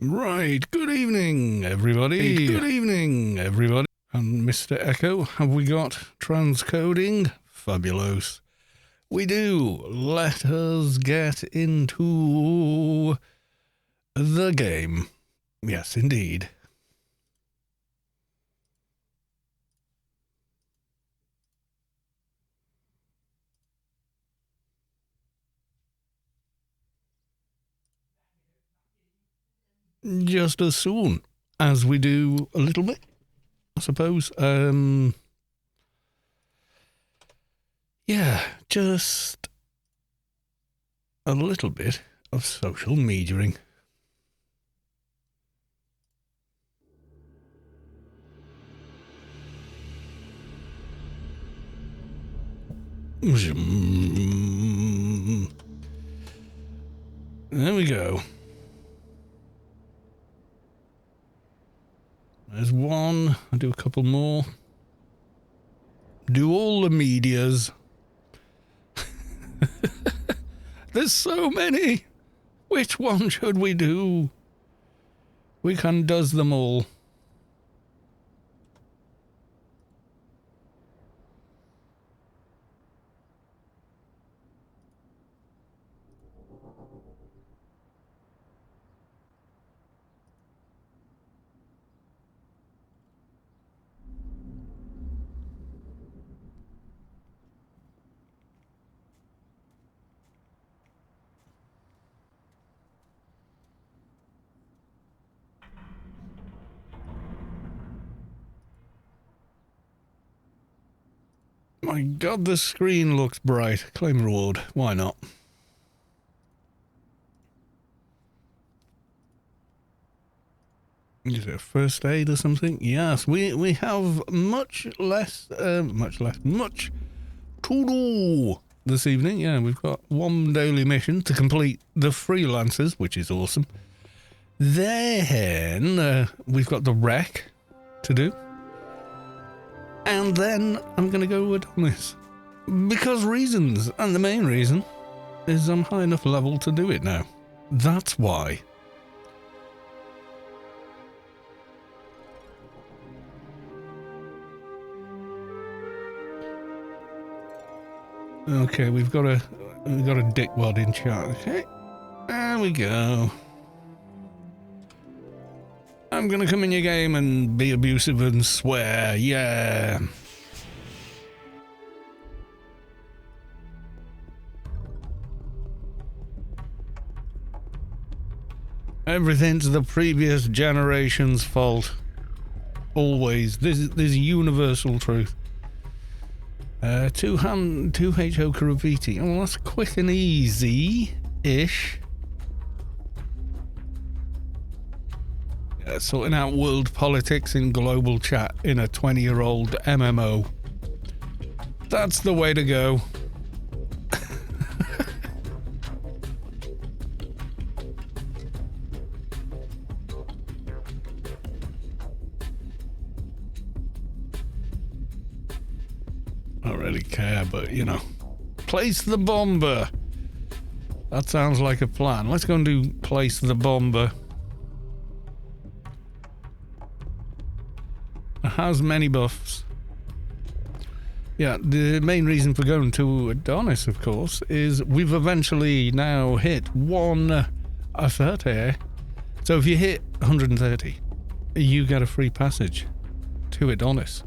Right, good evening, everybody. Good evening, everybody. And Mr. Echo, have we got transcoding? Fabulous. We do. Let us get into the game. Yes, indeed. Just as soon as we do a little bit, I suppose. Yeah, just a little bit of social mediaing. There we go. There's one. I'll do a couple more. Do all the medias. There's so many. Which one should we do? We can does them all. My God, the screen looks bright. Claim reward. Why not? Is it a first aid or something? Yes, we have much to do this evening. Yeah, we've got one daily mission to complete the freelancers, which is awesome. Then we've got the wreck to do. And then I'm going to go with Adonis. Because reasons. And the main reason is I'm high enough level to do it now. That's why. Okay, we've got a dickwad in chat. Okay, there we go. I'm gonna come in your game and be abusive and swear, yeah. Everything's the previous generation's fault. Always. This is universal truth. 2 HO Karaviti. Oh, that's quick and easy-ish. Sorting out world politics in global chat in a 20-year-old MMO. That's the way to go. I don't really care, but you know. Place the bomber. That sounds like a plan. Let's go and do place the bomber. It has many buffs. Yeah, the main reason for going to Adonis, of course, is we've eventually now hit 130. So if you hit 130, you get a free passage to Adonis.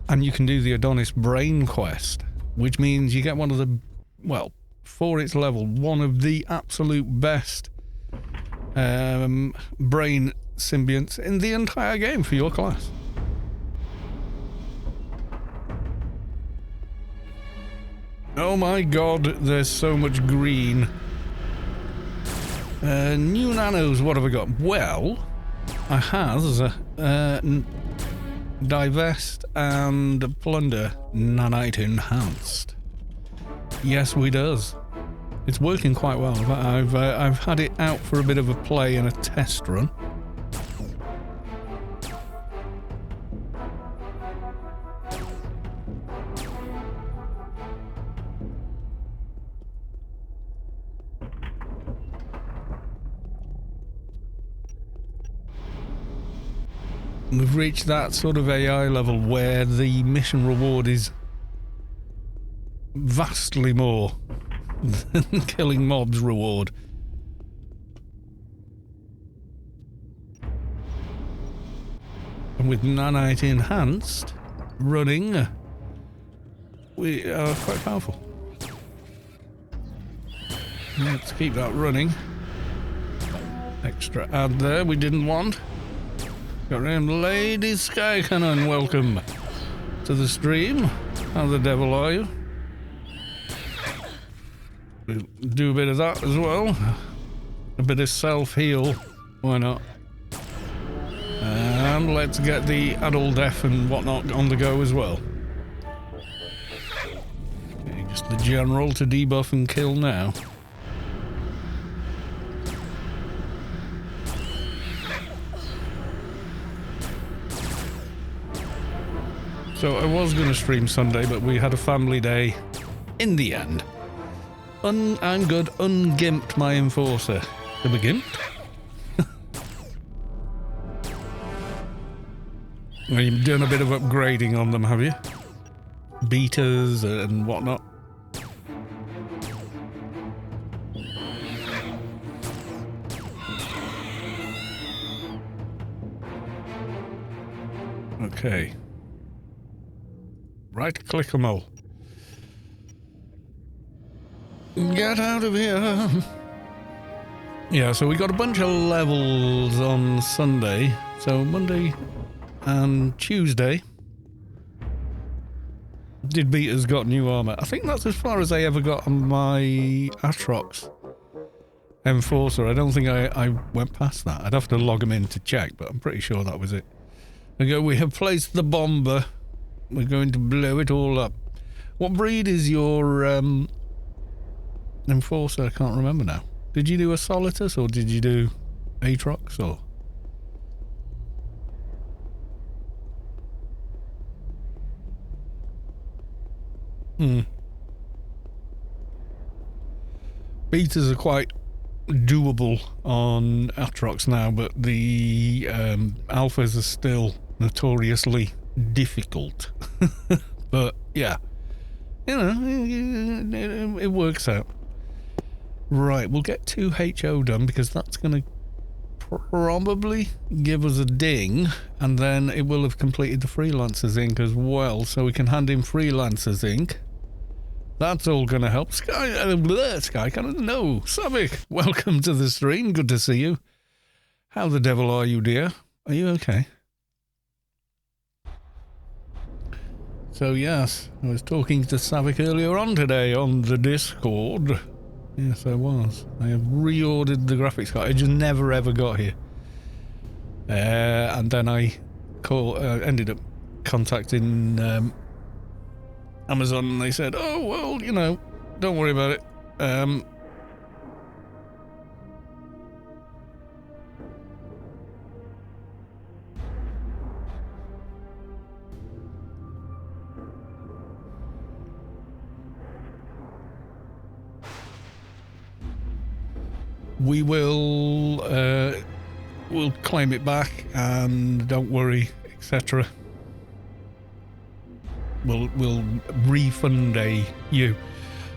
And you can do the Adonis Brain Quest, which means you get one of the, well, for its level, one of the absolute best brain symbionts in the entire game for your class. Oh my God, there's so much green. New nanos, what have I got? Well, I has Divest and Plunder Nanite Enhanced. Yes, we does. It's working quite well. I've had it out for a bit of a play and a test run. We've reached that sort of AI level where the mission reward is vastly more than killing mobs reward. And with Nanite enhanced, running, we are quite powerful. Let's keep that running. Extra ad there we didn't want. Got him, Lady Sky Cannon, welcome to the stream. How the devil are you? We'll do a bit of that as well. A bit of self-heal, why not? And let's get the adult death and whatnot on the go as well. Okay, just the general to debuff and kill now. So I was going to stream Sunday, but we had a family day in the end. I'm good, ungimped my enforcer. To be gimped? Well, you've done a bit of upgrading on them, have you? Beaters and whatnot. Okay. Right click them all. Get out of here. Yeah, so we got a bunch of levels on Sunday. So Monday and Tuesday. Did beaters got new armor? I think that's as far as I ever got on my Atrox Enforcer. I don't think I went past that. I'd have to log them in to check, but I'm pretty sure that was it. Okay, we have placed the bomber. We're going to blow it all up. What breed is your Enforcer? I can't remember now. Did you do a Solitus or did you do Atrox or? Beaters are quite doable on Atrox now, but the alphas are still notoriously difficult. But yeah, you know, it works out. Right, we'll get 2 HO done because that's going to probably give us a ding, and then it will have completed the Freelancers Inc. as well, so we can hand in Freelancers Inc. That's all going to help. Sky kind of no. Savik, welcome to the stream. Good to see you. How the devil are you, dear? Are you okay? So yes, I was talking to Savik earlier on today on the Discord. Yes, I was. I have reordered the graphics card. I just never ever got here. And then I ended up contacting Amazon, and they said, oh, well, you know, don't worry about it. We will we'll claim it back, and don't worry, etc. We'll refund you.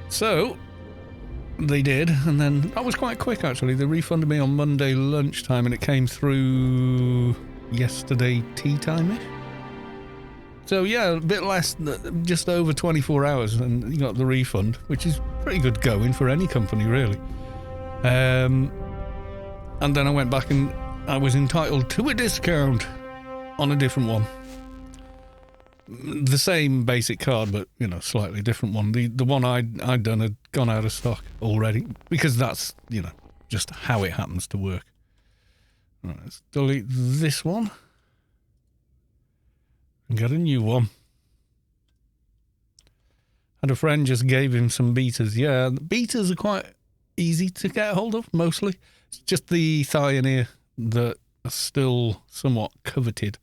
So they did, and then that was quite quick actually. They refunded me on Monday lunchtime, and it came through yesterday tea time-ish. So yeah, a bit less, just over 24 hours, and you got the refund, which is pretty good going for any company, really. And then I went back and I was entitled to a discount on a different one. The same basic card, but, you know, slightly different one. The one I'd done had gone out of stock already, because that's, you know, just how it happens to work. Right, let's delete this one and get a new one. Had a friend just gave him some beaters. Yeah, the beaters are quite easy to get a hold of, mostly. It's just the Thioneer that are still somewhat coveted.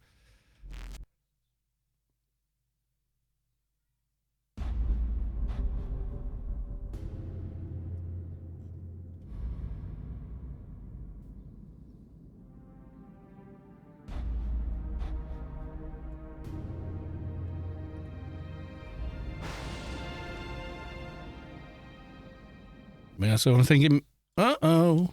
Yeah, so I'm thinking, uh-oh.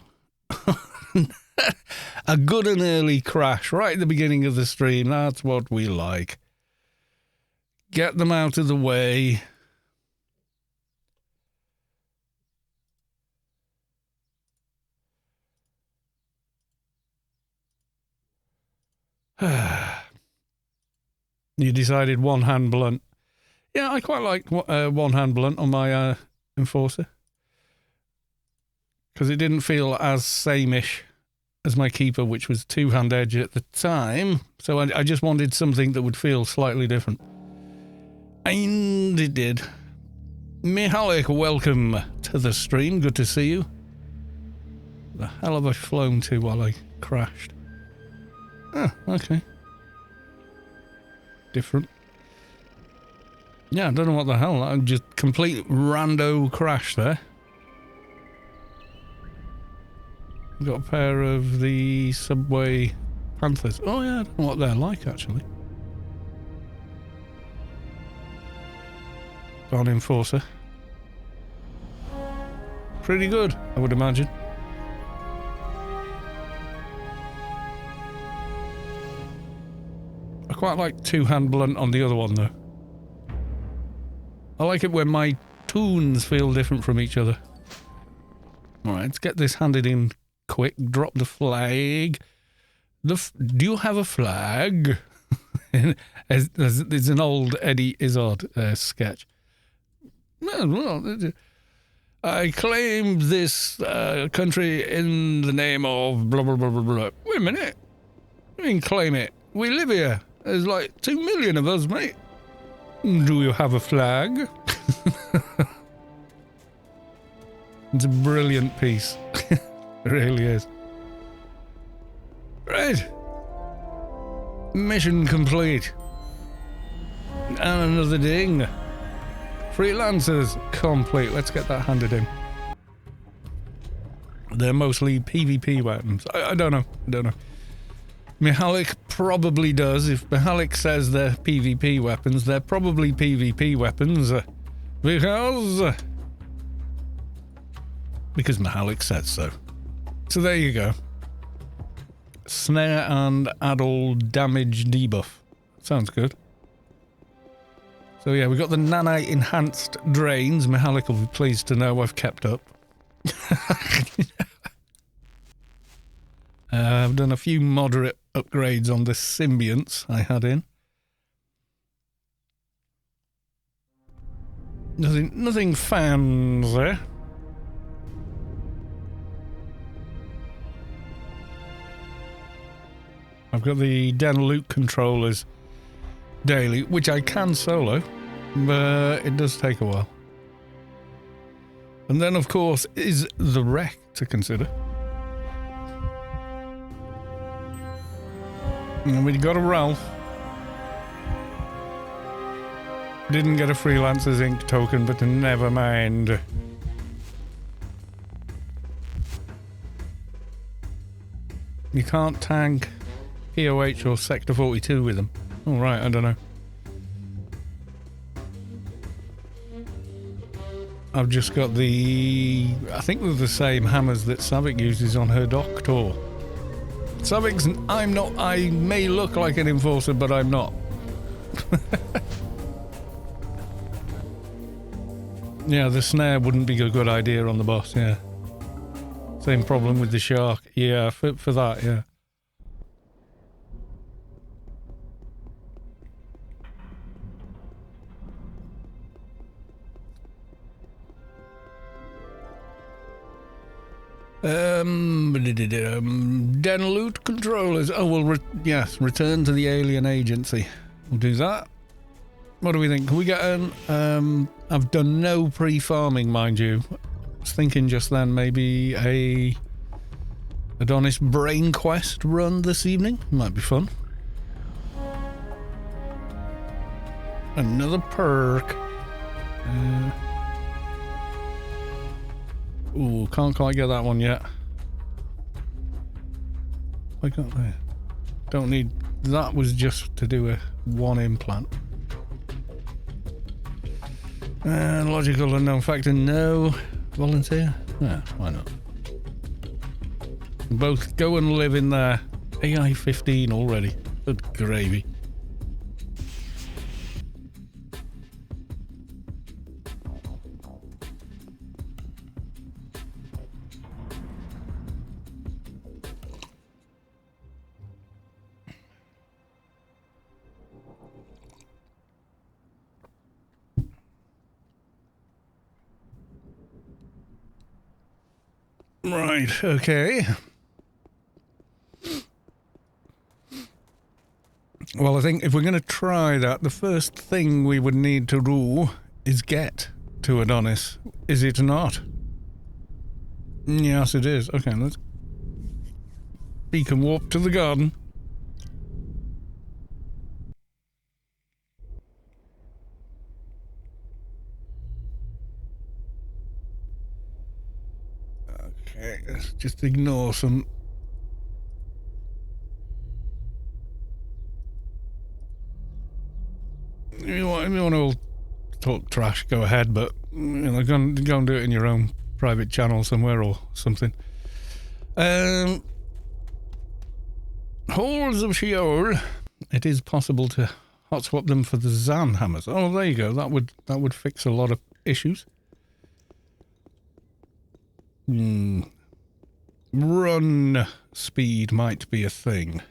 A good and early crash right at the beginning of the stream. That's what we like. Get them out of the way. You decided one-hand blunt. Yeah, I quite like one-hand blunt on my Enforcer. Because it didn't feel as same-ish as my Keeper, which was two-hand edge at the time. So I just wanted something that would feel slightly different. And it did. Mihalik, welcome to the stream. Good to see you. The hell have I flown to while I crashed? Oh, okay. Different. Yeah, I don't know what the hell. I just complete rando crash there. Got a pair of the Subway Panthers. Oh yeah, I don't know what they're like actually. On Enforcer. Pretty good, I would imagine. I quite like two-hand blunt on the other one though. I like it when my tunes feel different from each other. Alright, let's get this handed in quick. Drop the flag. Do you have a flag? It's an old Eddie Izzard sketch. Well, I claim this country in the name of blah, blah, blah, blah, blah. Wait a minute. I mean, claim it. We live here. There's like 2 million of us, mate. Do you have a flag? It's a brilliant piece. It really is. Right. Mission complete. And another ding. Freelancers complete. Let's get that handed in. They're mostly PvP weapons. I don't know. I don't know. Mihalik probably does. If Mihalik says they're PvP weapons, they're probably PvP weapons. Because Mihalik said so. So there you go. Snare and add-all damage debuff. Sounds good. So yeah, we got the nanite enhanced drains. Mihalik will be pleased to know I've kept up. I've done a few moderate upgrades on the symbionts I had in. Nothing fancy. I've got the Den Loot controllers daily, which I can solo, but it does take a while. And then, of course, is the wreck to consider. And we got a Ralph. Didn't get a Freelancers Inc. token, but never mind. You can't tank POH or Sector 42 with them. All right, I don't know. I've just got the... I think they're the same hammers that Savik uses on her Doctor. Savik's... I'm not... I may look like an Enforcer, but I'm not. Yeah, the snare wouldn't be a good idea on the boss, yeah. Same problem with the shark. Yeah, for that, yeah. Den Loot controllers. Oh, well, yes, return to the alien agency. We'll do that. What do we think? Can we get an... I've done no pre-farming, mind you. I was thinking just then maybe a Adonis Brain Quest run this evening. Might be fun. Another perk. Ooh, can't quite get that one yet. Why can't I? Don't need... That was just to do a one implant. Logical unknown factor, no. Volunteer. Yeah, why not? Both go and live in their AI-15 already. Good gravy. Right, okay. Well, I think if we're going to try that, the first thing we would need to do is get to Adonis. Is it not? Yes, it is. Okay, let's beacon warp to the garden. Okay, let's just ignore some... If you want to talk trash, go ahead, but you know, go and do it in your own private channel somewhere or something. Halls of Sheol. It is possible to hot swap them for the Zan hammers. Oh, there you go. That would fix a lot of issues. Run speed might be a thing.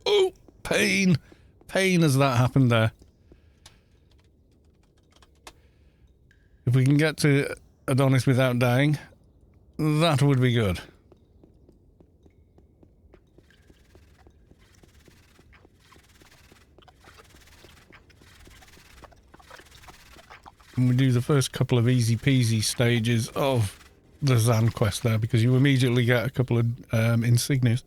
Oh, pain. Pain as that happened there. If we can get to Adonis without dying, that would be good. And we do the first couple of easy peasy stages of the Zan quest there, because you immediately get a couple of insignias.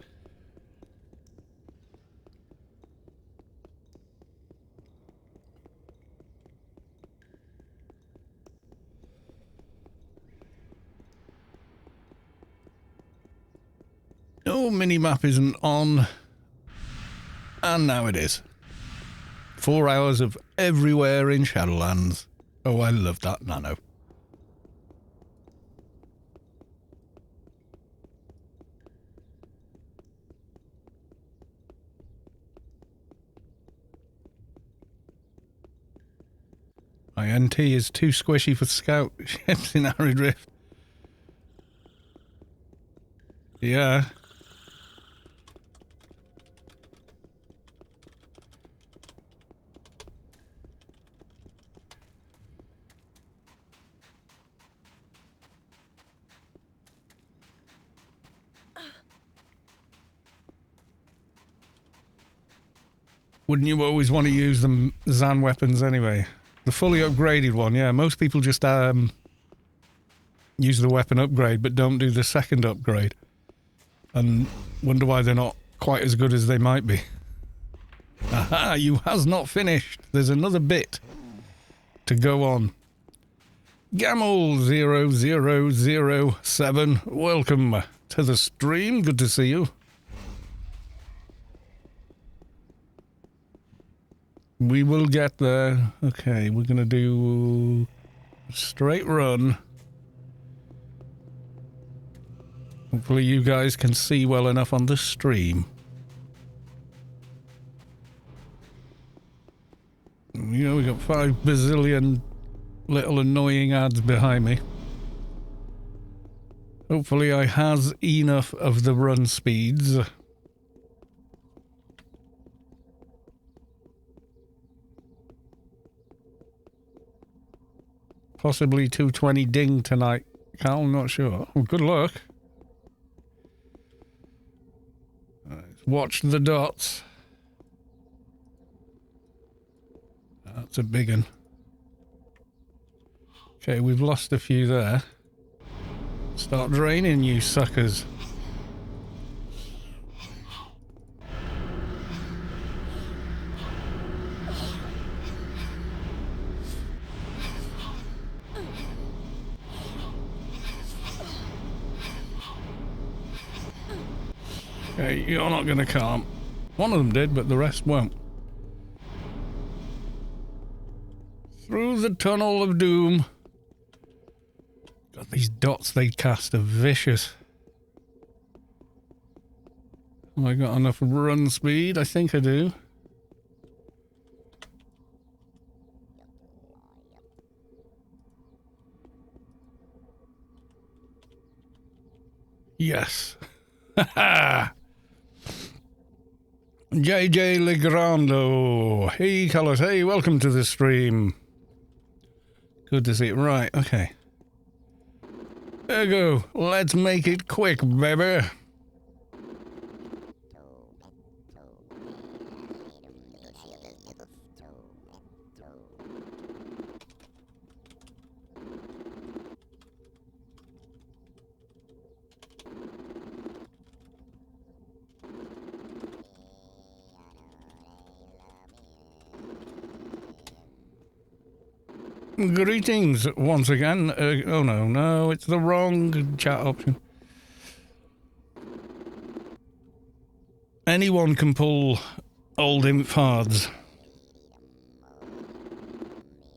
No, mini-map isn't on. And now it is. 4 hours of everywhere in Shadowlands. Oh, I love that Nano. My NT is too squishy for scout ships in Arid Rift. Yeah. Wouldn't you always want to use the Zan weapons anyway? The fully upgraded one, yeah. Most people just use the weapon upgrade but don't do the second upgrade. And wonder why they're not quite as good as they might be. Aha, you has not finished. There's another bit to go on. Gamel0007, welcome to the stream. Good to see you. We will get there. Okay, we're going to do a straight run. Hopefully you guys can see well enough on the stream. You know, we got 5 bazillion little annoying ads behind me. Hopefully I has enough of the run speeds. Possibly 220 ding tonight. Cal, I'm not sure. Well, good luck. Watch the dots. That's a big one. Okay, we've lost a few there. Start draining, you suckers. Okay, you're not going to calm. One of them did, but the rest won't. Through the tunnel of doom. God, these dots they cast are vicious. Have I got enough run speed? I think I do. Yes. Haha. JJ Legrando. Hey, Colors. Hey, welcome to the stream. Good to see you. Right, okay. There you go. Let's make it quick, baby. Greetings once again. Oh no, it's the wrong chat option. Anyone can pull old imp hards.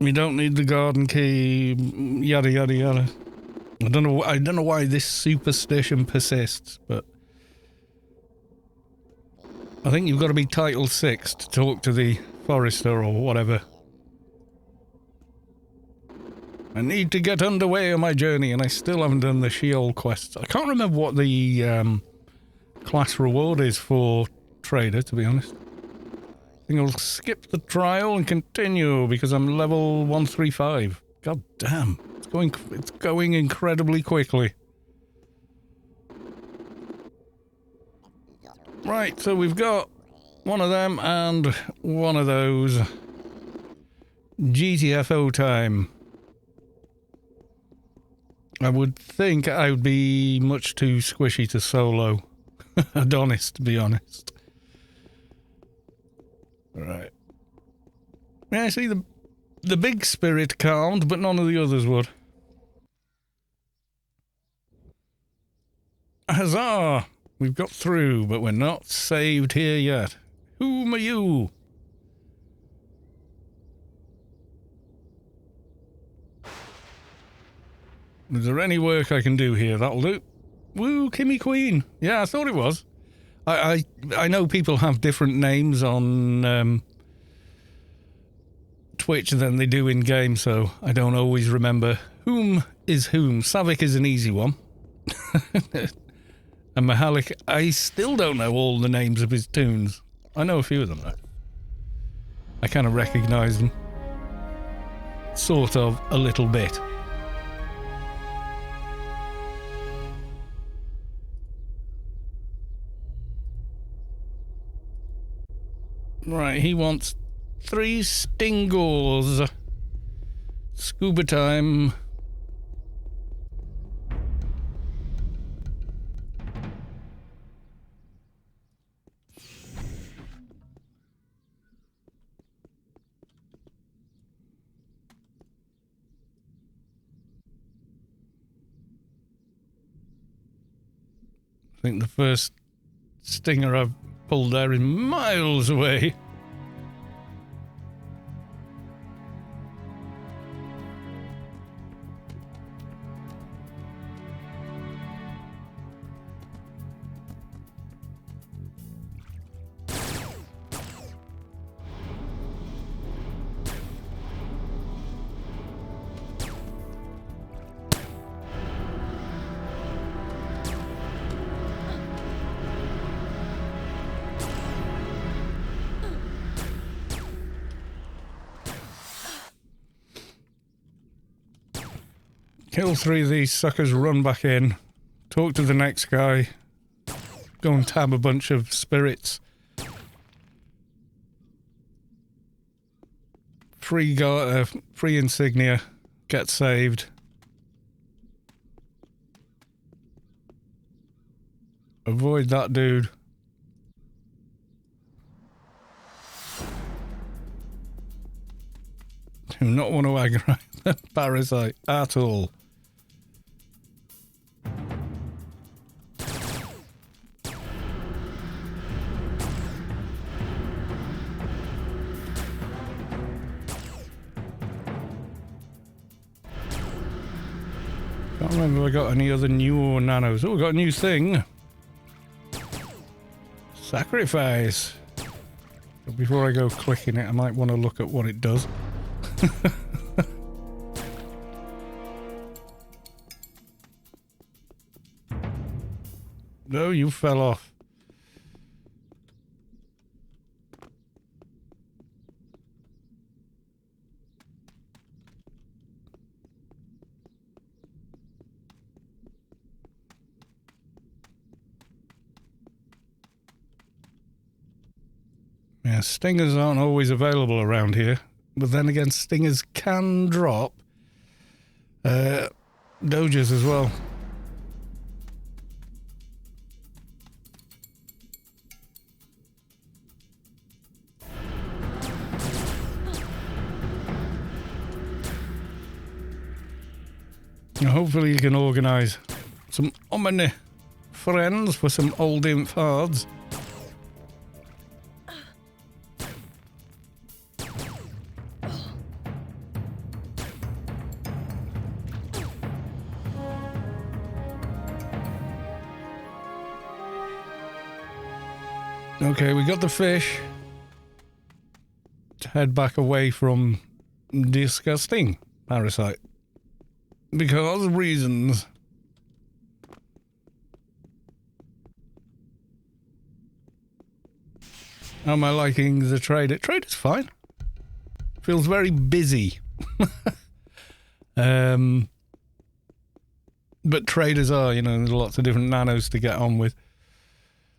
You don't need the garden key, yada yada yada. I don't know why this superstition persists, but I think you've got to be title 6 to talk to the forester or whatever. I need to get underway on my journey, and I still haven't done the Sheol quests. I can't remember what the class reward is for trader, to be honest. I think I'll skip the trial and continue because I'm level 135. God damn, it's going incredibly quickly. Right, so we've got one of them and one of those. GTFO time. I would think I would be much too squishy to solo Adonis, to be honest. Right. Yeah, I see the big spirit calmed, but none of the others would. Huzzah! We've got through, but we're not saved here yet. Whom are you? Is there any work I can do here? That'll do. Woo, Kimmy Queen. Yeah, I thought it was. I know people have different names on Twitch than they do in game, so I don't always remember whom is whom. Savik is an easy one. And Mahalik, I still don't know all the names of his tunes. I know a few of them though. I kind of recognise them. Sort of, a little bit. Right, he wants 3 stingles. Scuba time. I think the first stinger I've pulled there is miles away. Kill 3 of these suckers, run back in, talk to the next guy, go and tab a bunch of spirits. Free insignia, get saved. Avoid that dude. Do not want to aggravate the parasite at all. Can't remember if I got any other new nanos. Oh, we got a new thing. Sacrifice. But before I go clicking it, I might want to look at what it does. No, you fell off. Yeah, stingers aren't always available around here, but then again, stingers can drop dojas as well. Now hopefully you can organise some omni friends for some old imp hards. Okay, we got the fish. To head back away from disgusting parasite. Because reasons. How am I liking the trade? Trade is fine. Feels very busy. But traders are, you know, there's lots of different nanos to get on with.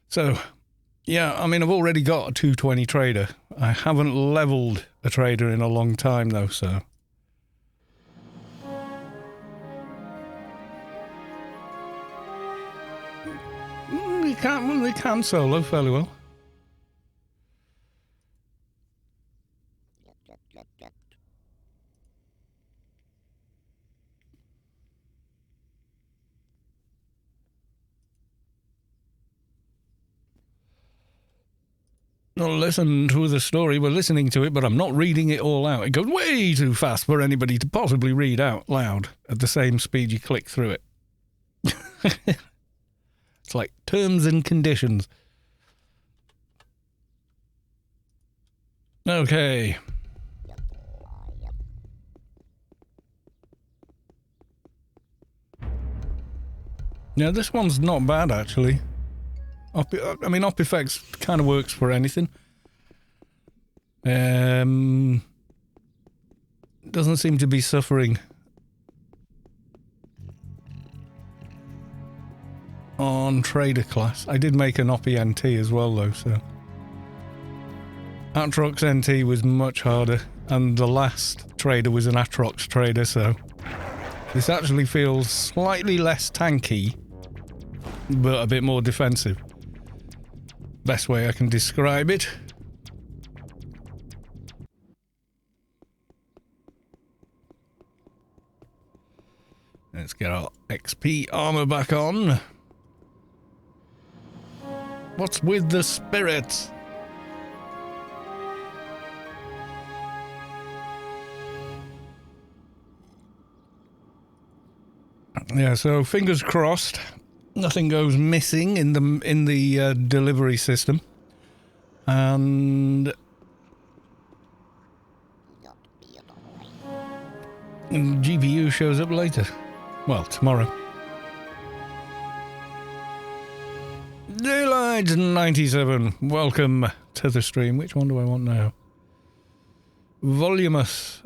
So, yeah, I mean, I've already got a 220 trader. I haven't leveled a trader in a long time, though, so. They can solo fairly well. Not listen to the story, we're listening to it, but I'm not reading it all out. It goes way too fast for anybody to possibly read out loud at the same speed you click through it. It's like terms and conditions. Okay. Yeah, this one's not bad, actually. I mean, op effects kind of works for anything. Doesn't seem to be suffering on trader class. I did make an Oppie NT as well, though, so. Atrox NT was much harder, and the last trader was an Atrox trader, so. This actually feels slightly less tanky, but a bit more defensive. Best way I can describe it. Let's get our XP armor back on. What's with the spirits? Yeah, so fingers crossed. Nothing goes missing in the delivery system, and GPU shows up later. Well, tomorrow. Daylight 97. Welcome to the stream. Which one do I want now? Voluminous.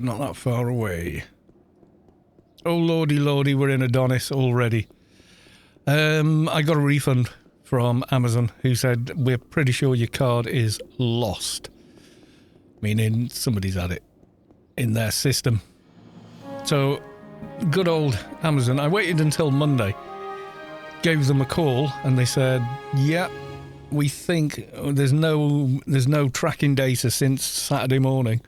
Not that far away. Oh lordy lordy, we're in Adonis already. I got a refund from Amazon who said we're pretty sure your card is lost. Meaning somebody's had it in their system. So good old Amazon. I waited until Monday. Gave them a call and they said, yeah, we think there's no tracking data since Saturday morning.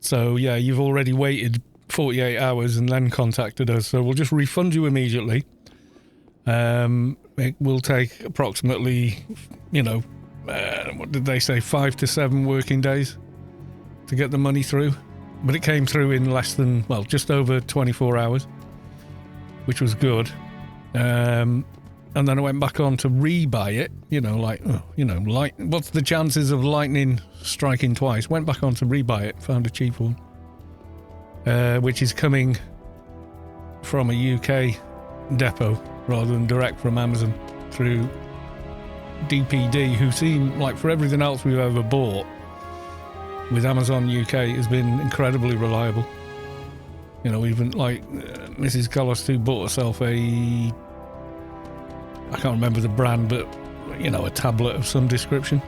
So, yeah, you've already waited 48 hours and then contacted us. So we'll just refund you immediately. It will take approximately, you know, what did they say, 5 to 7 working days to get the money through, but it came through in less than, well, just over 24 hours, which was good. And then I went back on to rebuy it, what's the chances of lightning striking twice? Went back on to rebuy it, found a cheap one, which is coming from a UK depot rather than direct from Amazon through DPD, who seem like, for everything else we've ever bought with Amazon UK, has been incredibly reliable. Even like Mrs. Collis who bought herself I can't remember the brand, but a tablet of some description.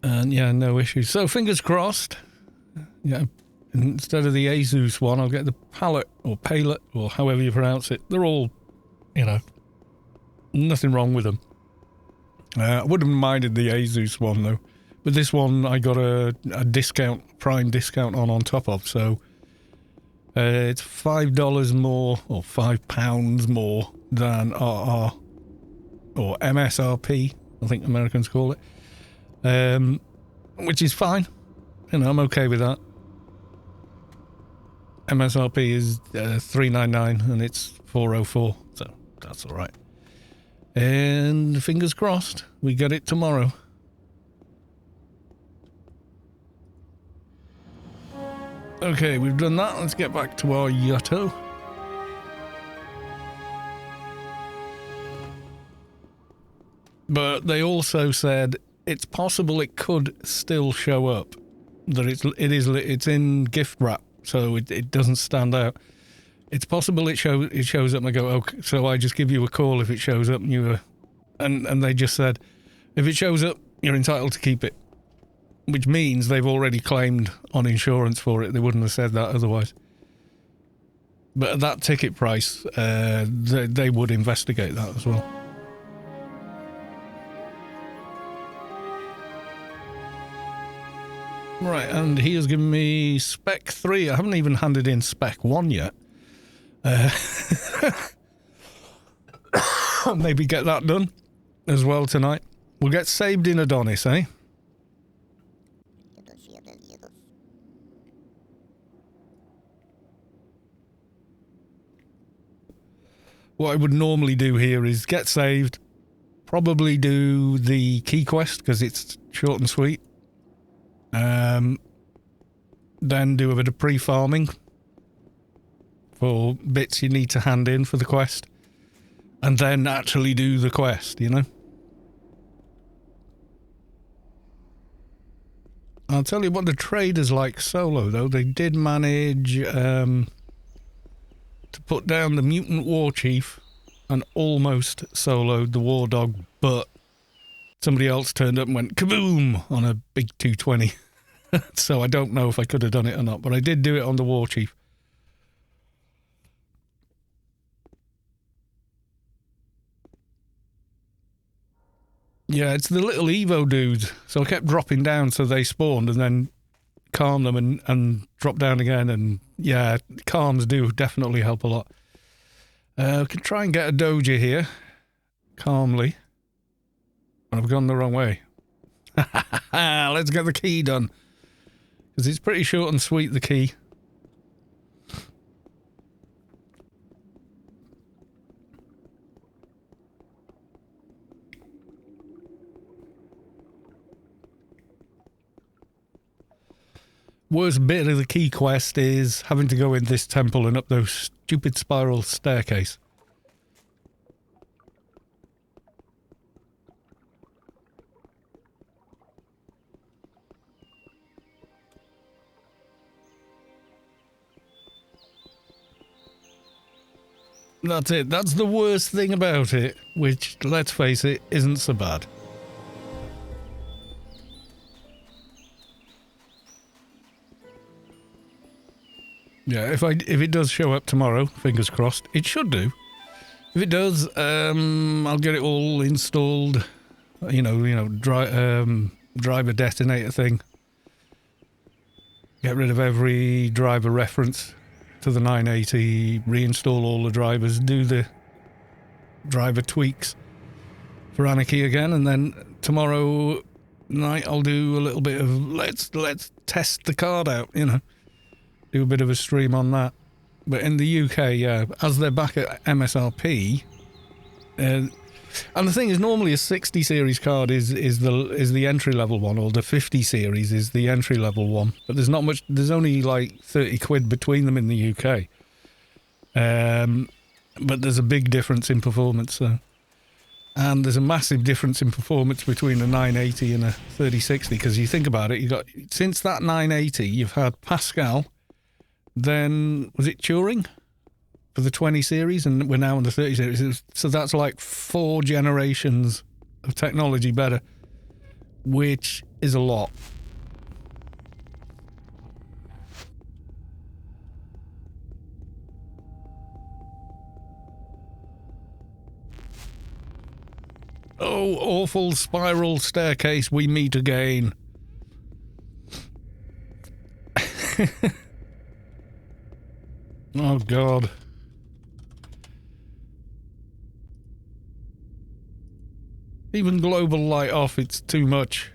And yeah, no issues. So fingers crossed. Yeah, instead of the Asus one, I'll get the Palette or Palette or however you pronounce it. They're all, nothing wrong with them. I wouldn't have minded the Asus one though, but this one I got a discount, prime discount on top of, so it's $5 more or £5 more than RR or MSRP, I think Americans call it, which is fine. I'm okay with that. MSRP is $399 and it's $404, so that's all right. And fingers crossed, we get it tomorrow. Okay, we've done that. Let's get back to our Yotto. But they also said it's possible it could still show up. That it's in gift wrap, so it doesn't stand out. It's possible it shows up and I go, okay, so I just give you a call if it shows up and they just said, if it shows up, you're entitled to keep it. Which means they've already claimed on insurance for it. They wouldn't have said that otherwise. But at that ticket price, they would investigate that as well. Right, and he has given me Spec 3. I haven't even handed in Spec 1 yet. Maybe get that done as well tonight. We'll get saved in Adonis, eh? What I would normally do here is get saved, probably do the key quest because it's short and sweet. Then do a bit of pre-farming for bits you need to hand in for the quest, and then actually do the quest, I'll tell you what the traders like solo, though. They did manage to put down the mutant war chief and almost soloed the war dog, but somebody else turned up and went kaboom on a big 220. So I don't know if I could have done it or not, but I did do it on the war chief. Yeah, it's the little Evo dudes. So I kept dropping down so they spawned and then calm them and drop down again. And yeah, calms do definitely help a lot. I can try and get a Doja here calmly. And I've gone the wrong way. Let's get the key done. Because it's pretty short and sweet, the key. Worst bit of the key quest is having to go in this temple and up those stupid spiral staircase. That's it. That's the worst thing about it, which, let's face it, isn't so bad. Yeah, if it does show up tomorrow, fingers crossed, it should do. If it does, I'll get it all installed. Driver detonator thing. Get rid of every driver reference to the 980, reinstall all the drivers, do the driver tweaks for Anarchy again, and then tomorrow Tonight I'll do a little bit of let's test the card out, you know. Do a bit of a stream on that. But in the UK, as they're back at MSRP, and the thing is, normally a 60 series card is the entry level one, or the 50 series is the entry level one. But there's not much. There's only like 30 quid between them in the UK. But there's a big difference in performance. So. And there's a massive difference in performance between a 980 and a 3060, because you think about it, you got, since that 980, you've had Pascal, then was it Turing for the 20 series, and we're now on the 30 series. So that's like 4 generations of technology better, which is a lot. Oh, awful spiral staircase, we meet again. Oh, God. Even global light off, it's too much.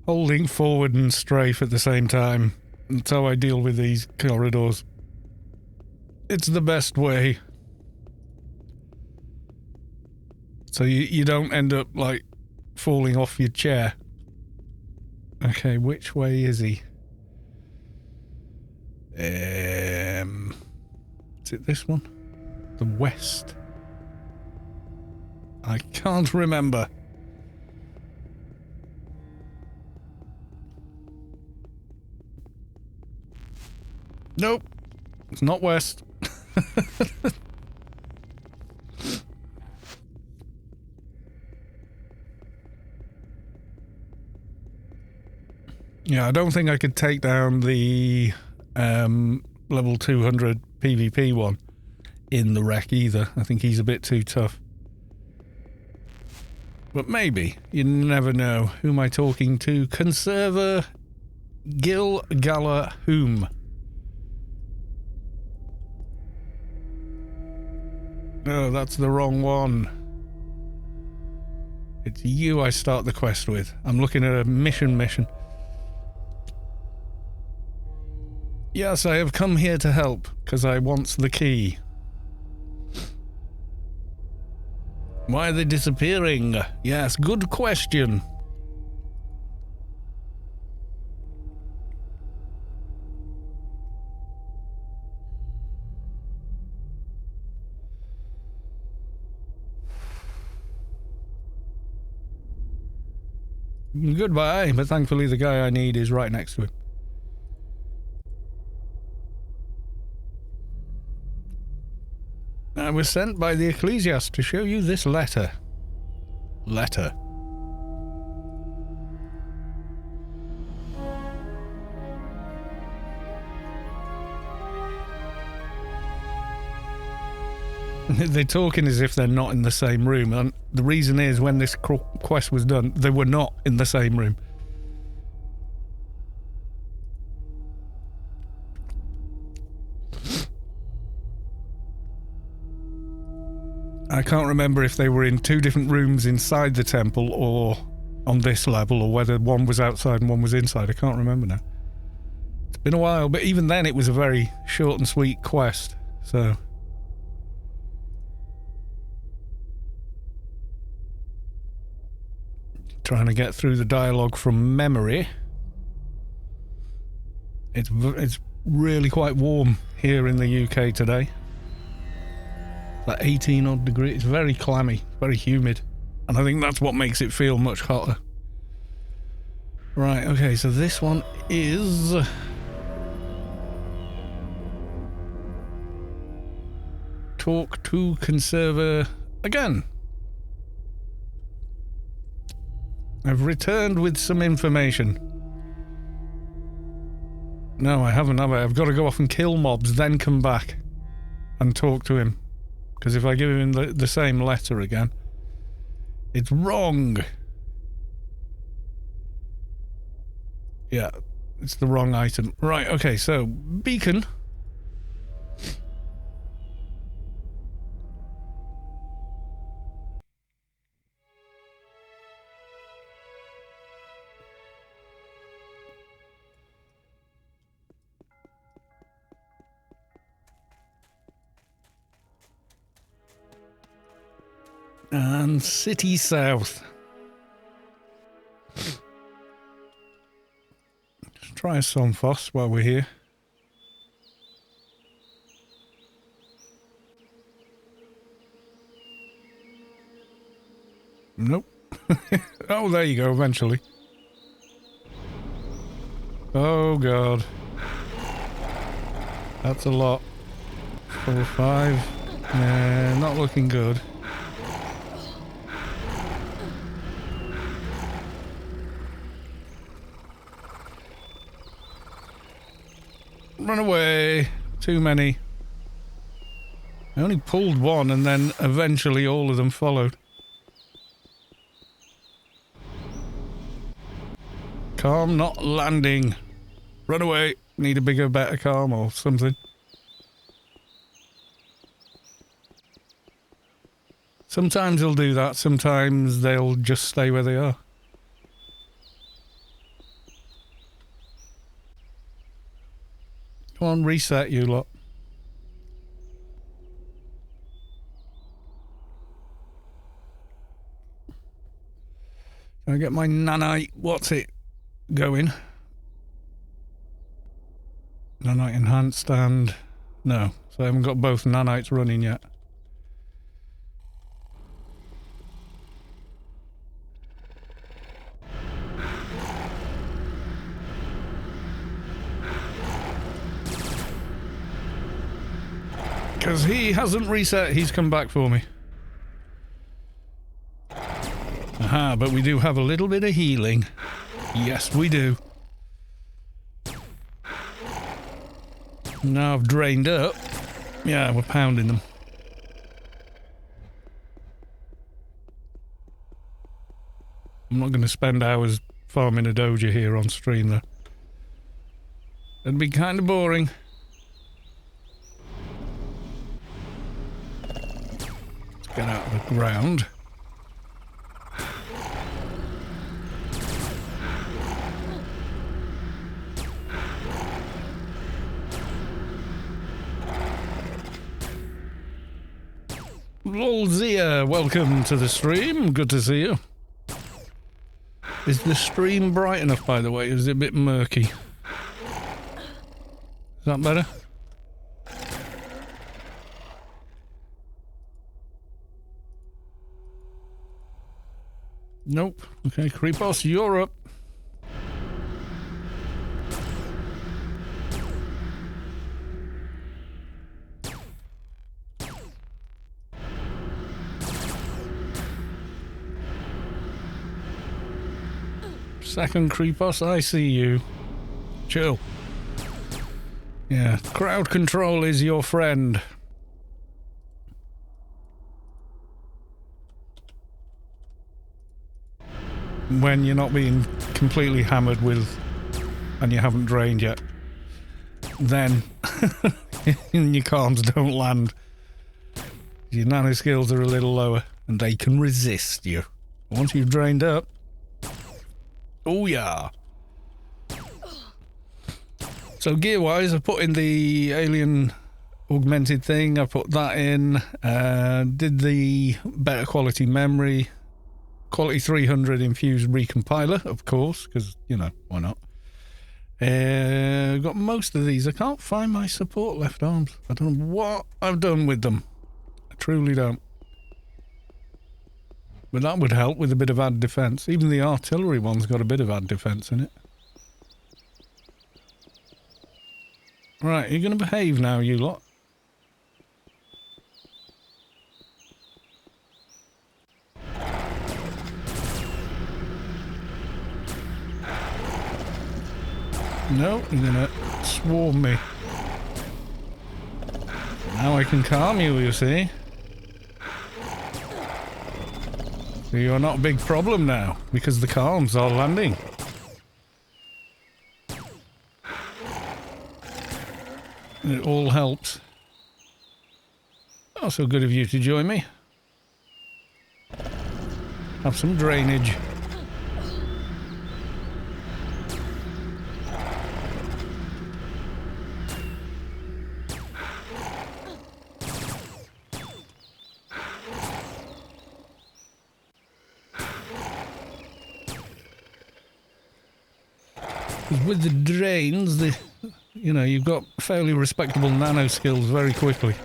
Holding forward and strafe at the same time. That's how I deal with these corridors. It's the best way. So you don't end up, like, falling off your chair. Okay, which way is he? Is it this one? The west? I can't remember. Nope, it's not west. Yeah, I don't think I could take down the level 200 PvP one in the wreck either. I think he's a bit too tough. But maybe. You never know. Who am I talking to? Conserver Gil Gala-Hume. No, that's the wrong one. It's you I start the quest with. I'm looking at a mission. Yes, I have come here to help, because I want the key. Why are they disappearing? Yes, good question. Goodbye, but thankfully the guy I need is right next to him. I was sent by the Ecclesiast to show you this letter. They're talking as if they're not in the same room, and the reason is when this quest was done, they were not in the same room. I can't remember if they were in 2 different rooms inside the temple or on this level, or whether one was outside and one was inside. I can't remember now. It's been a while, but even then it was a very short and sweet quest, so... Trying to get through the dialogue from memory. It's really quite warm here in the UK today. Like 18 odd degrees. It's very clammy, very humid, and I think that's what makes it feel much hotter. Right, okay, so this one is talk to Conserver again. I've returned with some information. No, I haven't, have I? I've got to go off and kill mobs, then come back and talk to him. Because if I give him the same letter again, it's wrong. Yeah, It's the wrong item. Right, okay, so beacon. And City South. Let's try a Somphos while we're here. Nope. Oh, there you go, eventually. Oh, God. That's a lot. 4 or 5. Yeah, not looking good. Run away. Too many. I only pulled one and then eventually all of them followed. Calm not landing. Run away. Need a bigger, better calm or something. Sometimes they'll do that. Sometimes they'll just stay where they are. Come on, reset you lot. Can I get my nanite? What's it going? Nanite enhanced and... No, so I haven't got both nanites running yet. Because he hasn't reset, he's come back for me. Aha, but we do have a little bit of healing. Yes, we do. Now I've drained up. Yeah, we're pounding them. I'm not going to spend hours farming a Doja here on stream, though. It'd be kind of boring. Get out of the ground. Lolzia, welcome to the stream. Good to see you. Is the stream bright enough, by the way? Is it a bit murky? Is that better? Nope. Okay, Creepos, you're up. Second Creepos, I see you. Chill. Yeah, crowd control is your friend. When you're not being completely hammered with and you haven't drained yet, then your calms don't land. Your nano skills are a little lower and they can resist you. Once you've drained up, oh yeah. So gear wise, I put in the alien augmented thing, I put that in, did the better quality memory. Quality 300 infused recompiler, of course, because, you know, why not? Got most of these. I can't find my support left arms. I don't know what I've done with them. I truly don't. But that would help with a bit of add defense. Even the artillery one's got a bit of add defense in it. Right, you're going to behave now, you lot. No, you're gonna swarm me. Now I can calm you, you see. So you're not a big problem now, because the calms are landing. It all helps. Oh, so good of you to join me. Have some drainage. With the drains, you know, you've got fairly respectable nano skills very quickly.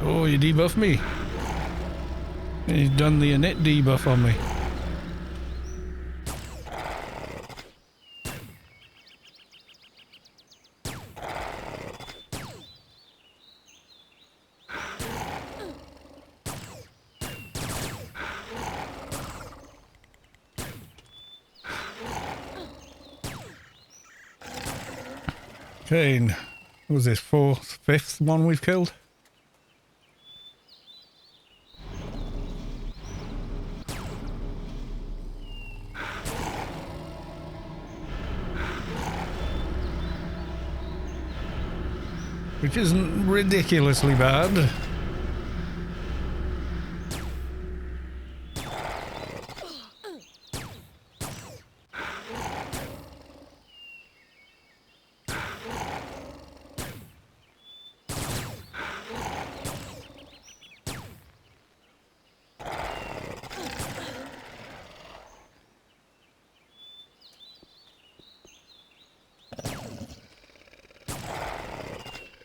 Oh, you debuff me. He's done the init debuff on me. Okay, what was this, fifth one we've killed? Which isn't ridiculously bad.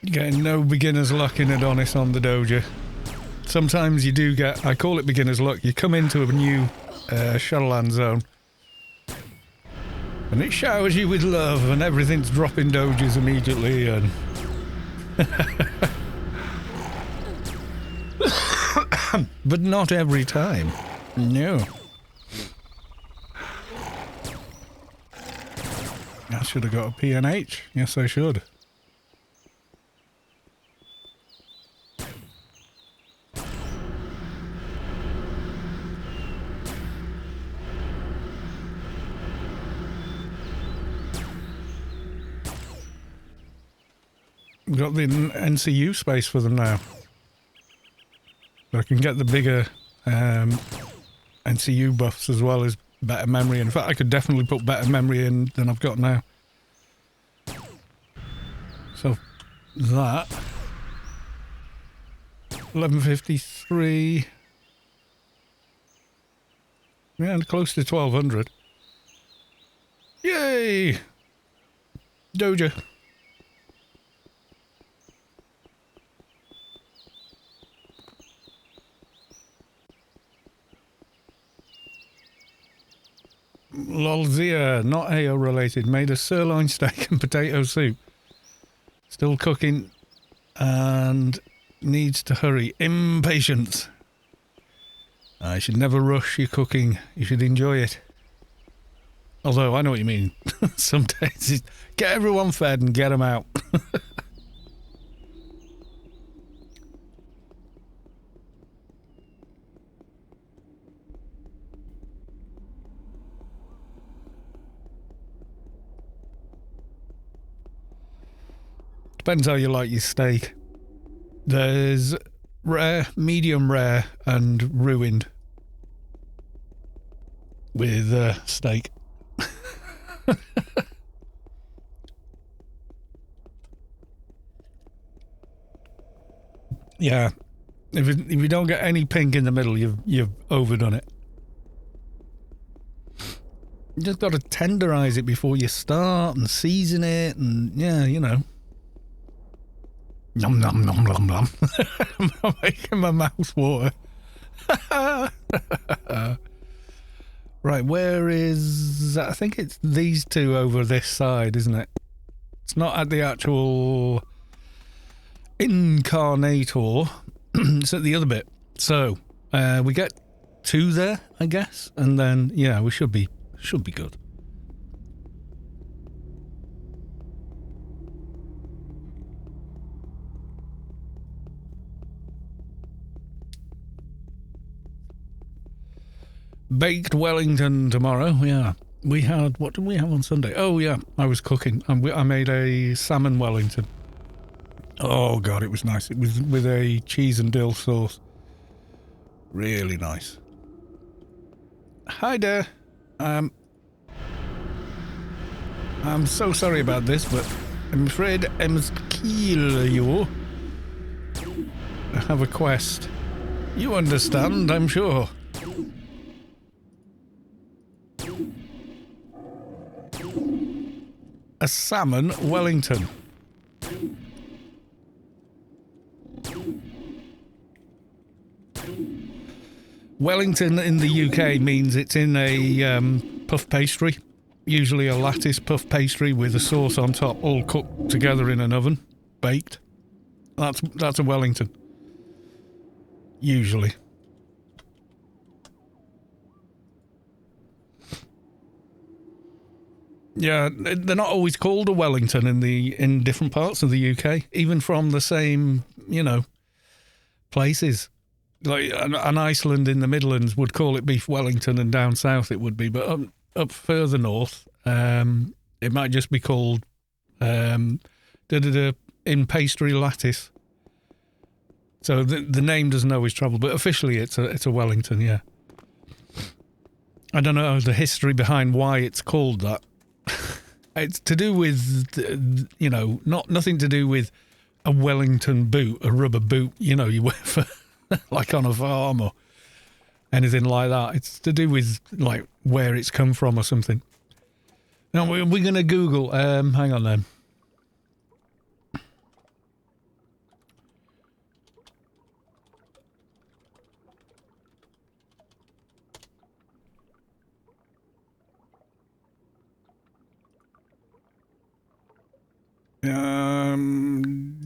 Getting no beginner's luck in Adonis on the Doja. Sometimes you do get, I call it beginner's luck, you come into a new Shadowland zone and it showers you with love and everything's dropping Dojas immediately and... But not every time. No. I should have got a PNH. Yes, I should. We've got the NCU space for them now. So I can get the bigger NCU buffs as well as better memory. In fact, I could definitely put better memory in than I've got now. So that 1153. Yeah, and close to 1200. Yay! Doja. Lolzia, not AO related, made a sirloin steak and potato soup. Still cooking and needs to hurry. Impatience. I should never rush your cooking. You should enjoy it. Although, I know what you mean. Some days, it's get everyone fed and get them out. Depends how you like your steak. There's rare, medium rare, and ruined with steak. Yeah, if you don't get any pink in the middle, you've overdone it. You just got to tenderize it before you start and season it, and yeah, you know. Nom nom nom nom nom. I'm making my mouth water. Right, where is... I think it's these two over this side, isn't it? It's not at the actual incarnator. It's at the other bit. So, we get two there, I guess. And then, yeah, we should be good. Baked Wellington tomorrow, yeah. We had, what did we have on Sunday? Oh, yeah, I was cooking. And I made a salmon Wellington. Oh, God, it was nice. It was with a cheese and dill sauce. Really nice. Hi there. I'm so sorry about this, but I'm afraid I must kill you. I have a quest. You understand, I'm sure. A salmon Wellington. Wellington in the UK means it's in a puff pastry, usually a lattice puff pastry with a sauce on top, all cooked together in an oven, baked. That's a Wellington. Usually. Yeah, they're not always called a Wellington in different parts of the UK, even from the same, places. Like an Iceland in the Midlands would call it beef Wellington, and down south it would be, but up further north, it might just be called in pastry lattice. So the name doesn't always travel, but officially it's a Wellington, yeah. I don't know the history behind why it's called that. It's to do with, nothing to do with a Wellington boot, a rubber boot, you wear for, like on a farm or anything like that. It's to do with, like, where it's come from or something. Now, we're going to Google, hang on then.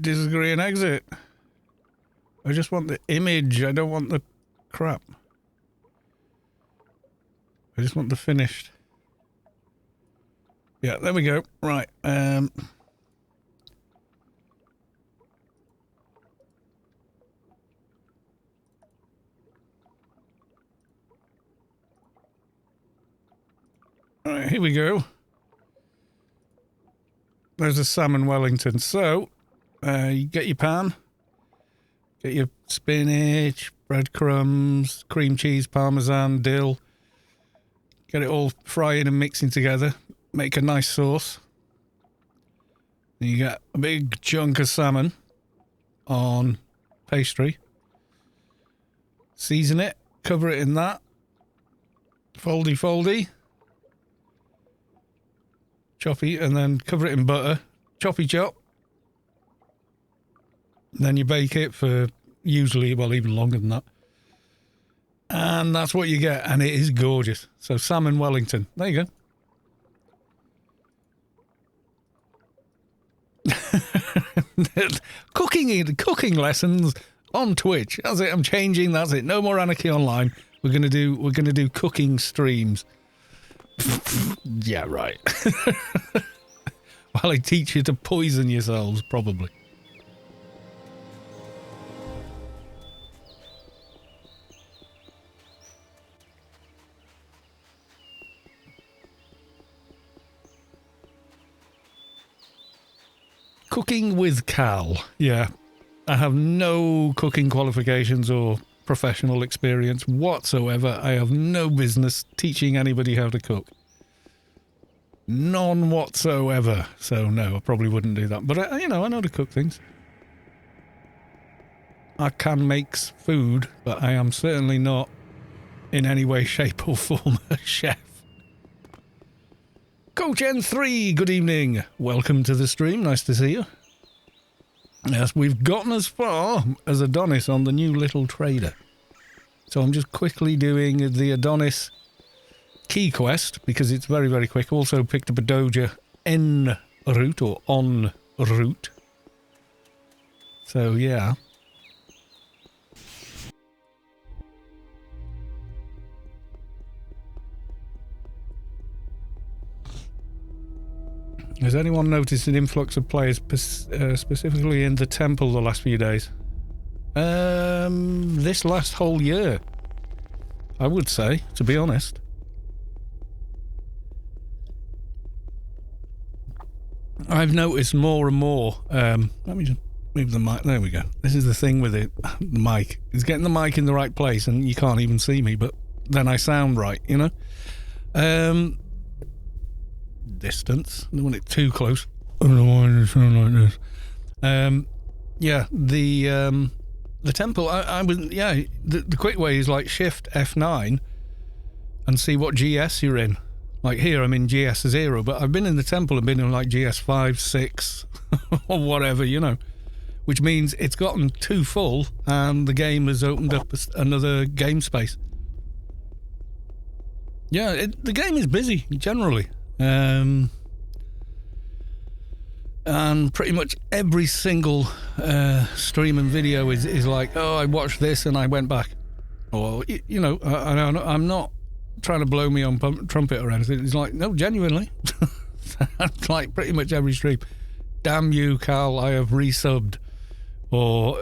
Disagree and exit. I just want the image. I don't want the crap. I just want the finished. Yeah, there we go. Right. Right, here we go. There's a salmon Wellington. So, you get your pan, get your spinach, breadcrumbs, cream cheese, parmesan, dill. Get it all frying and mixing together. Make a nice sauce. Then you get a big chunk of salmon on pastry. Season it, cover it in that. Foldy. Choppy, and then cover it in butter. Choppy chop. Then you bake it for usually, well, even longer than that. And that's what you get, and it is gorgeous. So salmon Wellington. There you go. Cooking lessons on Twitch. That's it. I'm changing. That's it. No more Anarchy Online. We're gonna do cooking streams. Yeah, right. While I teach you to poison yourselves, probably. Cooking with Cal. Yeah. I have no cooking qualifications or professional experience whatsoever. I have no business teaching anybody how to cook. None whatsoever. So no, I probably wouldn't do that. But I know to cook things. I can make food, but I am certainly not in any way, shape or form a chef. Coach N3, good evening. Welcome to the stream. Nice to see you. Yes, we've gotten as far as Adonis on the new little trader. So I'm just quickly doing the Adonis key quest because it's very, very quick. Also picked up a Doja en route or en route. So yeah. Has anyone noticed an influx of players specifically in the temple the last few days? This last whole year. I would say, to be honest. I've noticed more and more. Let me just move the mic. There we go. This is the thing with it. The mic. It's getting the mic in the right place, and you can't even see me, but then I sound right, you know? Distance. I don't want it too close. I don't know why I sound like this. Yeah, the temple, I was, yeah, the quick way is like Shift F9 and see what GS you're in. Like here, I'm in GS 0, but I've been in the temple and been in like GS 5, 6, or whatever, you know. Which means it's gotten too full and the game has opened up another game space. Yeah, the game is busy, generally. And pretty much every single stream and video is like, oh, I watched this and I went back. Or, you know, I'm not trying to blow me on trumpet or anything. It's like, no, genuinely. That's like pretty much every stream. Damn you, Carl, I have resubbed. Or,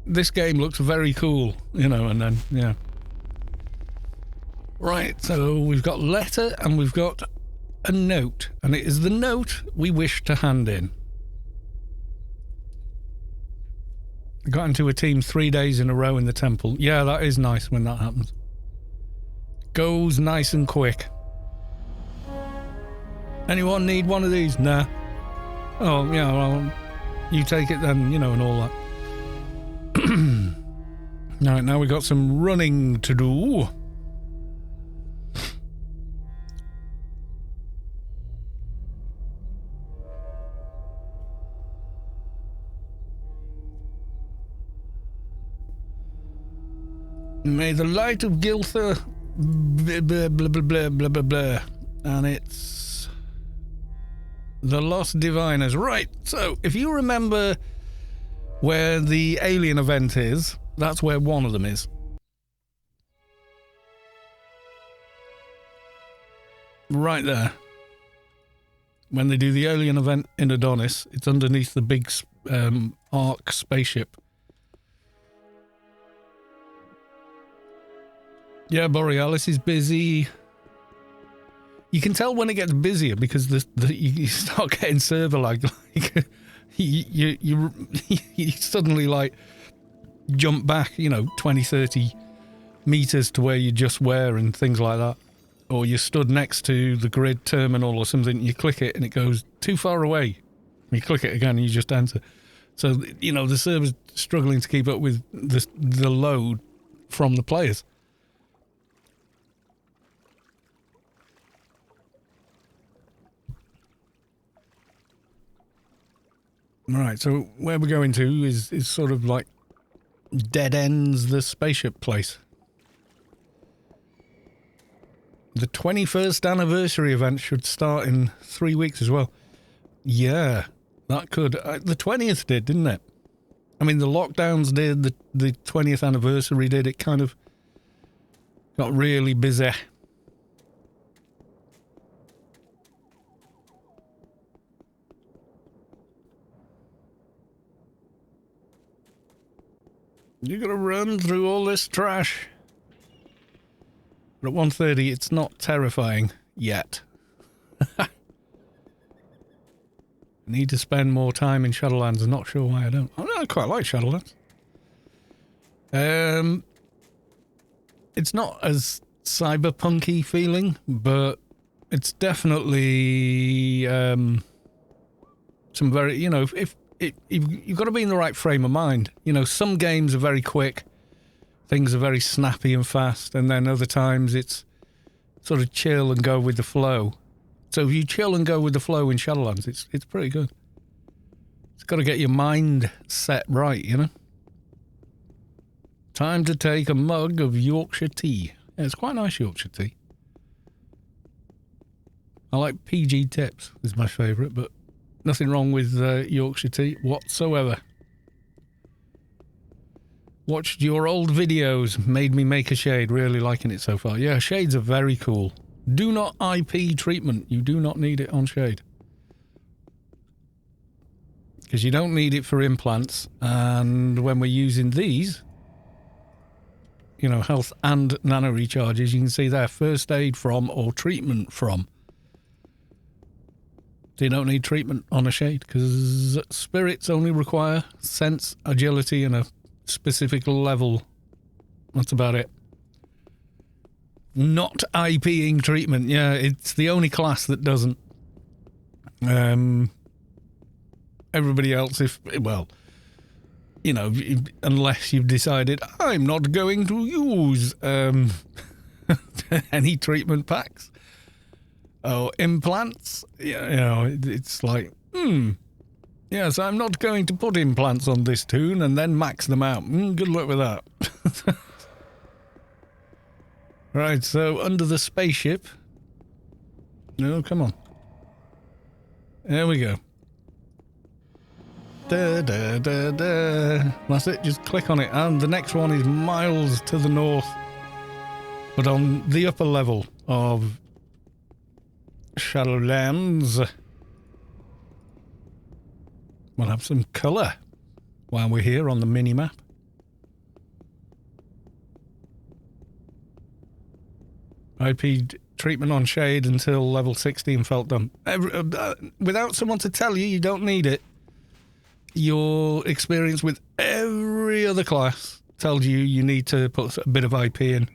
this game looks very cool, you know, and then, yeah. Right, so we've got letter and we've got a note. And it is the note we wish to hand in. I got into a team 3 days in a row in the temple. Yeah, that is nice when that happens. Goes nice and quick. Anyone need one of these? Nah. Oh, yeah, well, you take it then, you know, and all that. Right, now we've got some running to do. May the light of Gilther blah blah blah blah blah blah blah. And it's the Lost Diviners. Right, so if you remember where the alien event is, that's where one of them is. Right there. When they do the alien event in Adonis, it's underneath the big Ark spaceship. Yeah, Borealis is busy. You can tell when it gets busier because you start getting server lag. Like you suddenly like jump back, you know, 20, 30 meters to where you just were and things like that. Or you stood next to the grid terminal or something, you click it and it goes too far away. You click it again and you just enter. So, you know, the server's struggling to keep up with the load from the players. Right, so where we're going to is sort of like dead ends the spaceship place. The 21st anniversary event should start in 3 weeks as well. Yeah, that could. The 20th did, didn't it? I mean, the lockdowns did, the 20th anniversary did. It kind of got really busy. You're going to run through all this trash. But at 1:30, it's not terrifying yet. I need to spend more time in Shadowlands. I'm not sure why I don't. I quite like Shadowlands. It's not as cyberpunky feeling, but it's definitely some very, you know, if you've got to be in the right frame of mind. You know, some games are very quick. Things are very snappy and fast, and then other times it's sort of chill and go with the flow. So if you chill and go with the flow in Shadowlands, it's pretty good. It's got to get your mind set right, you know? Time to take a mug of Yorkshire tea. Yeah, it's quite nice Yorkshire tea. I like PG Tips, is my favourite, but nothing wrong with Yorkshire tea whatsoever. Watched your old videos, made me make a shade, really liking it so far. Yeah, shades are very cool. Do not IP treatment, you do not need it on shade. Because you don't need it for implants, and when we're using these, you know, health and nano recharges, you can see there, first aid from or treatment from. So you don't need treatment on a shade, because spirits only require sense, agility, and a specific level. That's about it. Not IPing treatment. Yeah, it's the only class that doesn't. Everybody else, well, you know, unless you've decided, I'm not going to use any treatment packs. Oh, implants, you know, it's like, yes, I'm not going to put implants on this toon and then max them out. Good luck with that. Right, so under the spaceship. No, come on. There we go. That's it, just click on it. And the next one is miles to the north, but on the upper level of Shadowlands. We'll have some colour while we're here on the mini-map. IP treatment on shade until level 16 felt done. Without someone to tell you, you don't need it. Your experience with every other class tells you you need to put a bit of IP in.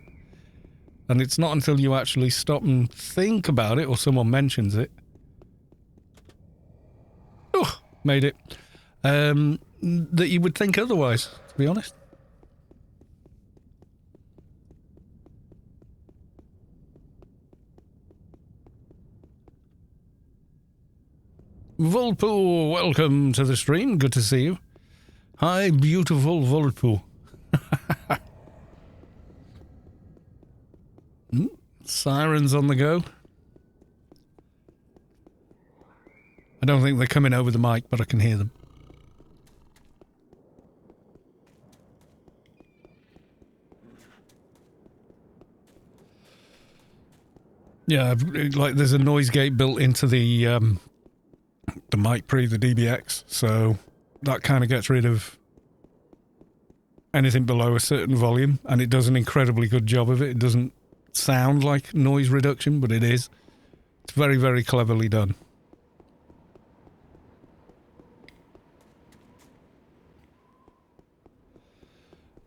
And it's not until you actually stop and think about it, or someone mentions it. Oh, made it. That you would think otherwise, to be honest. Volpo, welcome to the stream. Good to see you. Hi, beautiful Volpo. Sirens on the go. I don't think they're coming over the mic, but I can hear them. Yeah, like there's a noise gate built into the mic pre, the DBX, so that kind of gets rid of anything below a certain volume, and it does an incredibly good job of it. It doesn't sound like noise reduction, but it is. It's very, very cleverly done.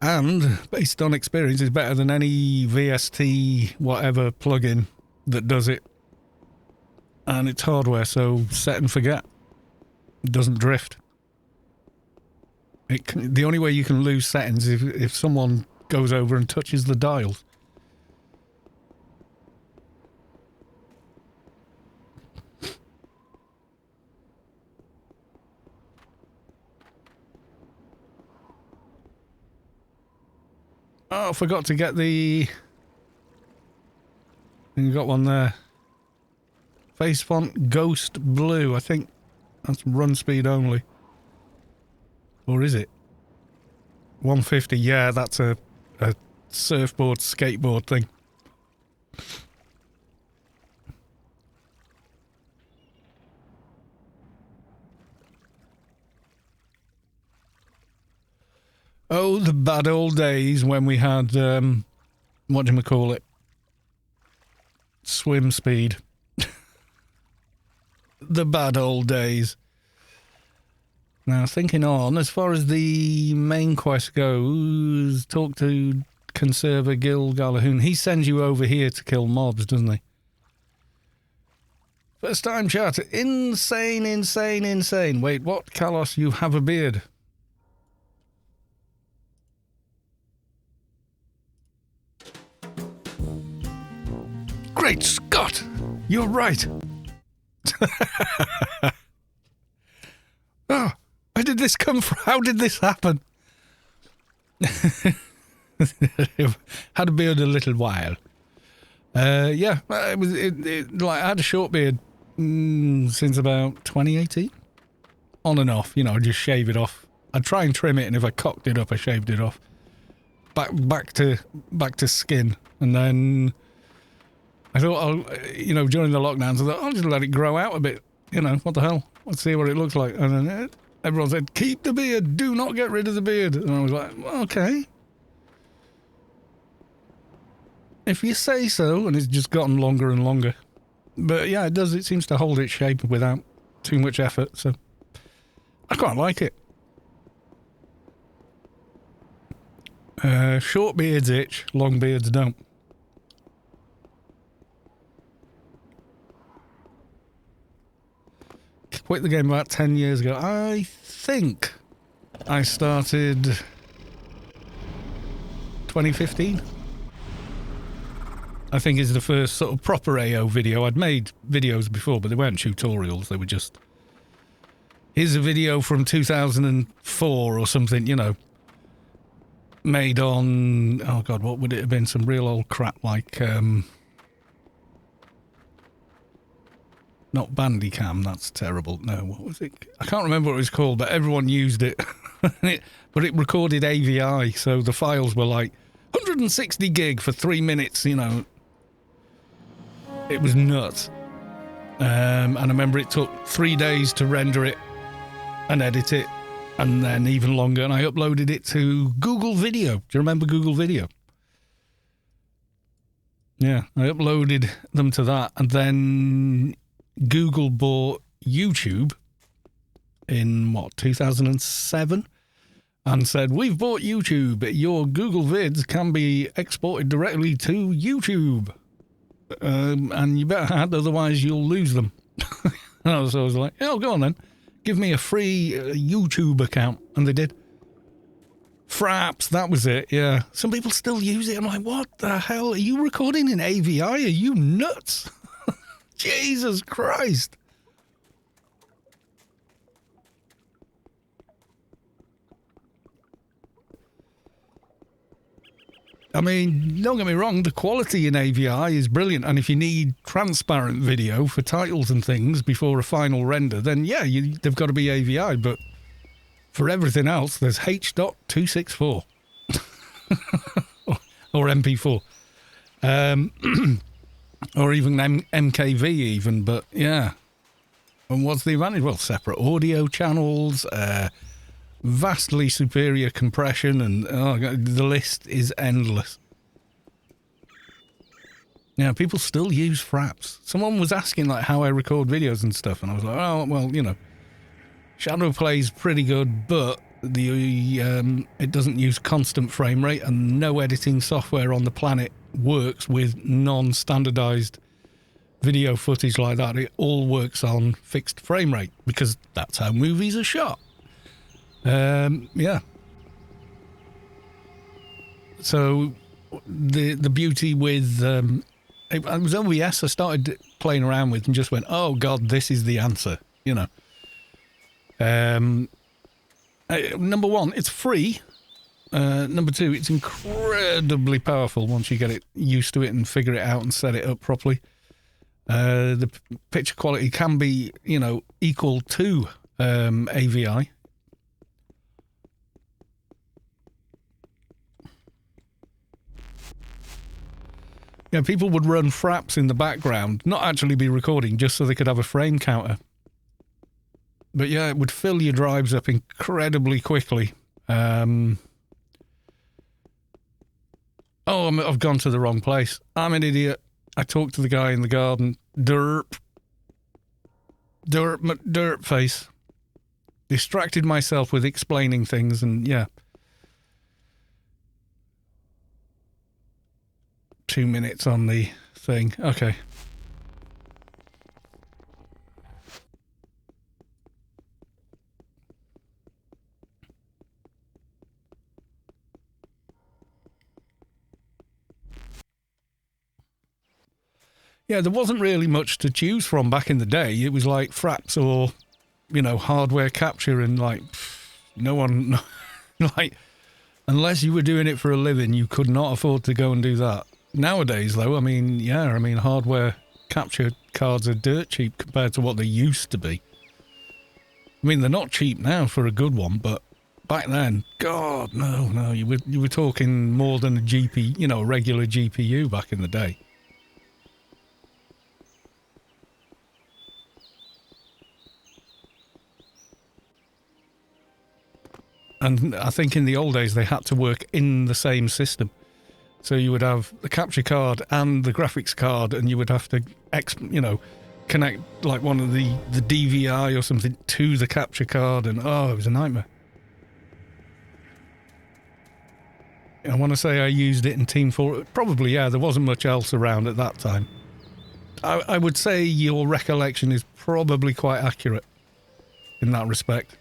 And based on experience, is better than any VST whatever plugin that does it. And it's hardware, so set and forget. It doesn't drift. The only way you can lose settings is if someone goes over and touches the dials. Oh, I forgot to get the... You got one there. Face font Ghost Blue. I think that's run speed only. Or is it? 150. Yeah, that's a surfboard, skateboard thing. Oh, the bad old days when we had, whatchamacallit? Swim speed. The bad old days. Now, thinking on, as far as the main quest goes, talk to Conserver Gil Gala-Hume. He sends you over here to kill mobs, doesn't he? First time chat. Insane, insane, insane. Wait, what? Kalos, you have a beard. Great Scott! You're right! Oh, where did this come from? How did this happen? Had a beard a little while. Yeah, like I had a short beard since about 2018. On and off, you know, just shave it off. I'd try and trim it, and if I cocked it up, I shaved it off. Back to skin, and then I thought, you know, during the lockdowns, I thought, I'll just let it grow out a bit. You know, what the hell? Let's see what it looks like. And then everyone said, keep the beard. Do not get rid of the beard. And I was like, well, okay. If you say so, and it's just gotten longer and longer. But yeah, it does. It seems to hold its shape without too much effort, so I quite like it. Short beards itch, long beards don't. Quit the game about 10 years ago. I think I started 2015. I think is the first sort of proper AO video. I'd made videos before, but they weren't tutorials. They were just, here's a video from 2004 or something, you know, made on, oh God, what would it have been? Some real old crap like, not Bandicam, that's terrible. No, what was it? I can't remember what it was called, but everyone used it. But it recorded AVI, so the files were like 160 gig for 3 minutes, you know. It was nuts. And I remember it took 3 days to render it and edit it, and then even longer, and I uploaded it to Google Video. Do you remember Google Video? Yeah, I uploaded them to that, and then Google bought YouTube in, what, 2007? And said, we've bought YouTube. Your Google vids can be exported directly to YouTube. And you better add, otherwise you'll lose them. So I was like, oh, go on then. Give me a free YouTube account. And they did. Fraps, that was it, yeah. Some people still use it. I'm like, what the hell? Are you recording in AVI? Are you nuts? Jesus Christ. I mean, don't get me wrong, the quality in AVI is brilliant, and if you need transparent video for titles and things before a final render, then yeah, they've got to be AVI, but for everything else, there's H.264 or MP4. Or even MKV even, but yeah. And what's the advantage? Well, separate audio channels, vastly superior compression, and oh God, the list is endless. Yeah, people still use fraps. Someone was asking like how I record videos and stuff, and I was like, oh, well, you know, Shadow Play's pretty good, but it doesn't use constant frame rate, and no editing software on the planet works with non-standardized video footage like that. It all works on fixed frame rate because that's how movies are shot. Yeah. So the beauty with it was OBS I started playing around with and just went, oh God, this is the answer, you know. Number one, it's free. Number two, it's incredibly powerful once you get it used to it and figure it out and set it up properly. The picture quality can be, you know, equal to AVI. Yeah, people would run fraps in the background, not actually be recording, just so they could have a frame counter. But yeah, it would fill your drives up incredibly quickly. Oh, I've gone to the wrong place. I'm an idiot. I talked to the guy in the garden. Derp face. Distracted myself with explaining things, and yeah. 2 minutes on the thing. Okay. Yeah, there wasn't really much to choose from back in the day. It was like fraps or, you know, hardware capture, and like no one, like, unless you were doing it for a living, you could not afford to go and do that. Nowadays, though, I mean, yeah, I mean, hardware capture cards are dirt cheap compared to what they used to be. I mean, they're not cheap now for a good one, but back then, God, no, you were talking more than a GPU, you know, a regular GPU back in the day. And I think in the old days they had to work in the same system. So you would have the capture card and the graphics card, and you would have to, connect like one of the DVI or something to the capture card, and it was a nightmare. I want to say I used it in Team 4. Probably, yeah, there wasn't much else around at that time. I would say your recollection is probably quite accurate in that respect.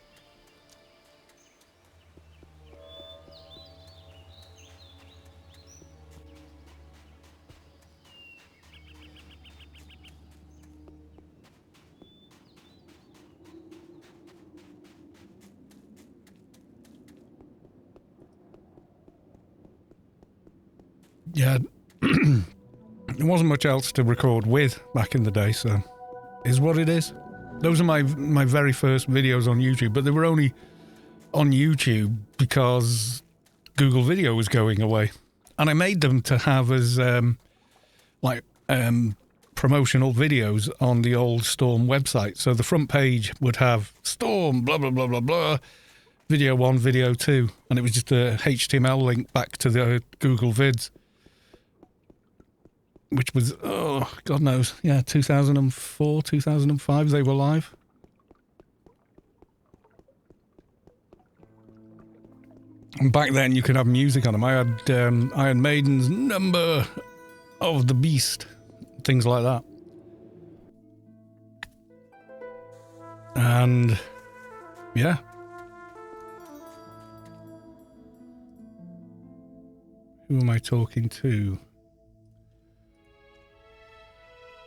Yeah, there wasn't much else to record with back in the day, so is what it is. Those are my very first videos on YouTube, but they were only on YouTube because Google Video was going away. And I made them to have as promotional videos on the old Storm website. So the front page would have Storm, blah, blah, blah, blah, blah, video 1, video 2, and it was just a HTML link back to the Google Vids. Which was, God knows, 2004, 2005, they were live. And back then you could have music on them. I had Iron Maiden's Number of the Beast, things like that. And, yeah. Who am I talking to?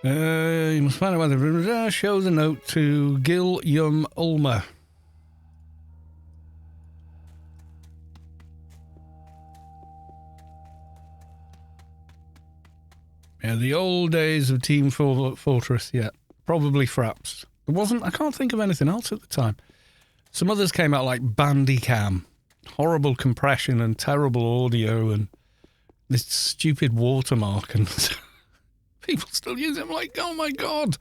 You must find out whether show the note to Gil Gala-Hume. Yeah, the old days of Team Fortress, yeah. Probably Fraps. There wasn't, I can't think of anything else at the time. Some others came out like Bandicam. Horrible compression and terrible audio and this stupid watermark and... People still use it. I'm like, oh my God.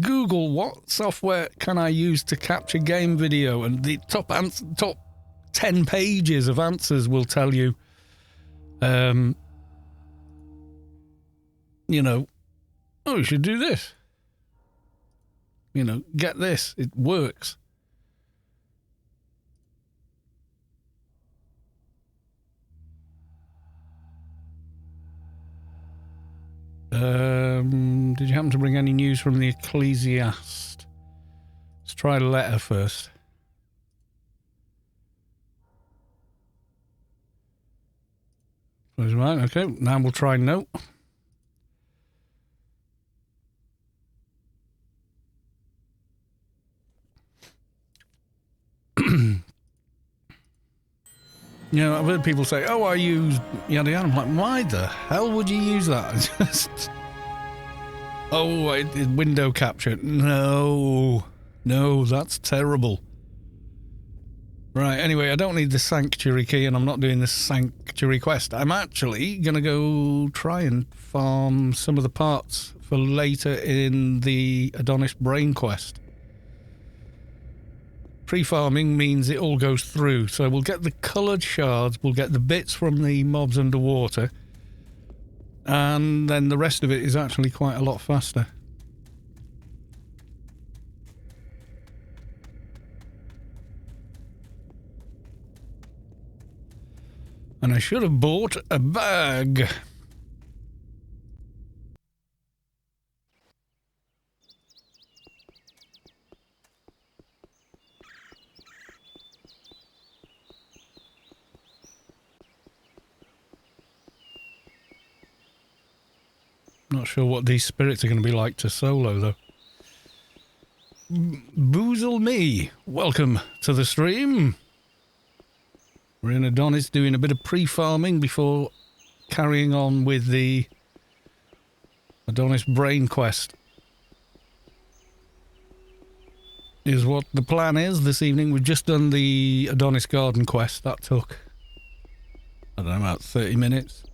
Google, what software can I use to capture game video? And the top 10 pages of answers will tell you, you should do this. Get this. It works. Did you happen to bring any news from the Ecclesiast? Let's try a letter first. Right, okay. Now we'll try note. I've heard people say, I use yada yada. I'm like, why the hell would you use that? Window capture. No, that's terrible. Right, anyway, I don't need the Sanctuary key and I'm not doing the Sanctuary quest. I'm actually going to go try and farm some of the parts for later in the Adonis Brain quest. Pre-farming means it all goes through, so we'll get the coloured shards, we'll get the bits from the mobs underwater, and then the rest of it is actually quite a lot faster. And I should have bought a bag. Not sure what these spirits are going to be like to solo, though. Boozle me. Welcome to the stream. We're in Adonis doing a bit of pre-farming before carrying on with the Adonis Brain quest. Is what the plan is this evening. We've just done the Adonis Garden quest. That took, I don't know, about 30 minutes.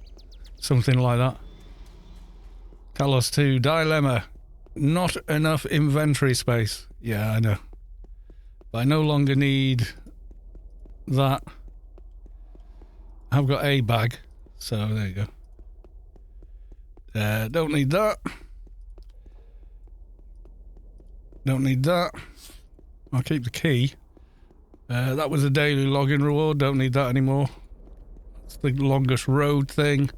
Something like that. Kalos 2, Dilemma. Not enough inventory space. Yeah, I know. But I no longer need that. I've got a bag, So there you go. Don't need that. Don't need that. I'll keep the key. That was a daily login reward. Don't need that anymore. It's the longest road thing.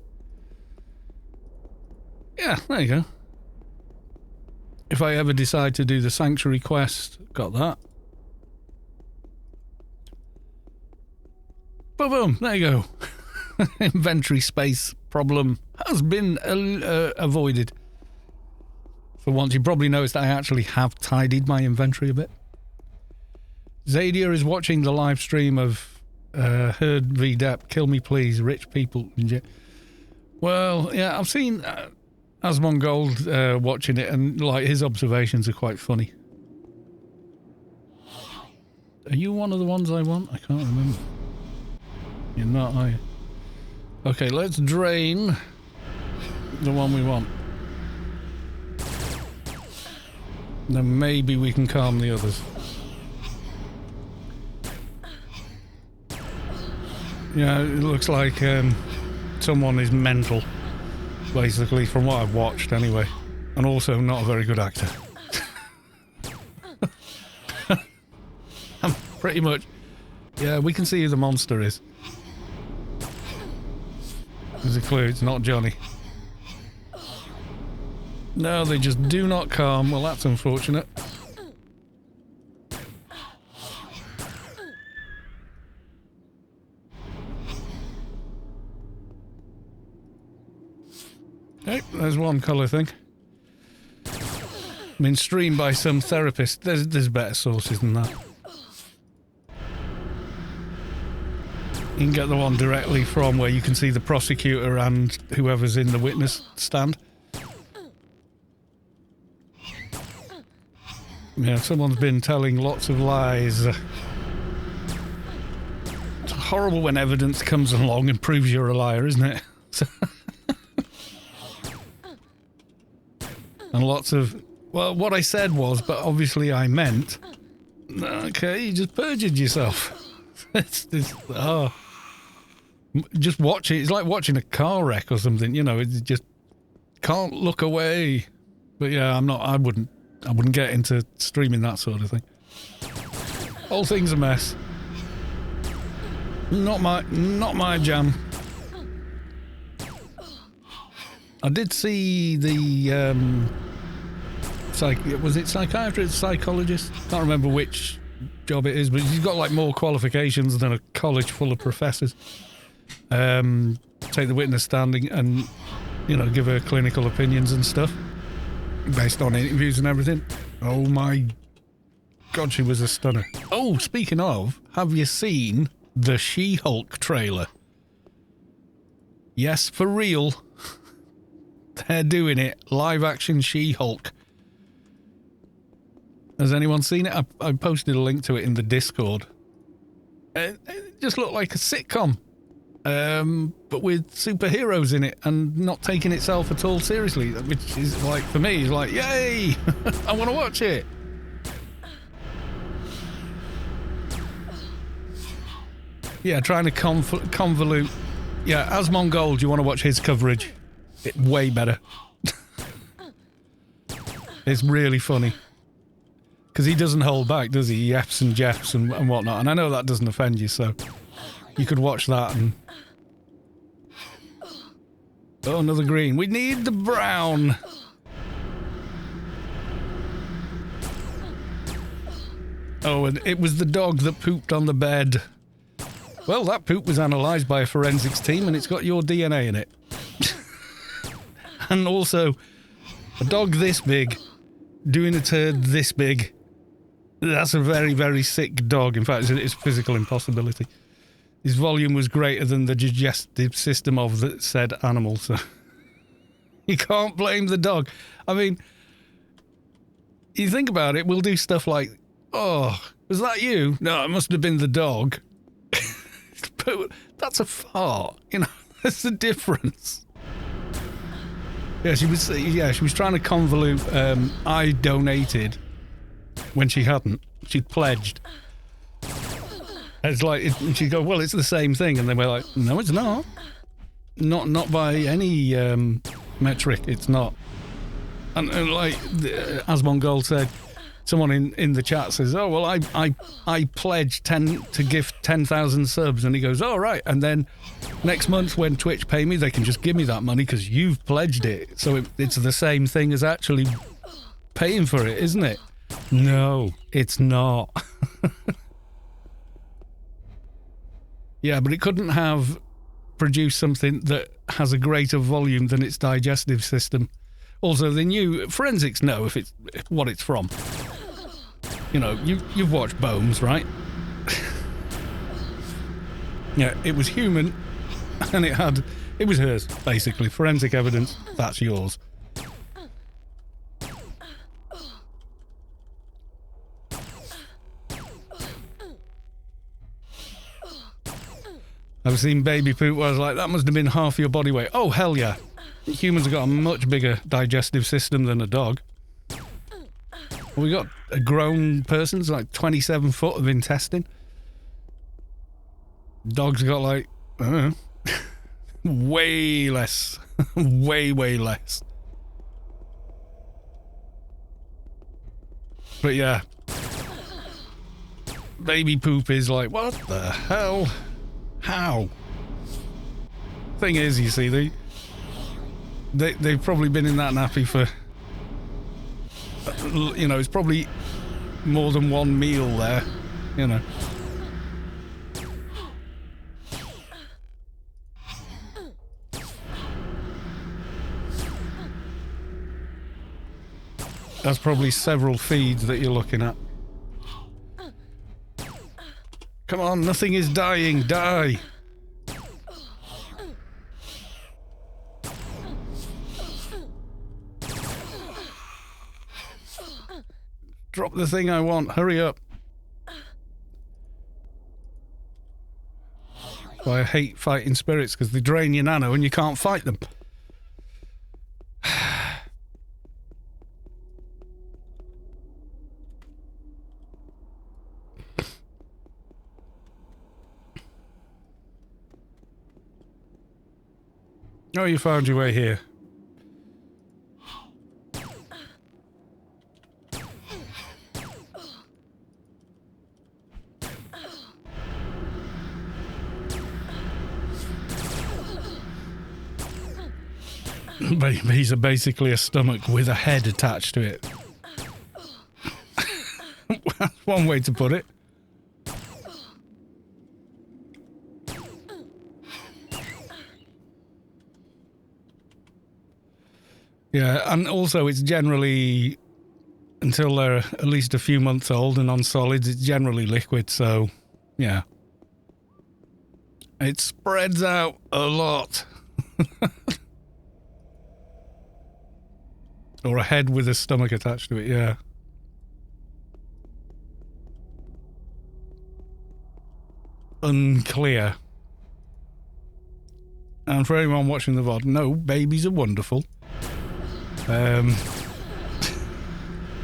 Yeah, there you go. If I ever decide to do the sanctuary quest, got that. Boom, boom, there you go. Inventory space problem has been avoided. For once, you probably noticed I actually have tidied my inventory a bit. Zadia is watching the live stream of Herd VDEP. Kill me, please, rich people. Well, yeah, I've seen Asmongold watching it, and like his observations are quite funny. Are you one of the ones I want? I can't remember. You're not, are you? Okay, let's drain the one we want. Then maybe we can calm the others. Yeah, it looks like someone is mental, basically, from what I've watched anyway. And also not a very good actor. Pretty much. Yeah, we can see who the monster is. There's a clue, it's not Johnny. No, they just do not calm. Well, that's unfortunate. Okay, there's one colour thing. I mean, streamed by some therapist. There's better sources than that. You can get the one directly from where you can see the prosecutor and whoever's in the witness stand. Yeah, someone's been telling lots of lies. It's horrible when evidence comes along and proves you're a liar, isn't it? And lots of... Well, what I said was, but obviously I meant... Okay, you just perjured yourself. Just watch it. It's like watching a car wreck or something, you know, it just can't look away. But yeah, I wouldn't get into streaming that sort of thing. Whole thing's a mess. Not my jam. I did see the was it psychiatrist, psychologist? Can't remember which job it is, but he's got like more qualifications than a college full of professors. Take the witness standing and, you know, give her clinical opinions and stuff based on interviews and everything. Oh my god, she was a stunner. Oh, speaking of, have you seen the She-Hulk trailer? Yes, for real. They're doing it. Live action She-Hulk. Has anyone seen it? I posted a link to it in the Discord. It just looked like a sitcom. But with superheroes in it and not taking itself at all seriously, which is like, for me, is like, yay! I want to watch it. Yeah, trying to convolute. Yeah, Asmongold, you want to watch his coverage? Way better. It's really funny. Because he doesn't hold back, does he? He Fs and Jeffs and whatnot. And I know that doesn't offend you, so you could watch that and... Oh, another green. We need the brown. Oh, and it was the dog that pooped on the bed. Well, that poop was analysed by a forensics team and it's got your DNA in it. And also, a dog this big, doing a turd this big. That's a very, very sick dog. In fact, it's a physical impossibility. His volume was greater than the digestive system of the said animal, so you can't blame the dog. I mean, you think about it, we'll do stuff like, oh, was that you? No, it must have been the dog. But that's a fart, you know, that's the difference. Yeah, she was trying to convolute, I donated when she hadn't. She'd pledged. It's like, she'd go, well, it's the same thing. And then we're like, no, it's not. Not by any metric. It's not. And like Asmon Gold said, someone in the chat says, "Oh well, I pledged to gift 10,000 subs," and he goes, "Oh right," and then next month when Twitch pay me, they can just give me that money because you've pledged it. So it's the same thing as actually paying for it, isn't it? No, it's not. Yeah, but it couldn't have produced something that has a greater volume than its digestive system. Also, the new forensics know if it's what it's from. You know, you've watched Bones, right? Yeah, it was human, and it was hers, basically. Forensic evidence, that's yours. I've seen baby poop where I was like, that must have been half your body weight. Oh, hell yeah. Humans have got a much bigger digestive system than a dog. We got a grown person's like 27 foot of intestine. Dogs got like, I don't know, way less. way less. But yeah. Baby poop is like, what the hell? How? Thing is, you see, they've probably been in that nappy for, you know, it's probably more than one meal there, you know. That's probably several feeds that you're looking at. Come on, nothing is dying. Die. Drop the thing I want. Hurry up. So I hate fighting spirits because they drain your nano and you can't fight them. Oh, you found your way here. Babies are basically a stomach with a head attached to it. That's one way to put it. Yeah, and also it's generally, until they're at least a few months old and on solids, it's generally liquid, so yeah. It spreads out a lot. Or a head with a stomach attached to it, yeah. Unclear. And for anyone watching the VOD, no, babies are wonderful. No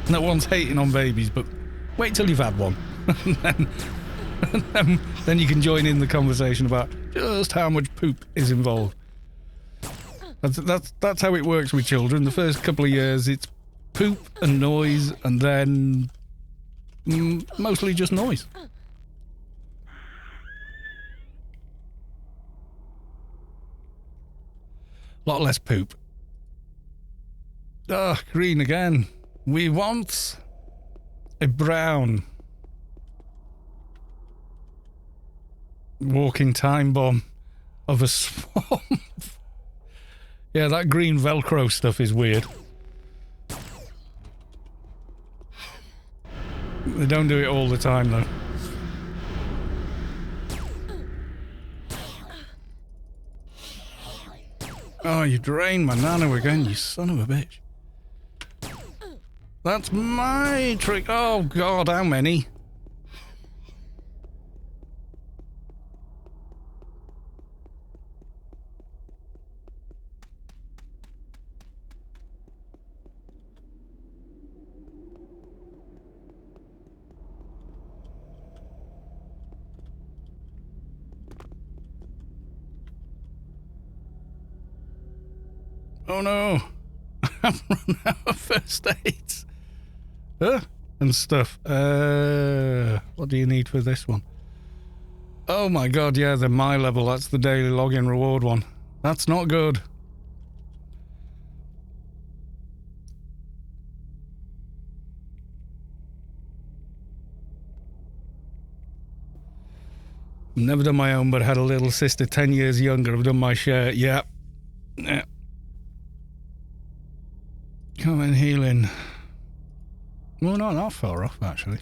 one's hating on babies, but wait till you've had one. and then you can join in the conversation about just how much poop is involved. That's how it works with children. The first couple of years, it's poop and noise, and then mostly just noise. A lot less poop. Ah, green again. We want a brown. Walking time bomb of a swamp. Yeah, that green Velcro stuff is weird. They don't do it all the time, though. Oh, you drained my nano again, you son of a bitch. That's my trick. Oh, God, how many? Oh no! I've run out of first aids. And stuff. What do you need for this one? Oh my god, yeah, they're my level. That's the daily login reward one. That's not good. Never done my own, but had a little sister 10 years younger. I've done my share. Yeah. Yeah. Come in healing. Well, not that far off, actually.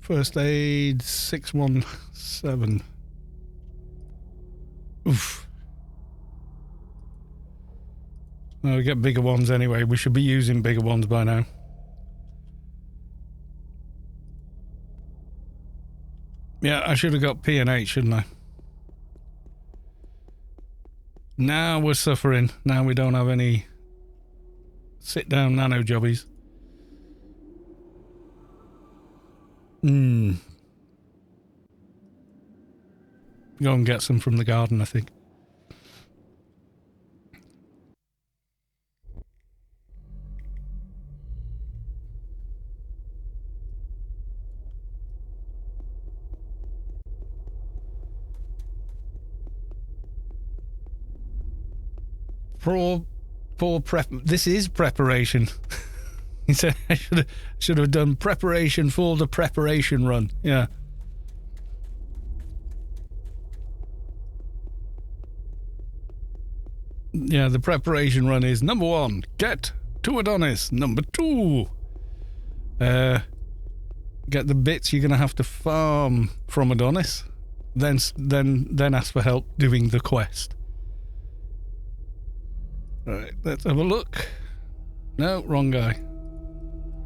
First aid 617. Oof. Well, we get bigger ones anyway. We should be using bigger ones by now. Yeah, I should have got P and H, shouldn't I? Now we're suffering. Now we don't have any sit-down nano jobbies. Go and get some from the garden, I think. For prep. This is preparation. He said I should have done preparation for the preparation run. Yeah. Yeah, the preparation run is number 1, get to Adonis. Number 2, get the bits you're going to have to farm from Adonis. Then ask for help doing the quest. Right, let's have a look. No, wrong guy.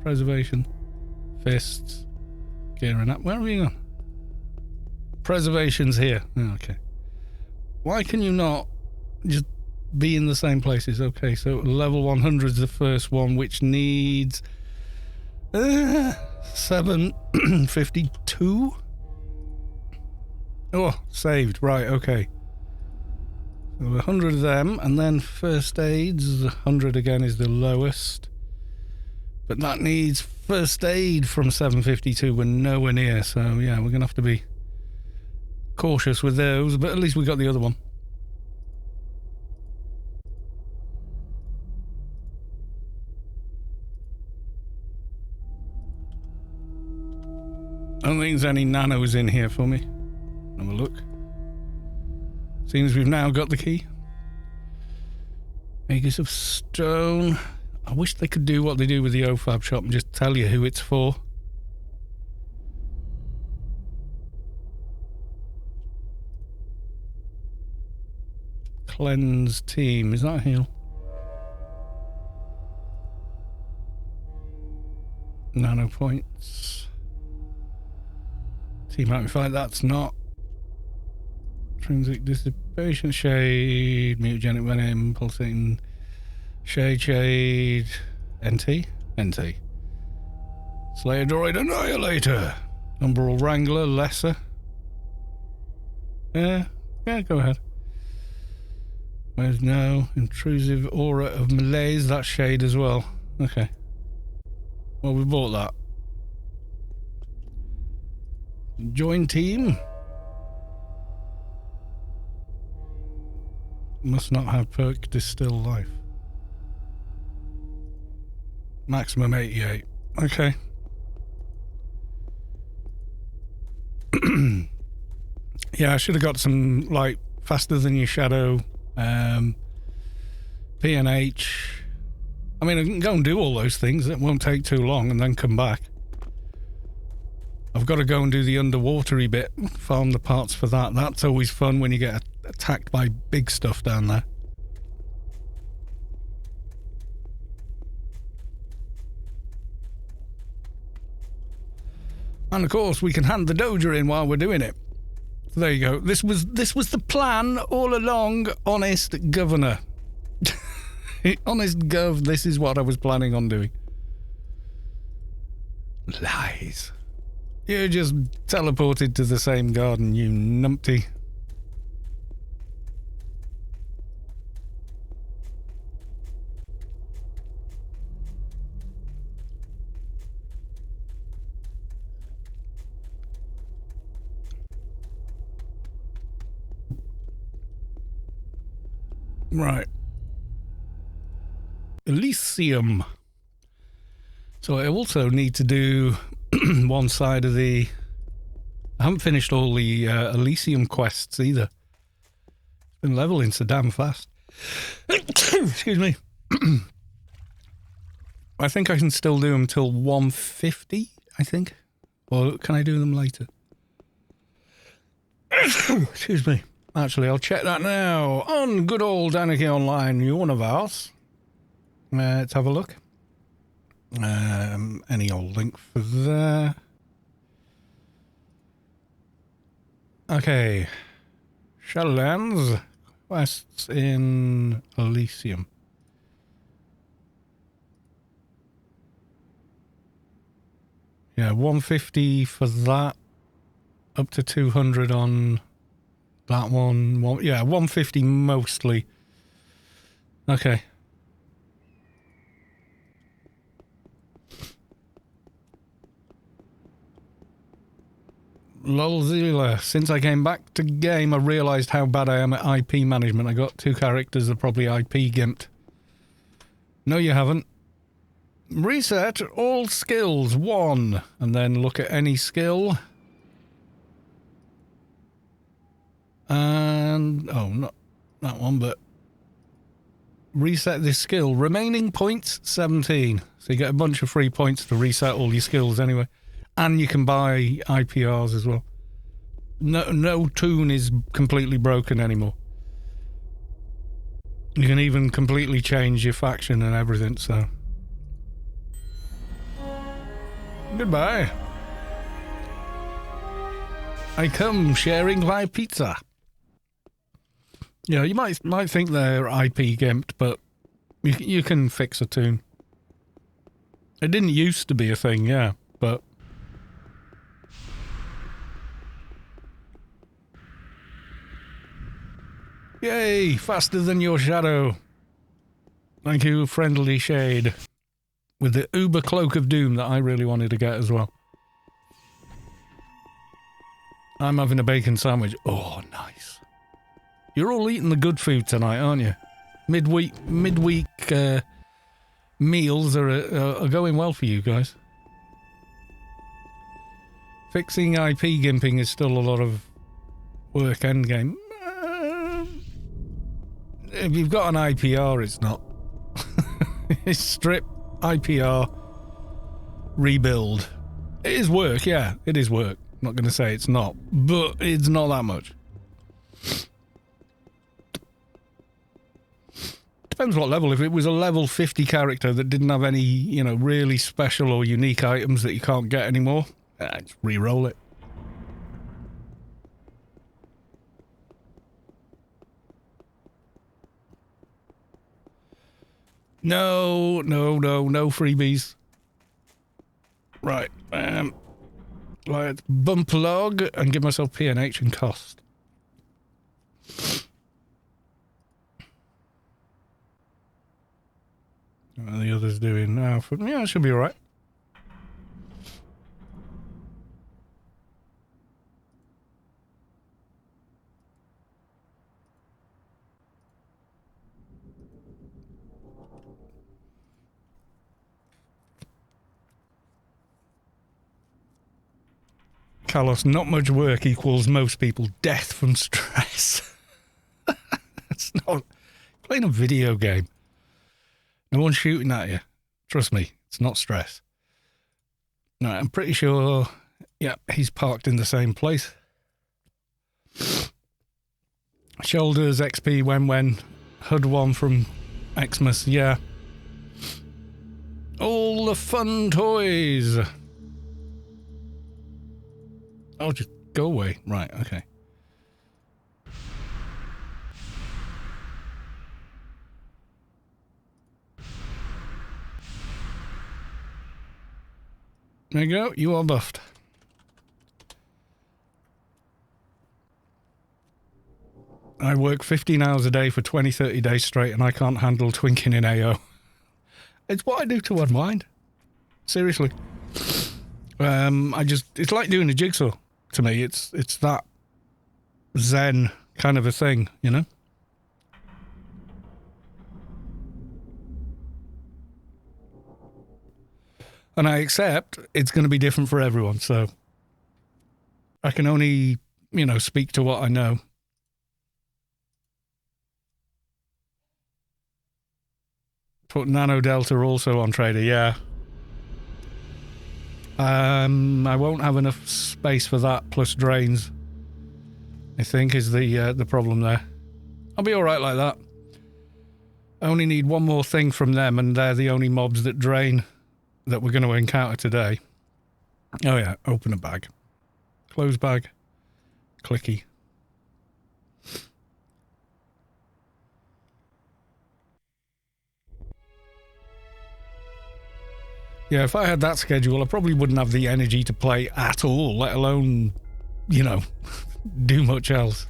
Preservation. Fists. Gearing up. Where are we gone? Preservation's here. Oh, okay. Why can you not just be in the same places? Okay, so level 100 is the first one, which needs 752. Oh, saved. Right, okay. So 100 of them, and then first aids. 100 again is the lowest. But that needs first aid from 752. We're nowhere near, so yeah, we're going to have to be cautious with those, but at least we got the other one. I don't think there's any nanos in here for me. Have a look. Seems we've now got the key. Acres of stone. I wish they could do what they do with the OFAB shop and just tell you who it's for. Cleanse team. Is that a heal? Nano points. Team amplify. That's not. Intrinsic dissipation. Shade. Mutagenic venom. Pulsating. Shade. NT. Slayer droid annihilator. Umbral wrangler. Lesser. Yeah, go ahead. There's no intrusive aura of malaise. That's shade as well. Okay. Well, we bought that. Join team. Must not have perk distill life. Maximum 88. Okay. Yeah, I should have got some, like, faster than your shadow, P&H. I mean, I can go and do all those things. It won't take too long and then come back. I've got to go and do the underwatery bit, farm the parts for that. That's always fun when you get attacked by big stuff down there. And of course, we can hand the Doja in while we're doing it. So there you go. This was the plan all along, honest governor. Honest gov, this is what I was planning on doing. Lies. You just teleported to the same garden, you numpty. Right. Elysium. So I also need to do one side of the... I haven't finished all the Elysium quests either. It's been leveling so damn fast. Excuse me. I think I can still do them till 150, I think. Or can I do them later? Excuse me. Actually, I'll check that now on good old Anarchy Online Universe. Let's have a look. Any old link for there. Okay. Shadowlands. Quests in Elysium. Yeah, 150 for that. Up to 200 on that one. Yeah, 150 mostly. Okay. Lolzilla, since I came back to game, I realised how bad I am at IP management. I got 2 characters that are probably IP gimped. No, you haven't. Reset all skills, 1. And then look at any skill. And... oh, not that one, but... reset this skill. Remaining points, 17. So you get a bunch of free points to reset all your skills anyway. And you can buy IPRs as well. No toon is completely broken anymore. You can even completely change your faction and everything, so... goodbye. I come sharing my pizza. Yeah, you might think they're IP gimped, but you can fix a toon. It didn't used to be a thing, yeah, but... yay! Faster than your shadow. Thank you, friendly shade. With the Uber Cloak of Doom that I really wanted to get as well. I'm having a bacon sandwich. Oh, nice. You're all eating the good food tonight, aren't you? Midweek meals are going well for you guys. Fixing IP gimping is still a lot of work endgame. If you've got an IPR, it's not. It's strip, IPR, rebuild. It is work, yeah, it is work. I'm not going to say it's not, but it's not that much. Depends what level. If it was a level 50 character that didn't have any, you know, really special or unique items that you can't get anymore, just re-roll it. No freebies. Right, let's bump log and give myself PNH and cost. What are the others doing now? Yeah, it should be alright. Carlos, not much work equals most people death from stress. It's not playing a video game. No one's shooting at you. Trust me, it's not stress. No, I'm pretty sure, yeah, he's parked in the same place. Shoulders, XP, when, HUD 1 from Xmas, yeah. All the fun toys. Oh, just go away. Right, okay. There you go, you are buffed. I work 15 hours a day for 20, 30 days straight and I can't handle twinking in AO. It's what I do to unwind. Seriously. It's like doing a jigsaw to me. It's that zen kind of a thing, you know? And I accept it's going to be different for everyone, so I can only, you know, speak to what I know. Put Nano Delta also on Trader, yeah. I won't have enough space for that, plus drains, I think, is the problem there. I'll be alright like that. I only need one more thing from them, and they're the only mobs that drain that we're going to encounter today. Oh yeah, open a bag. Close bag. Clicky. Yeah, if I had that schedule, I probably wouldn't have the energy to play at all, let alone, you know, do much else.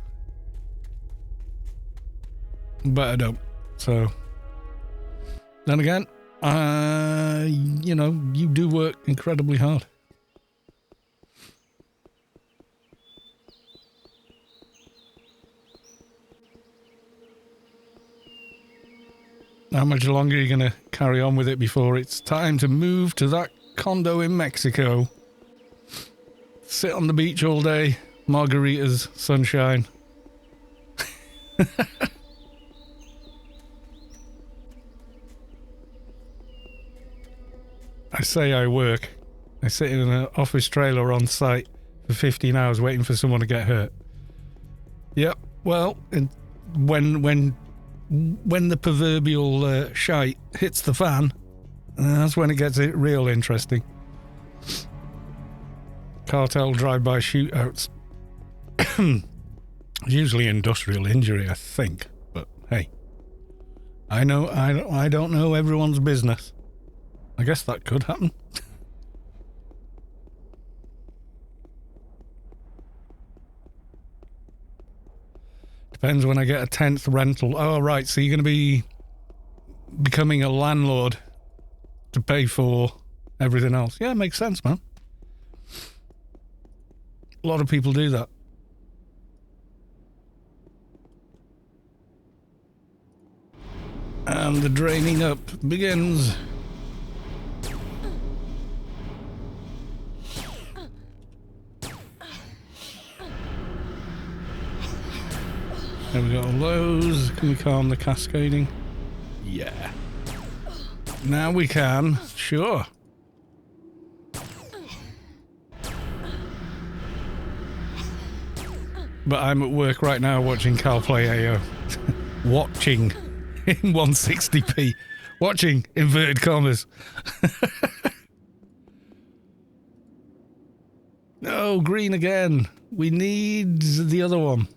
But I don't. So, then again, you know, you do work incredibly hard. How much longer are you going to carry on with it before it's time to move to that condo in Mexico? Sit on the beach all day, margaritas, sunshine. I say I work. I sit in an office trailer on site for 15 hours waiting for someone to get hurt. Yep, well, when the proverbial shite hits the fan, that's when it gets real interesting. Cartel drive-by shootouts. Usually industrial injury, I think. But hey, I don't know everyone's business. I guess that could happen. Depends when I get a 10th rental. Oh, right, so you're going to be becoming a landlord to pay for everything else. Yeah, makes sense, man. A lot of people do that. And the draining up begins. There we go, those. Can we calm the cascading? Yeah. Now we can. Sure. But I'm at work right now watching Cal play AO. Watching in 160p. Watching, inverted commas. No, green again. We need the other one.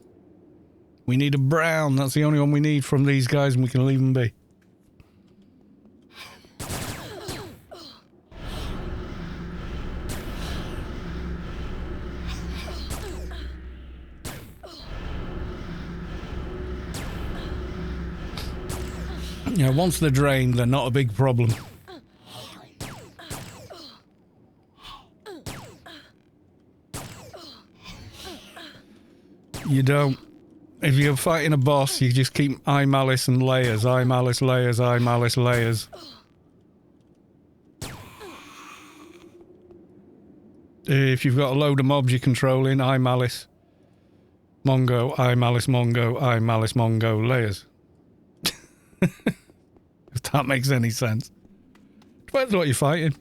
We need a brown. That's the only one we need from these guys, and we can leave them be. Yeah, once they're drained, they're not a big problem. You don't. If you're fighting a boss, you just keep eye malice and layers, eye malice, layers, eye malice, layers. If you've got a load of mobs you're controlling, eye malice, Mongo, eye malice, Mongo, eye malice, Mongo, layers. If that makes any sense. Depends what you're fighting.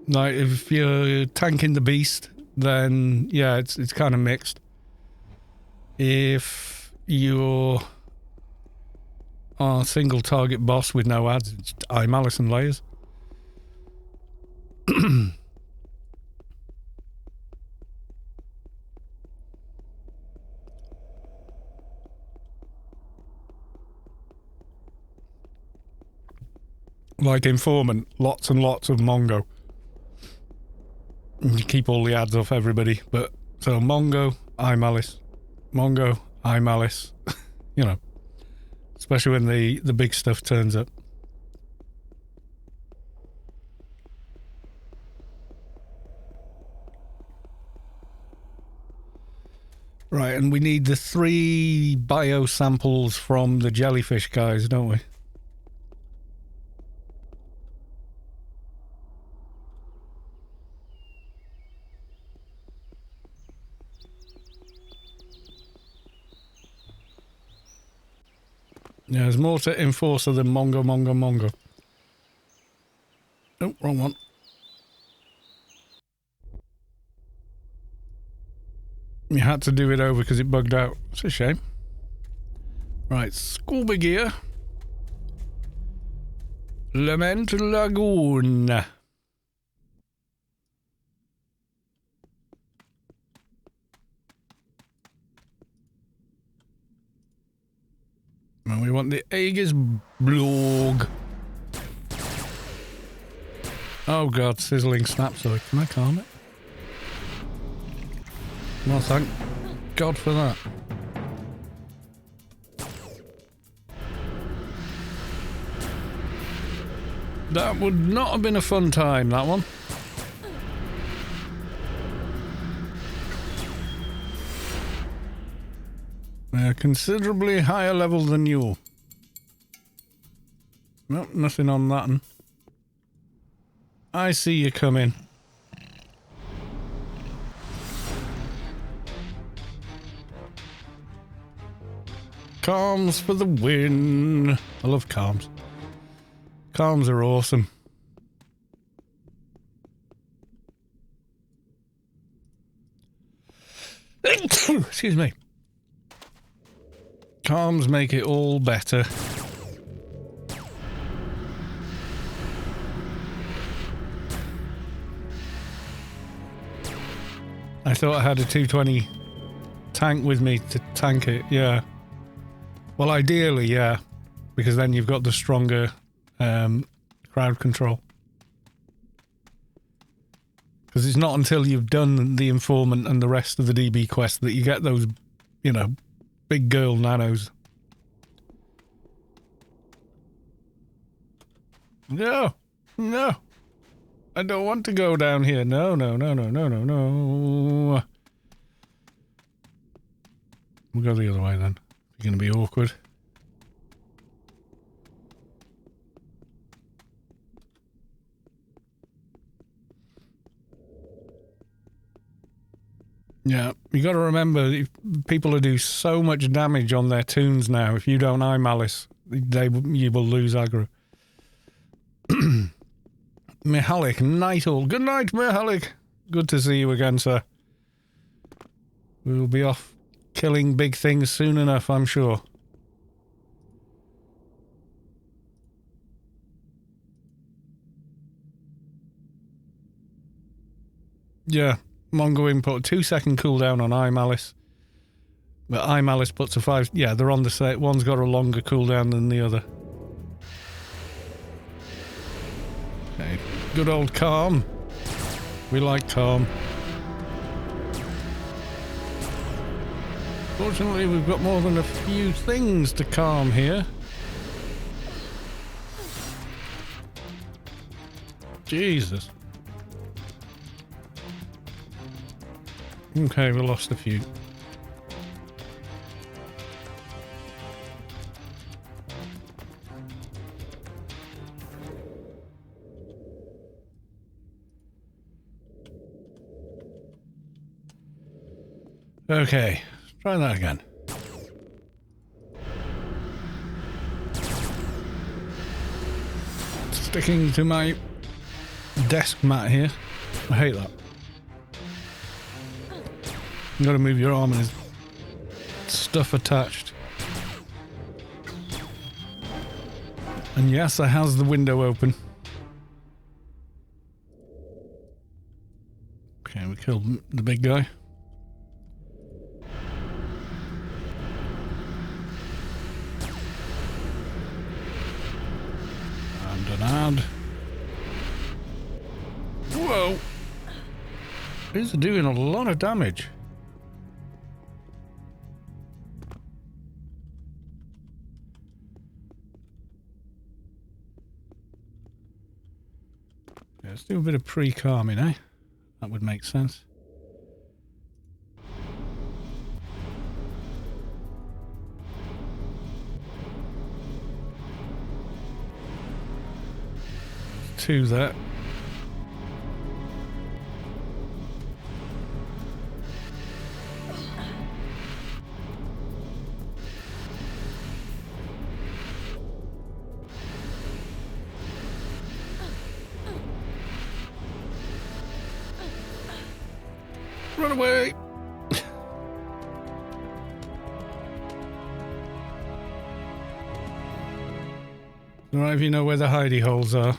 Like, if you're tanking the beast, then yeah, it's kind of mixed. If you're a single target boss with no ads, it's eye malice and layers. Like Informant, lots and lots of Mongo. And you keep all the ads off everybody, but so Mongo, iMalice. Mongo, iMalice. You know. Especially when the big stuff turns up. Right, and we need the 3 bio samples from the jellyfish guys, don't we? Yeah, there's more to Enforcer than Mongo. Oh, wrong one. You had to do it over because it bugged out. It's a shame. Right, scuba gear. Lament Lagoon. And we want the Aegis Blorrg. Oh god, sizzling snapside. Can I calm it? No, thank God for that. That would not have been a fun time, that one. They're considerably higher level than you. Nope, nothing on that one. I see you coming. Calms for the win. I love calms. Calms are awesome. Excuse me. Calms make it all better. I thought I had a 220 tank with me to tank it, yeah. Well, ideally, yeah. Because then you've got the stronger crowd control. Because it's not until you've done the Informant and the rest of the DB quest that you get those, you know, big girl nanos. No, no. I don't want to go down here. No. We'll go the other way then. It's going to be awkward. Yeah, you got to remember, people will do so much damage on their tunes now. If you don't iMalice, you will lose aggro. Mihalik, Nighthall. Good night, Mihalik. Good to see you again, sir. We will be off killing big things soon enough, I'm sure. Yeah. Mongo input, 2-second cooldown on iMalice. But iMalice puts a 5... Yeah, they're on the same... One's got a longer cooldown than the other. Okay. Good old calm. We like calm. Fortunately, we've got more than a few things to calm here. Jesus. Okay, we lost a few. Okay, let's try that again. Sticking to my desk mat here. I hate that. You gotta move your arm and there's stuff attached. And yes, I has the window open. Okay, we killed the big guy. I'm done. Bernard. Whoa! These are doing a lot of damage. Yeah, let's do a bit of pre-calming, eh? That would make sense. Two there. Run away! Alright, if you know where the hidey holes are.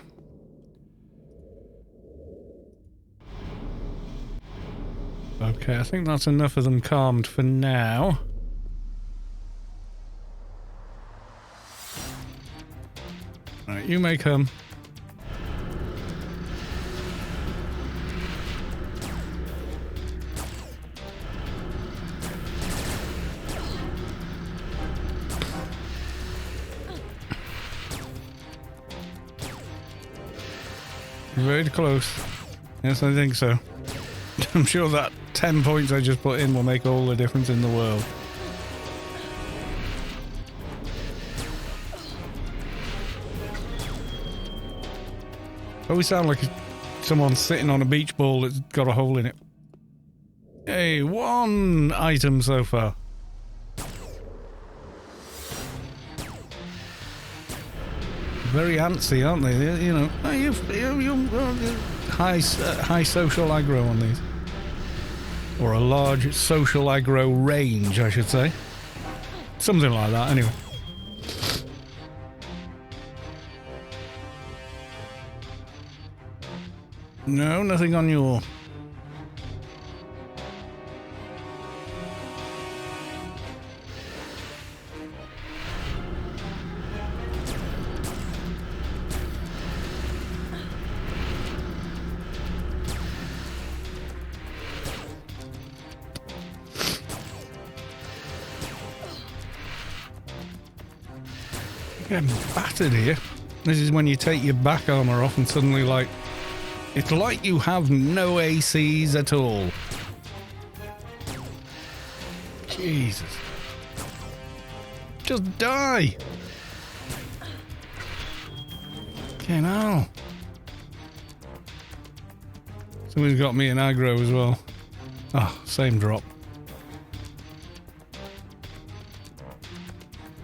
Okay, I think that's enough of them calmed for now. Alright, you may come. Very close. Yes, I think so. I'm sure that 10 points I just put in will make all the difference in the world. Always sound like someone sitting on a beach ball that's got a hole in it. Hey, one item so far. Very antsy, aren't they? You know, high social aggro on these. Or a large social aggro range, I should say. Something like that, anyway. No, nothing on your... Getting battered here. This is when you take your back armor off and suddenly, like, it's like you have no ACs at all. Jesus. Just die. Okay, now. Somebody's got me in aggro as well. Oh, same drop.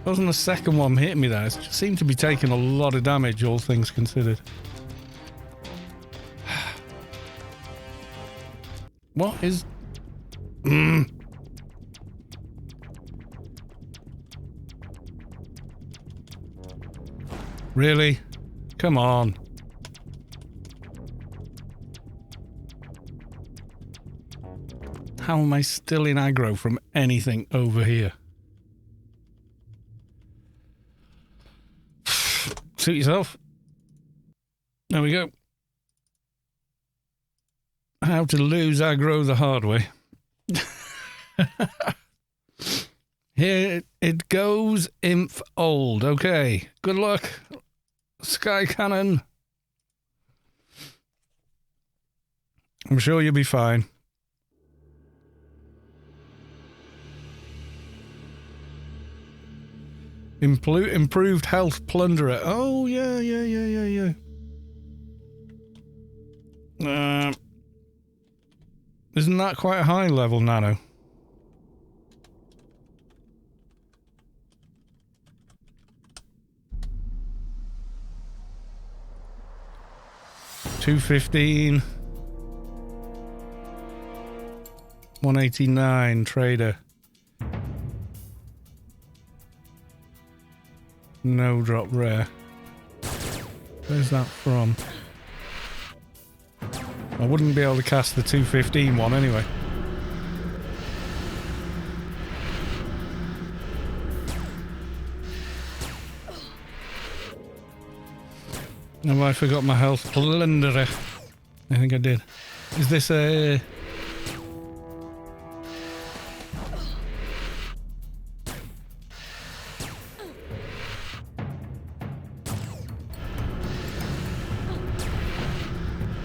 Wasn't the second one hitting me there. It just seemed to be taking a lot of damage, all things considered. What is... Really? Come on. How am I still in aggro from anything over here? Suit yourself. There we go. How to lose aggro the hard way. Here it goes, Inf old. Okay, good luck. Sky Cannon. I'm sure you'll be fine. Improved health plunderer. Oh, yeah. Isn't that quite a high level, Nano? $215. 189 trader. No drop rare. Where's that from? I wouldn't be able to cast the 215 one anyway. Have I forgot my health? Plunder. I think I did. Is this a...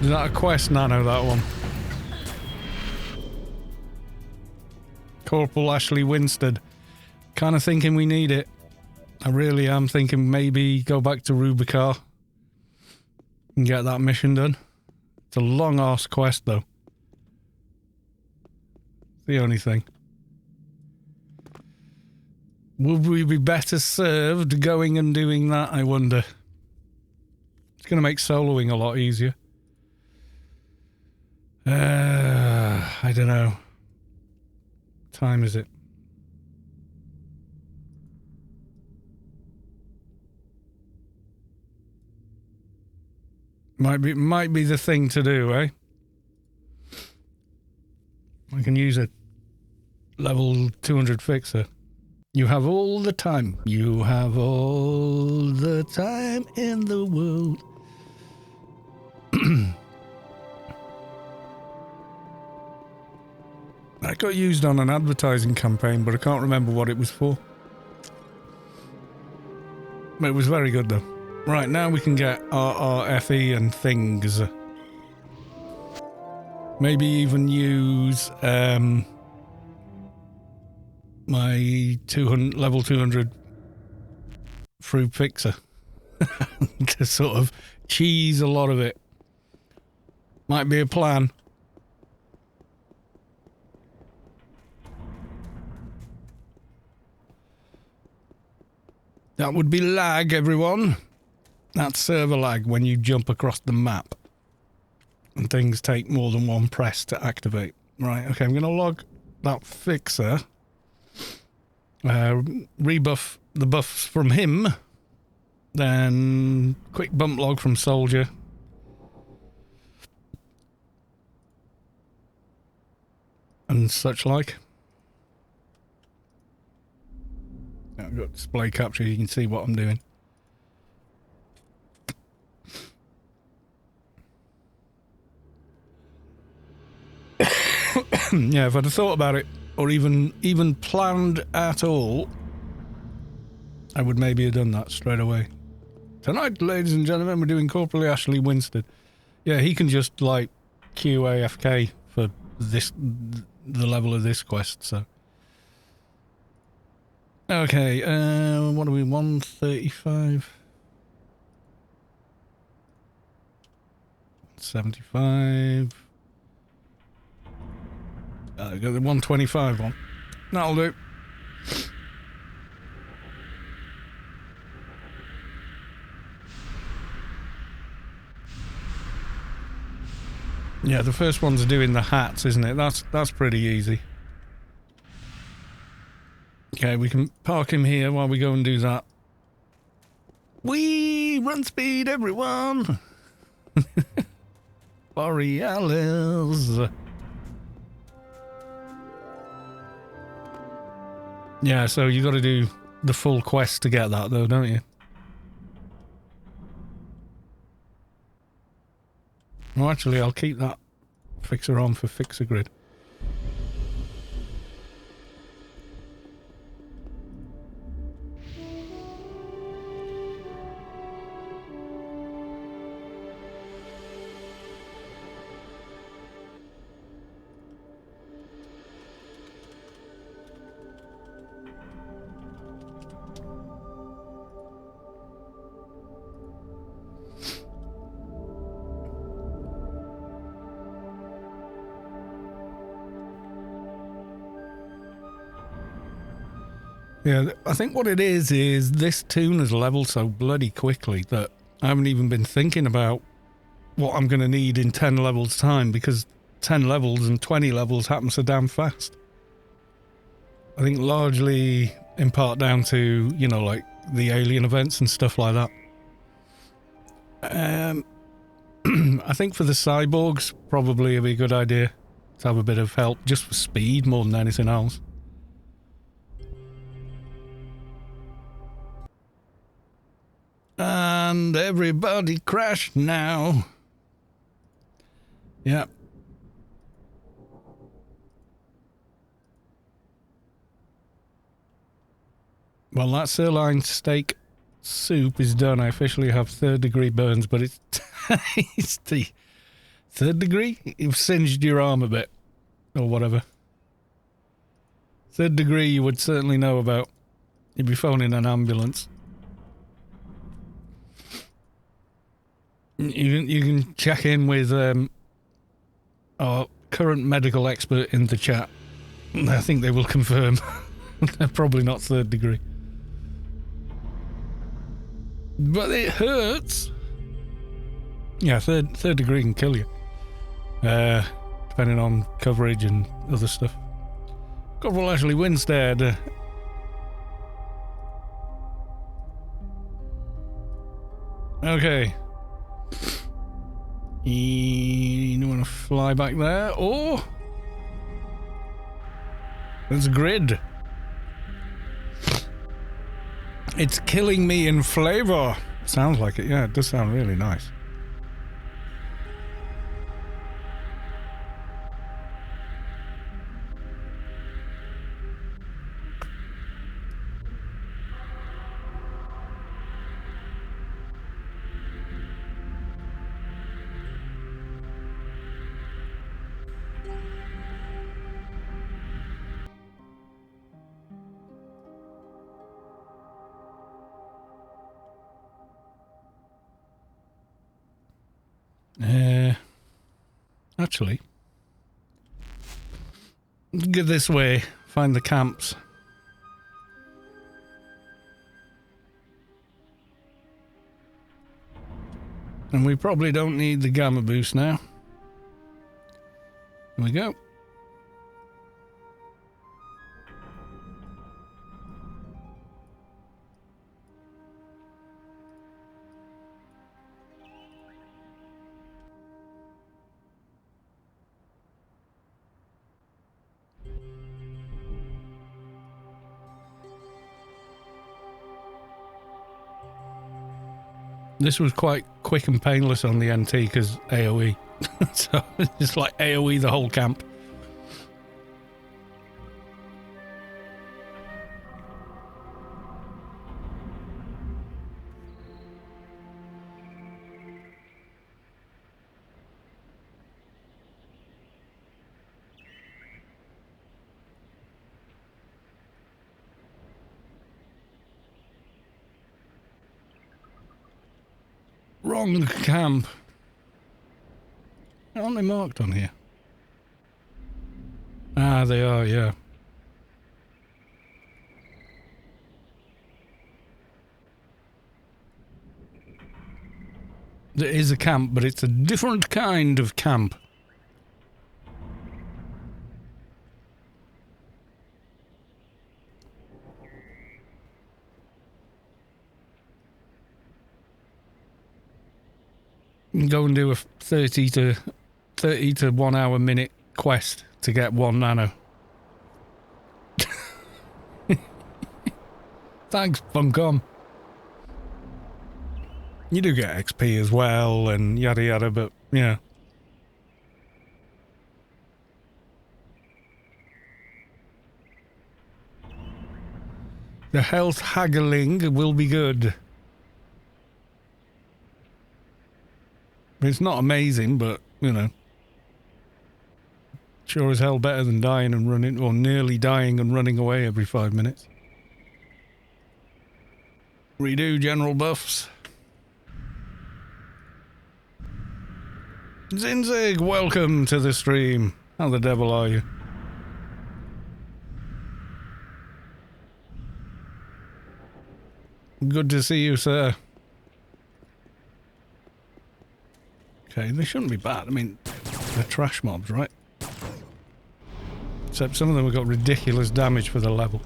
Is that a quest, Nano, that one? Corporal Ashley Winstead. Kind of thinking we need it. I really am thinking maybe go back to Boran Kaar and get that mission done. It's a long-ass quest, though. The only thing. Would we be better served going and doing that, I wonder? It's going to make soloing a lot easier. I don't know. What time is it? Might be the thing to do, eh? I can use a level 200 fixer. You have all the time. You have all the time in the world. That got used on an advertising campaign, but I can't remember what it was for. But it was very good, though. Right, now we can get RRFE and things. Maybe even use my level 200 fruit fixer to sort of cheese a lot of it. Might be a plan. That would be lag, everyone. That's server lag when you jump across the map. And things take more than one press to activate. Right, okay, I'm going to log that fixer. Rebuff the buffs from him. Then quick bump log from Soldier. And such like. I've got display capture, you can see what I'm doing. Yeah, if I'd have thought about it, or even planned at all, I would maybe have done that straight away. Tonight, ladies and gentlemen, we're doing Corporal Ashley Winstead. Yeah, he can just, like, QAFK for this, the level of this quest, so. Okay, what are we, 135? 75. I got the 125 one. That'll do. Yeah, the first one's doing the hats, isn't it? That's pretty easy. Okay, we can park him here while we go and do that. Whee! Run speed, everyone! Borealis. Yeah, so you got to do the full quest to get that, though, don't you? Well, actually, I'll keep that fixer on for Fixer Grid. Yeah, I think what it is this tune has leveled so bloody quickly that I haven't even been thinking about what I'm going to need in 10 levels time, because 10 levels and 20 levels happen so damn fast. I think largely in part down to, you know, like the alien events and stuff like that. I think for the cyborgs, probably it'd be a good idea to have a bit of help just for speed more than anything else. and everybody crash now. Yeah. Well, that sirloin steak soup is done. I officially have 3rd degree burns, but it's, it's the 3rd degree? You've singed your arm a bit. Or whatever. 3rd degree you would certainly know about. You'd be phoning an ambulance. You can check in with our current medical expert in the chat. I think they will confirm. They're probably not 3rd degree. But it hurts. Yeah, third degree can kill you. Depending on coverage and other stuff. Corporal Ashley Winstead. Okay. You want to fly back there, or there's a grid. It's killing me in flavor. Sounds like it, yeah, it does sound really nice. Actually, get this way, find the camps. And we probably don't need the gamma boost now. Here we go. This was quite quick and painless on the NT because AoE. So it's like AoE the whole camp. Wrong camp. Aren't they marked on here? Ah, they are, yeah. There is a camp, but it's a different kind of camp. You can go and do a 30 to 1 hour minute quest to get 1 nano. Thanks, Funcom. You do get XP as well and yada yada, but yeah. The health haggling will be good. It's not amazing, but, you know. Sure as hell better than dying and running, or nearly dying and running away every 5 minutes. Redo general buffs. Zinzig, welcome to the stream. How the devil are you? Good to see you, sir. Okay, they shouldn't be bad. I mean, they're trash mobs, right? Except some of them have got ridiculous damage for the level.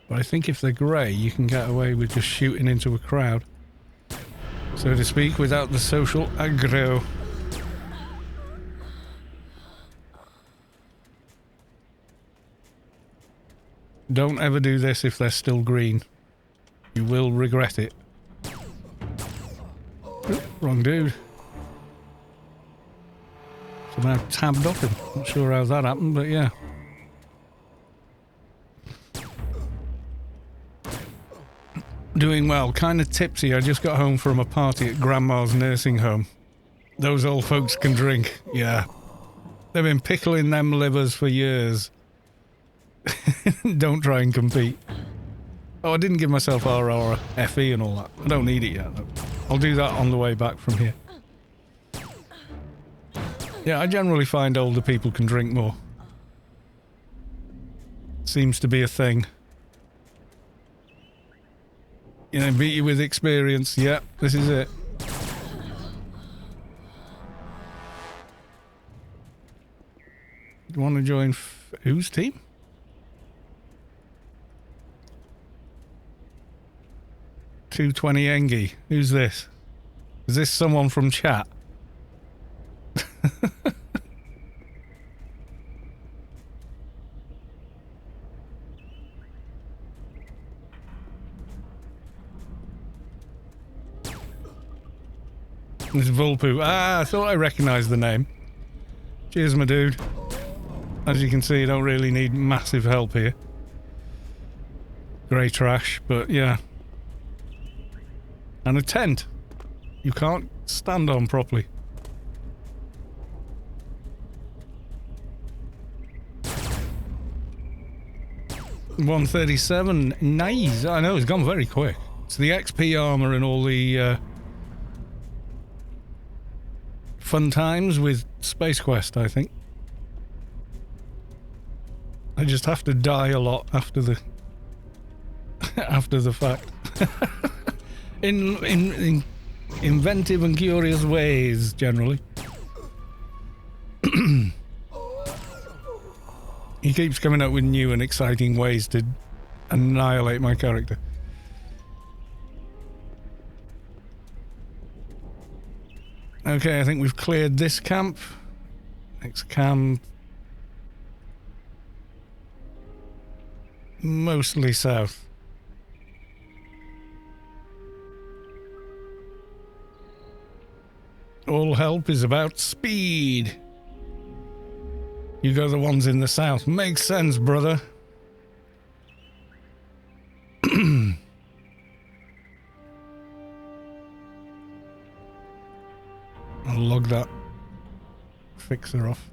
But I think if they're grey, you can get away with just shooting into a crowd, so to speak, without the social aggro. Don't ever do this if they're still green. You will regret it. Oop, wrong dude. Somehow tabbed up him. Not sure how that happened, but yeah. Doing well. Kind of tipsy. I just got home from a party at Grandma's nursing home. Those old folks can drink. Yeah. They've been pickling them livers for years. Don't try and compete. Oh, I didn't give myself RR, FE and all that. I don't need it yet. I'll do that on the way back from here. Yeah, I generally find older people can drink more. Seems to be a thing. You know, beat you with experience. Yeah, this is it. Do you want to join whose team? $220 Engie. Who's this? Is this someone from chat? This Vulpu. Ah, I thought I recognised the name. Cheers, my dude. As you can see, you don't really need massive help here. Grey trash, but yeah. And a tent. You can't stand on properly. $137. Nice. I know, it's gone very quick. It's the XP armor and all the fun times with Space Quest, I think. I just have to die a lot after the after the fact. in inventive and curious ways, generally. He keeps coming up with new and exciting ways to annihilate my character. Okay, I think we've cleared this camp. Next camp. Mostly south. All help is about speed. You go the ones in the south. Makes sense, brother. I'll log that fixer off.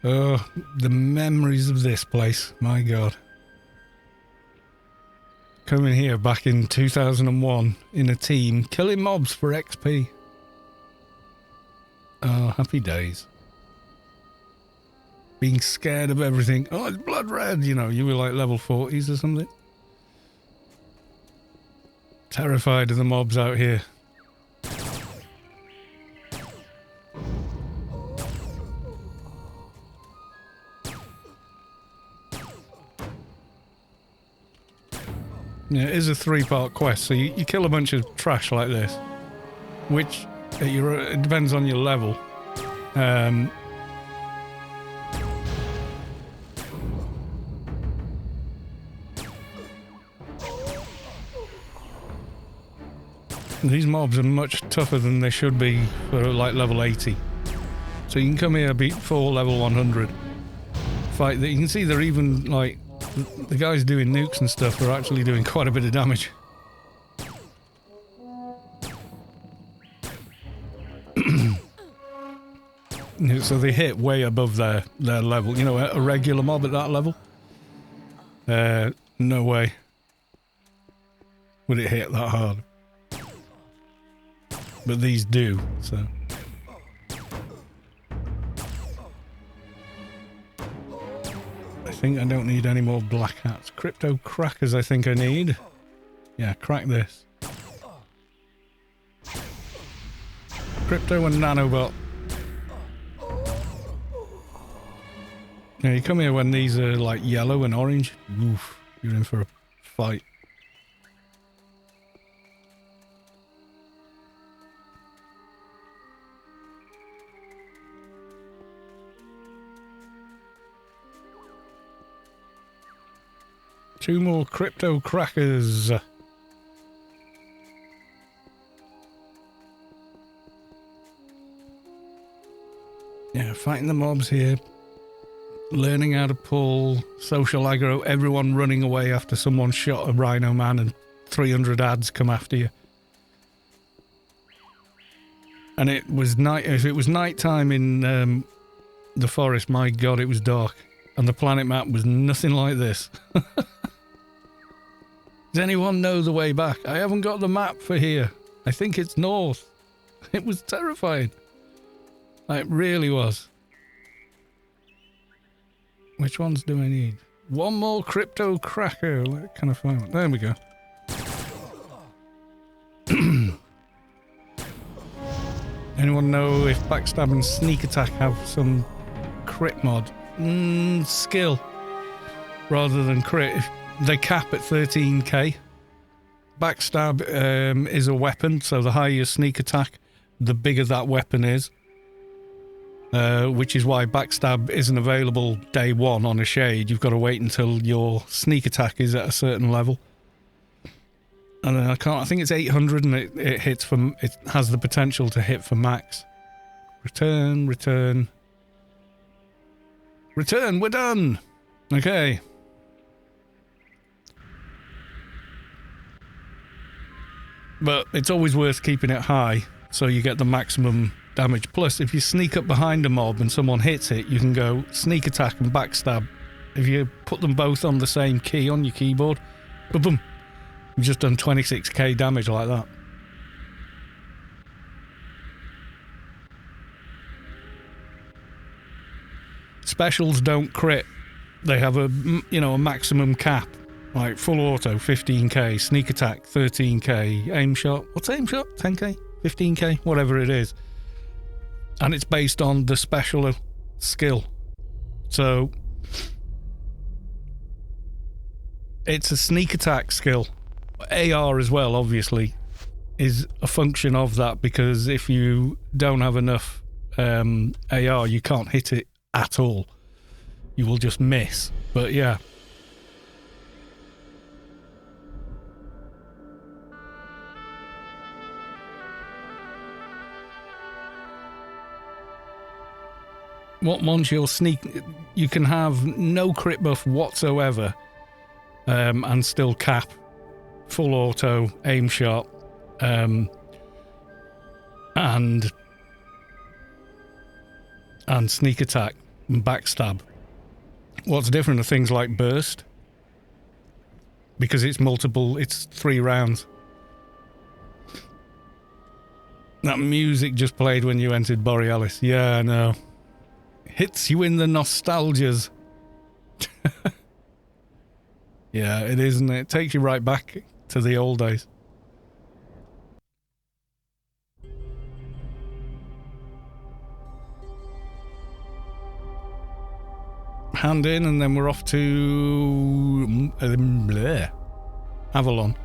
Oh, the memories of this place. My God. Coming here back in 2001 in a team, killing mobs for XP. Oh, happy days. Being scared of everything. Oh, it's blood red. You know, you were like level 40s or something. Terrified of the mobs out here. Yeah, it is a 3-part quest, so you kill a bunch of trash like this, which it depends on your level. These mobs are much tougher than they should be for like level 80. So you can come here, beat 4 level 100. Fight that you can see they're even like the guys doing nukes and stuff are actually doing quite a bit of damage. So they hit way above their level. You know, a regular mob at that level. No way would it hit that hard. But these do, so. I think I don't need any more black hats. Crypto crackers I think I need. Yeah, crack this. Crypto and nanobot. Yeah, you come here when these are like yellow and orange. Oof, you're in for a fight. Two more crypto crackers. Yeah, fighting the mobs here. Learning how to pull social aggro. Everyone running away after someone shot a rhino man and 300 ads come after you. And it was night. If it was nighttime in the forest, my god, it was dark. And the planet map was nothing like this. Does anyone know the way back? I haven't got the map for here. I think it's north. It was terrifying. It really was. Which ones do I need? One more crypto cracker. What can I find? There we go. Anyone know if backstab and sneak attack have some crit mod? Skill. Rather than crit. They cap at 13k. Backstab is a weapon, so the higher your sneak attack, the bigger that weapon is. Which is why backstab isn't available day one on a shade. You've got to wait until your sneak attack is at a certain level. And I think it's 800 and it hits from, it has the potential to hit for max. Return, return. Return, we're done! Okay. But it's always worth keeping it high, so you get the maximum damage. Plus, if you sneak up behind a mob and someone hits it, you can go sneak attack and backstab. If you put them both on the same key on your keyboard, boom, you've just done 26k damage like that. Specials don't crit. They have a, you know, a maximum cap. Like full auto, 15k, sneak attack, 13k, aim shot, what's aim shot? 10k? 15k? Whatever it is. And it's based on the special skill. So, it's a sneak attack skill. AR as well, obviously, is a function of that, because if you don't have enough AR, you can't hit it at all. You will just miss. But yeah. Once you're sneak, you can have no crit buff whatsoever, and still cap full auto, aim shot, and sneak attack and backstab. What's different are things like burst, because it's multiple, it's 3 rounds. That music just played when you entered Borealis. Yeah, I know. Hits you in the nostalgias. Yeah, it is, isn't it? It takes you right back to the old days. Hand in, and then we're off to Avalon.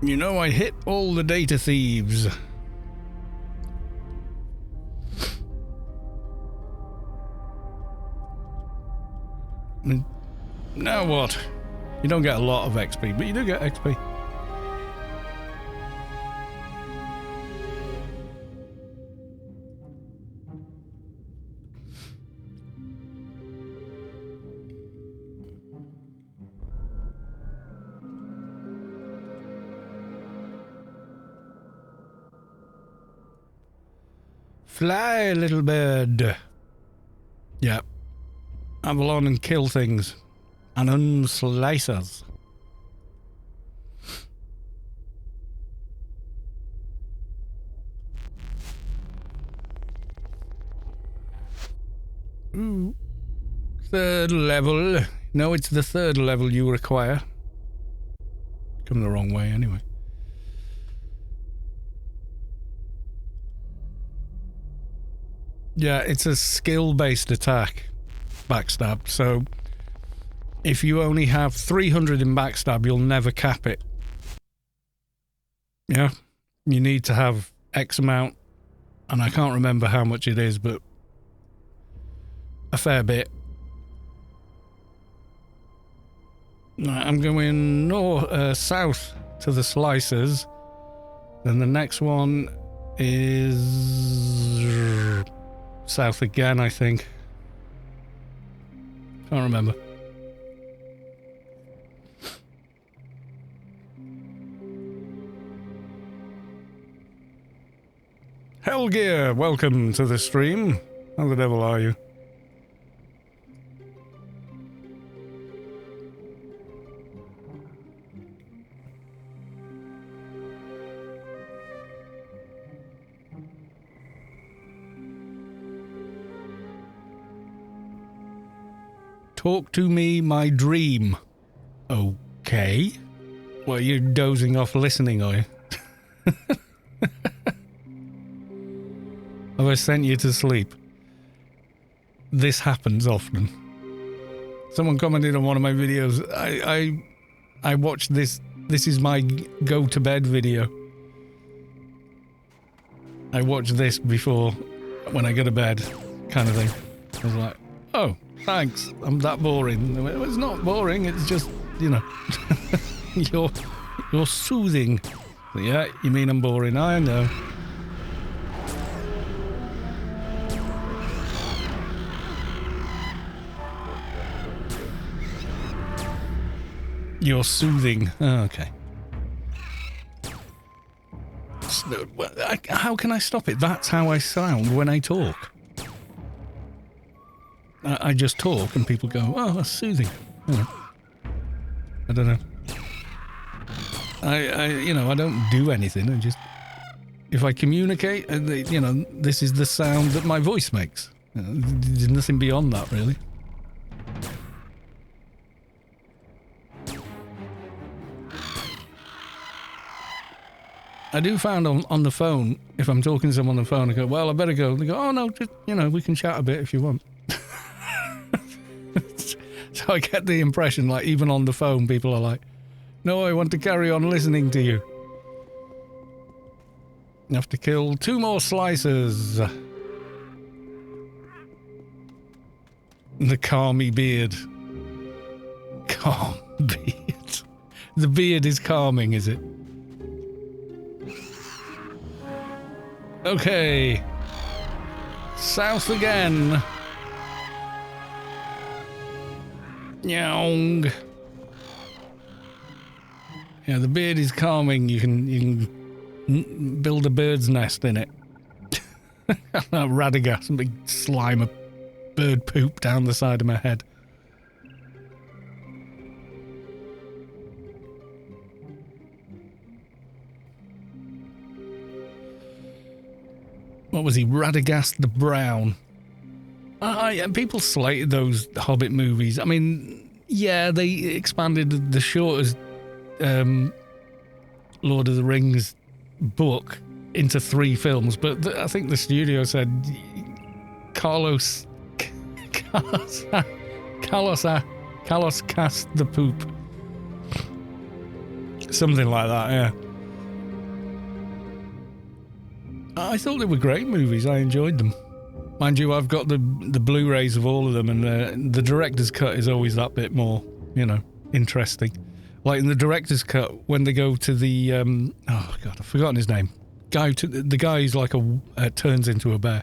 You know, I hit all the data thieves. Now what? You don't get a lot of XP, but you do get XP. Fly, little bird. Yeah. Avalon and kill things. And unslice us. Ooh. 3rd level. No, it's the 3rd level you require. Come the wrong way anyway. Yeah, it's a skill-based attack, backstab, so if you only have 300 in backstab, you'll never cap it. Yeah, you need to have X amount, and I can't remember how much it is, but a fair bit. Right, I'm going south to the slicers, then the next one is south again, I think. Can't remember. Hellgear, welcome to the stream. How the devil are you? Talk to me, my dream. Okay. Well, you're dozing off listening, are you? Have I sent you to sleep? This happens often. Someone commented on one of my videos. I watched this. This is my go to bed video. I watch this before when I go to bed, kind of thing. I was like, oh, thanks. I'm that boring. Well, it's not boring. It's just, you know, you're soothing. Yeah, you mean I'm boring? I know. You're soothing. Oh, okay. How can I stop it? That's how I sound when I talk. I just talk and people go, oh, that's soothing. You know. I don't know. I don't do anything. I just, if I communicate, you know, this is the sound that my voice makes. There's nothing beyond that, really. I do find on the phone, if I'm talking to someone on the phone, I go, well, I better go. They go, oh, no, just, you know, we can chat a bit if you want. So I get the impression, like, even on the phone, people are like, no, I want to carry on listening to you. You have to kill 2 more slicers. The calmy beard. Calm beard. The beard is calming, is it? Okay. South again. Nyong. Yeah, the beard is calming. You can build a bird's nest in it. Radagast, a big slime of bird poop down the side of my head. What was he? Radagast the Brown. People slated those Hobbit movies. I mean, yeah, they expanded the shortest Lord of the Rings book into 3 films, but I think the studio said Carlos cast the poop. Something like that, yeah. I thought they were great movies. I enjoyed them. Mind you, I've got the Blu-rays of all of them, and the director's cut is always that bit more, you know, interesting. Like in the director's cut, when they go to the oh god, I've forgotten his name. The guy who's like turns into a bear.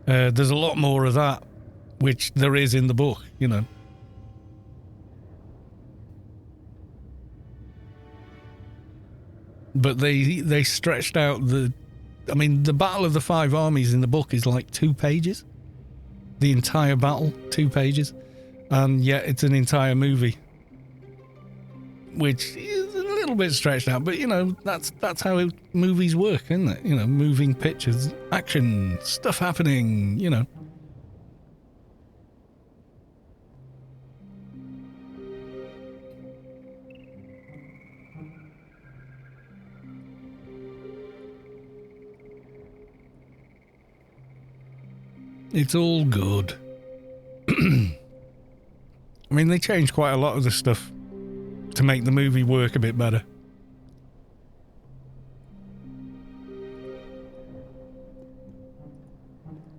There's a lot more of that, which there is in the book, you know. But they stretched out the Battle of the 5 Armies in the book is like 2 pages. The entire battle, 2 pages. And yet it's an entire movie. Which is a little bit stretched out, but you know, that's how movies work, isn't it? You know, moving pictures, action, stuff happening, you know. It's all good. I mean, they changed quite a lot of the stuff to make the movie work a bit better.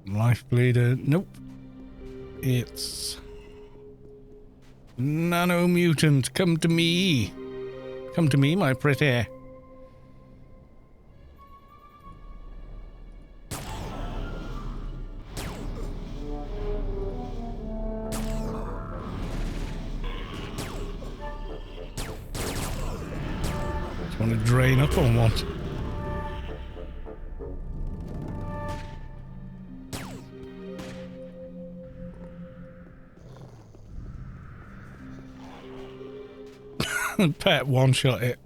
Life bleeder. Nope. It's Nano mutant. Come to me. Come to me, my pretty. Just want to drain up on what? Pet one-shot it.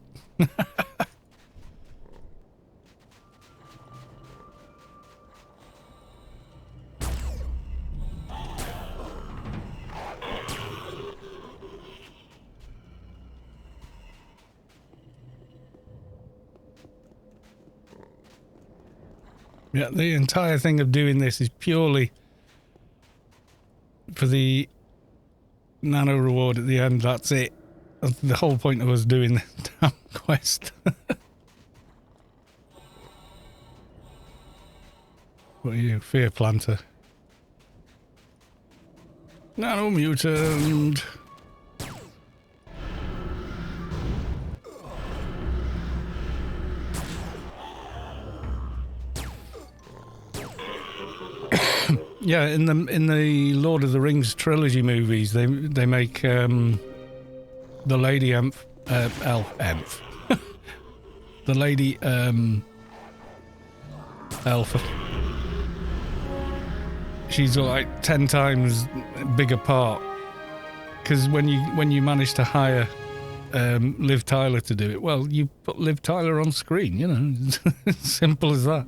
Yeah, the entire thing of doing this is purely for the Nano reward at the end. That's it. That's the whole point of us doing the damn quest. What are you? Fear planter. Nano mutant. Yeah, in the Lord of the Rings trilogy movies, they make the lady elf, the lady elf. She's like 10 times bigger part, because when you manage to hire Liv Tyler to do it, well, you put Liv Tyler on screen, you know. Simple as that.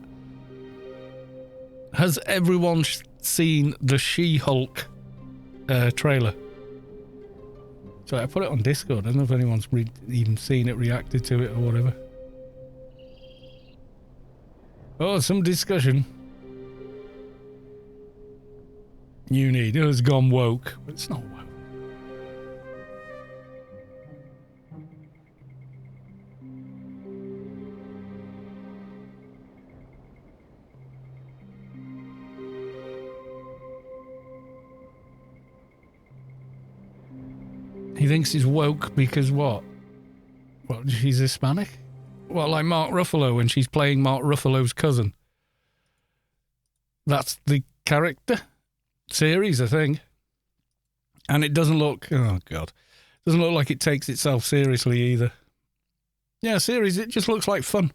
Has everyone seen the She-Hulk trailer? So I put it on Discord. I don't know if anyone's even seen it, reacted to it, or whatever. Oh, some discussion. You need. It has gone woke. It's not woke. He thinks he's woke because what? What, she's Hispanic? Well, like Mark Ruffalo when she's playing Mark Ruffalo's cousin. That's the character series, I think. And it doesn't look, oh God, doesn't look like it takes itself seriously either. Yeah, series, it just looks like fun.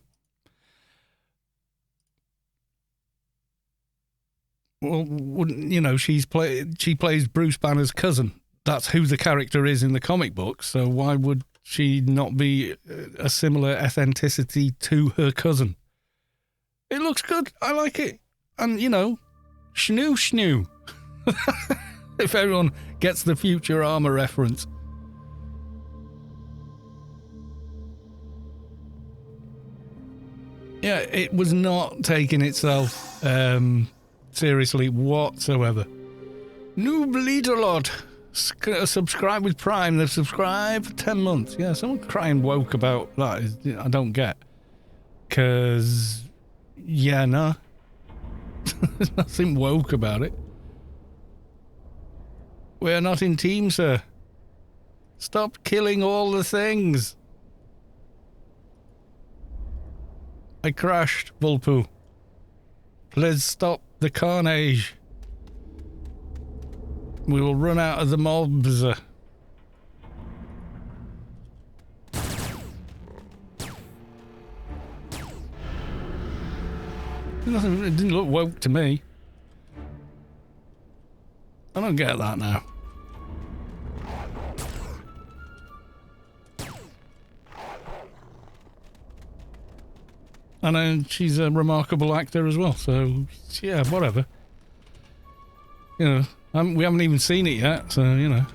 Well, wouldn't, you know, she plays Bruce Banner's cousin. That's who the character is in the comic book, so why would she not be a similar authenticity to her cousin? It looks good. I like it. And, you know, schnoo. If everyone gets the Future Armor reference. Yeah, it was not taking itself seriously whatsoever. New bleeder lot. Subscribe with Prime. They've subscribed for 10 months. Yeah, someone crying woke about that is, I don't get. Because, yeah, no. There's nothing woke about it. We're not in team, sir. Stop killing all the things. I crashed, Vulpoo. Please stop the carnage. We will run out of the mobs. It didn't look woke to me. I don't get that now. And she's a remarkable actor as well, so yeah, whatever. You know, we haven't even seen it yet, so you know.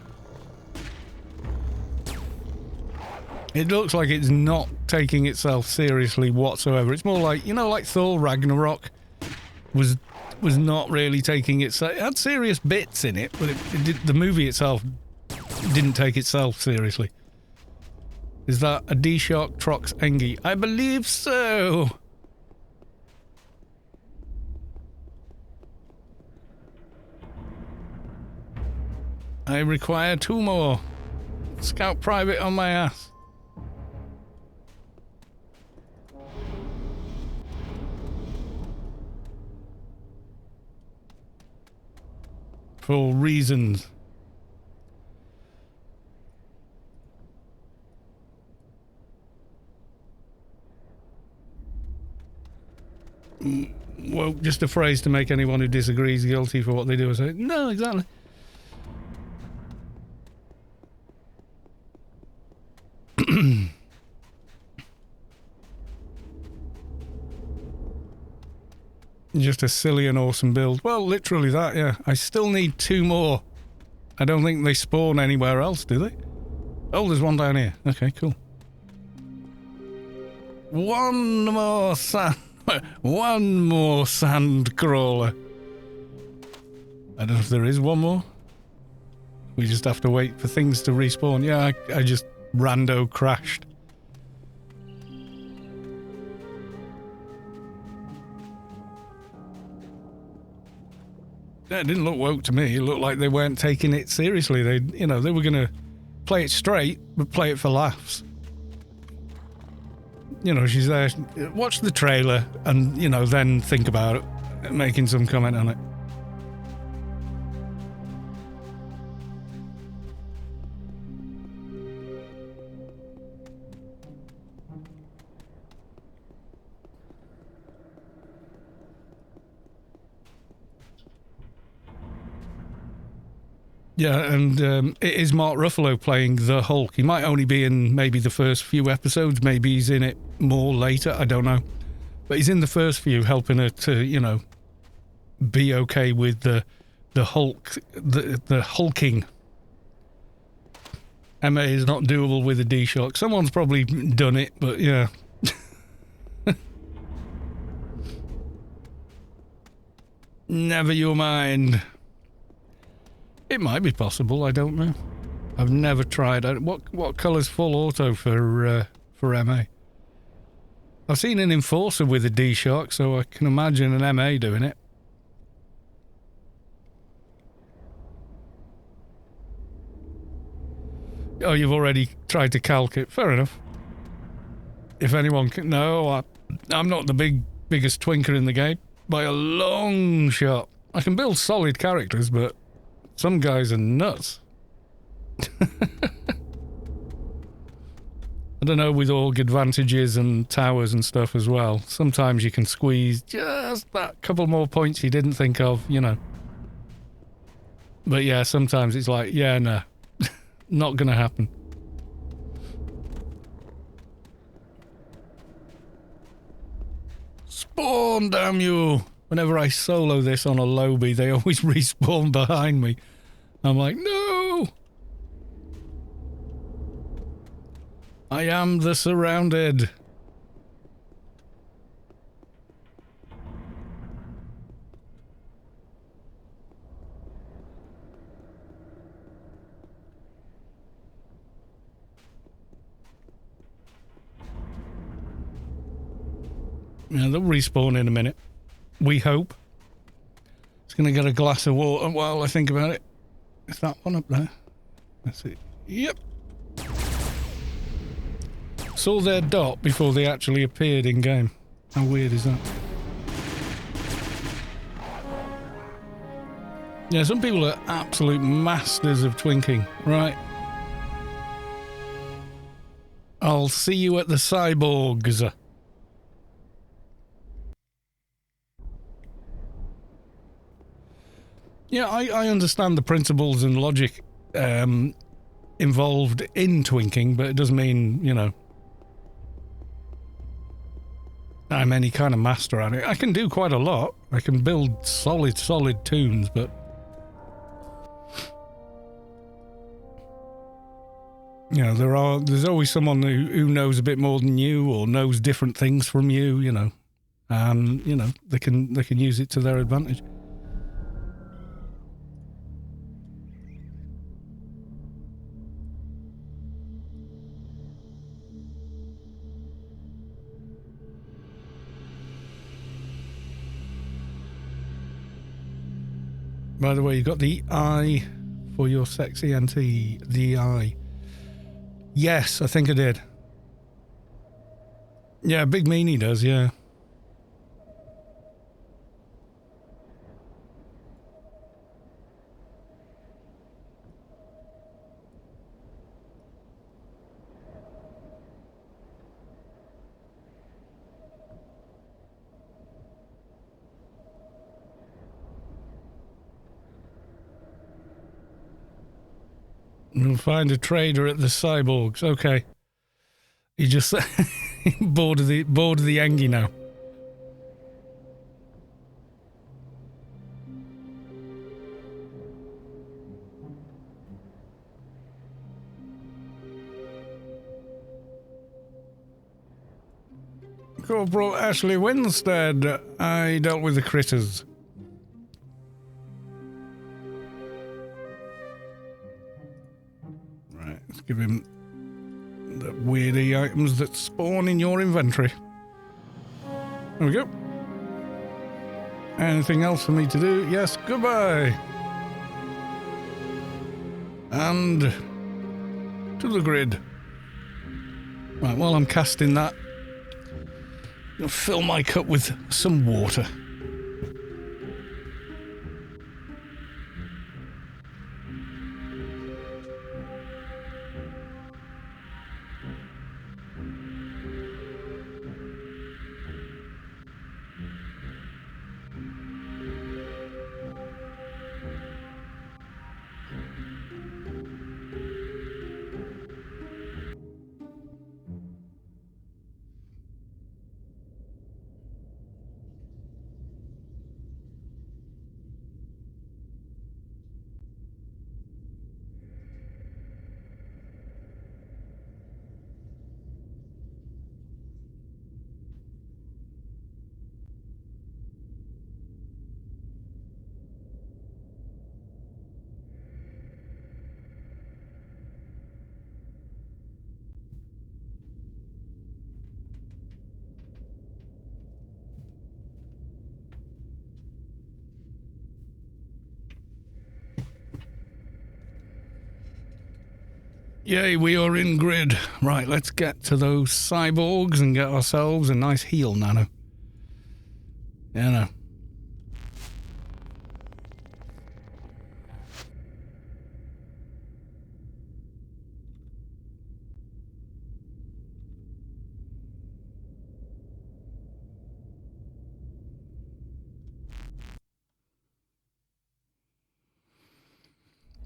It looks like it's not taking itself seriously whatsoever. It's more like, you know, like Thor Ragnarok was was not really taking it had serious bits in it, but the movie itself didn't take itself seriously. Is that a D-Shock Trox Engi? I believe so. I require 2 more. Scout Private on my ass. For reasons. Well, just a phrase to make anyone who disagrees guilty for what they do. I say, no, exactly. Just a silly and awesome build. Well, literally that, yeah. I still need 2 more. I don't think they spawn anywhere else, do they? Oh, there's one down here. Okay, cool. 1 more sand... 1 more sand crawler. I don't know if there is 1 more. We just have to wait for things to respawn. Yeah, I just rando crashed. Yeah, it didn't look woke to me. It looked like they weren't taking it seriously. They were going to play it straight, but play it for laughs. She's there, watch the trailer, and, then think about it, making some comment on it. Yeah, and it is Mark Ruffalo playing the Hulk. He might only be in maybe the first few episodes. Maybe he's in it more later. I don't know. But he's in the first few, helping her to, be okay with the Hulk, the hulking. MA is not doable with a D-Shock. Someone's probably done it, but yeah. Never you mind. It might be possible, I don't know. I've never tried. What colour's full auto for MA? I've seen an Enforcer with a D-Shock, so I can imagine an MA doing it. Oh, you've already tried to calc it. Fair enough. If anyone can... No, I'm not the biggest twinker in the game. By a long shot. I can build solid characters, but... some guys are nuts. I don't know, with org advantages and towers and stuff as well. Sometimes you can squeeze just that couple more points you didn't think of, But yeah, sometimes it's like, yeah, no. Not gonna happen. Spawn, damn you! Whenever I solo this on a lobby, they always respawn behind me. I'm like, no! I am the surrounded. Yeah, they'll respawn in a minute. We hope. Just gonna get a glass of water while I think about it. Is that one up there? That's it. Yep. Saw their dot before they actually appeared in game. How weird is that? Yeah, some people are absolute masters of twinking. Right. I'll see you at the Cyborgs. Yeah, I understand the principles and logic involved in twinking, but it doesn't mean, I'm any kind of master at it. I can do quite a lot. I can build solid tunes, but... there's always someone who knows a bit more than you or knows different things from you, and you know they can use it to their advantage. By the way, you got the eye for your sexy auntie. The eye. Yes, I think I did. Yeah, Big Meanie does, yeah. We'll find a trader at the Cyborgs. Okay. You just bored of the Angie now. Corporal Ashley Winstead. I dealt with the critters. Right, let's give him the weirdy items that spawn in your inventory. There we go. Anything else for me to do? Yes, goodbye. And to the grid. Right, while I'm casting that, I'll fill my cup with some water. Yay, we are in grid. Right, let's get to those cyborgs and get ourselves a nice heal, Nano. Yeah, no.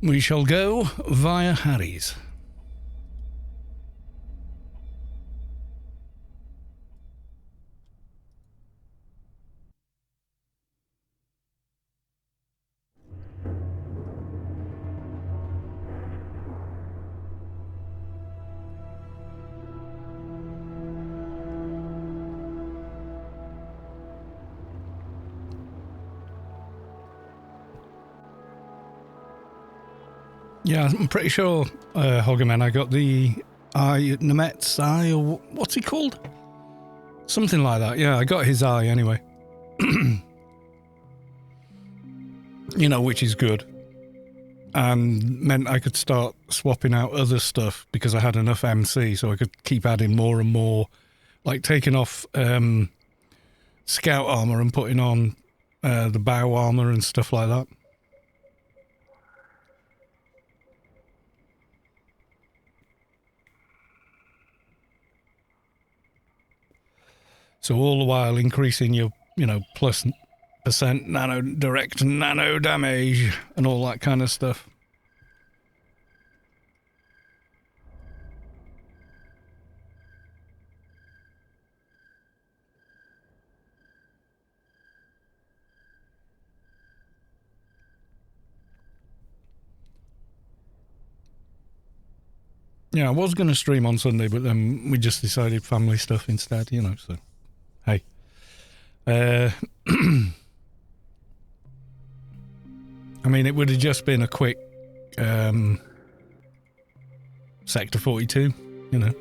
We shall go via Harry's. Yeah, I'm pretty sure, Hoggerman, I got the eye, Nemet's eye, or what's he called? Something like that, yeah, I got his eye anyway. You know, which is good. And meant I could start swapping out other stuff because I had enough MC, so I could keep adding more and more, like taking off scout armor and putting on the bow armor and stuff like that. So all the while increasing your, you know, plus % nano direct nano damage and all that kind of stuff. Yeah, I was going to stream on Sunday, but then we just decided family stuff instead, you know, so hey. I mean, it would have just been a quick Sector 42, you know.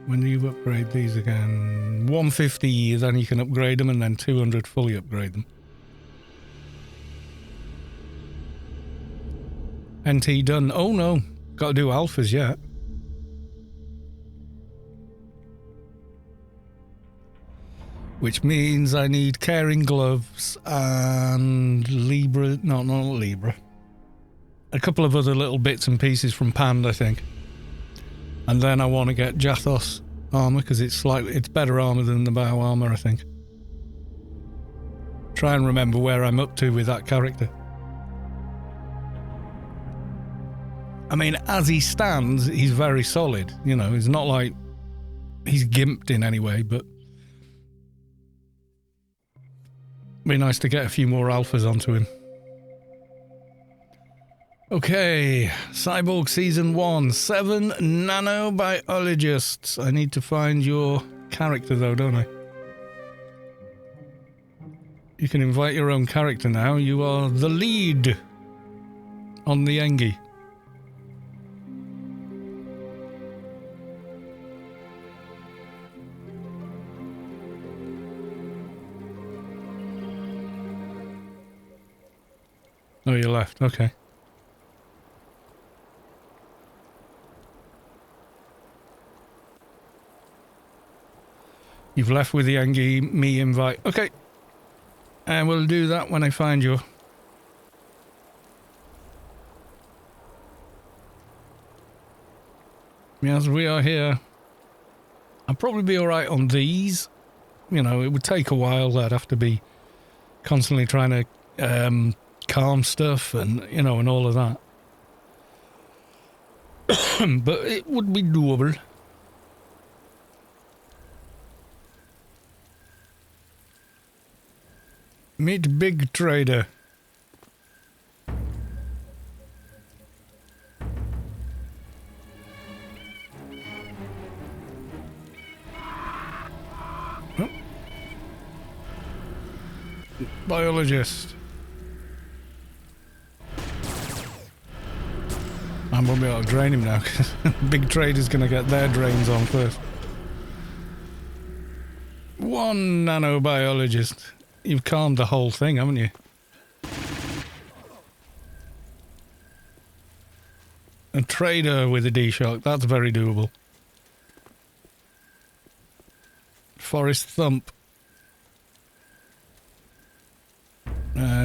When do you upgrade these again? 150, then you can upgrade them, and then 200 fully upgrade them. NT done. Oh no, got to do alphas yet. Which means I need caring gloves and Libra. No, not Libra. A couple of other little bits and pieces from Pand, I think. And then I want to get Jathos armor because it's better armor than the bow armor, I think. Try and remember where I'm up to with that character. I mean, as he stands, he's very solid. You know, it's not like he's gimped in any way, but be nice to get a few more alphas onto him. Okay, Cyborg Season 1, 7 nanobiologists. I need to find your character though, don't I? You can invite your own character now. You are the lead on the Engi. Oh, you left, okay. You've left with the Engi, me invite. Okay. And we'll do that when I find you. Yes, we are here. I'll probably be alright on these. You know, it would take a while. I'd have to be constantly trying to calm stuff and, you know, and all of that. But it would be doable. Meet Big Trader. Oh. Biologist. I'm going to be able to drain him now because Big Trader's going to get their drains on first. One nanobiologist. You've calmed the whole thing, haven't you? A trader with a D-Shock, that's very doable. Forest Thump.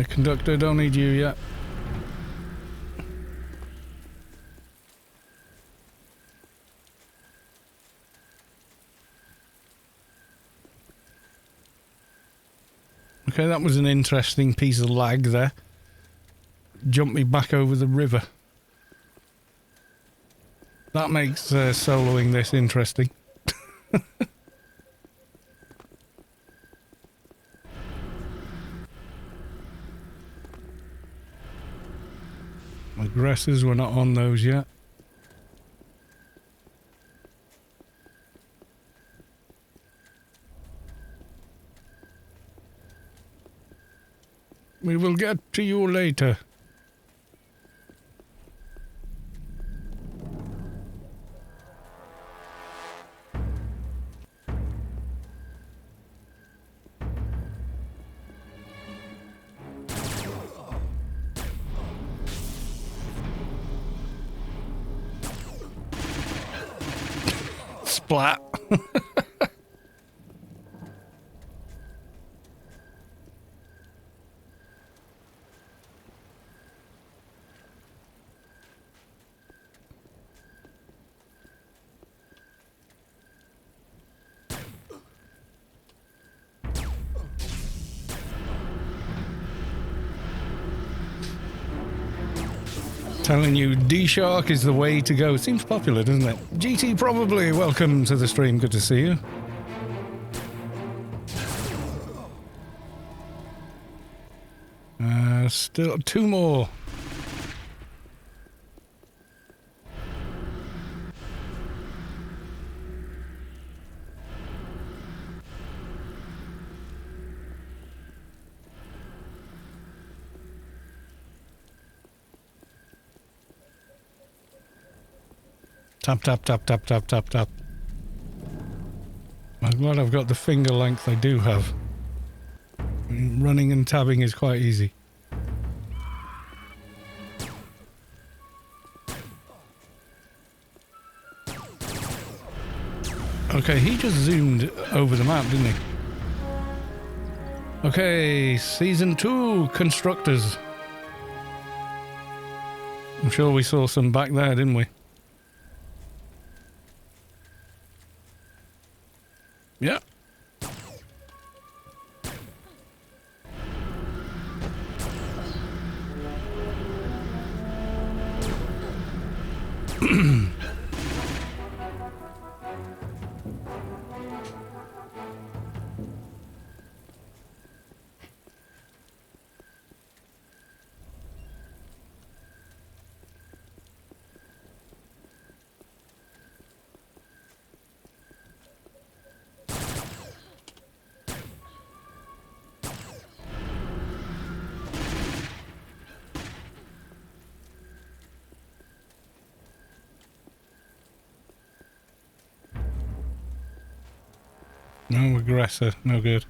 Conductor, don't need you yet. Okay, that was an interesting piece of lag there. Jumped me back over the river. That makes soloing this interesting. Aggressors, we're not on those yet. We will get to you later. Splat. Telling you, D-Shark is the way to go. Seems popular, doesn't it? GT probably. Welcome to the stream. Good to see you. Still 2 more. Tap, tap, tap, tap, tap, tap, tap. I'm glad I've got the finger length I do have. Running and tabbing is quite easy. Okay, he just zoomed over the map, didn't he? Okay, Season 2, Constructors. I'm sure we saw some back there, didn't we? Yeah. No aggressor, no good.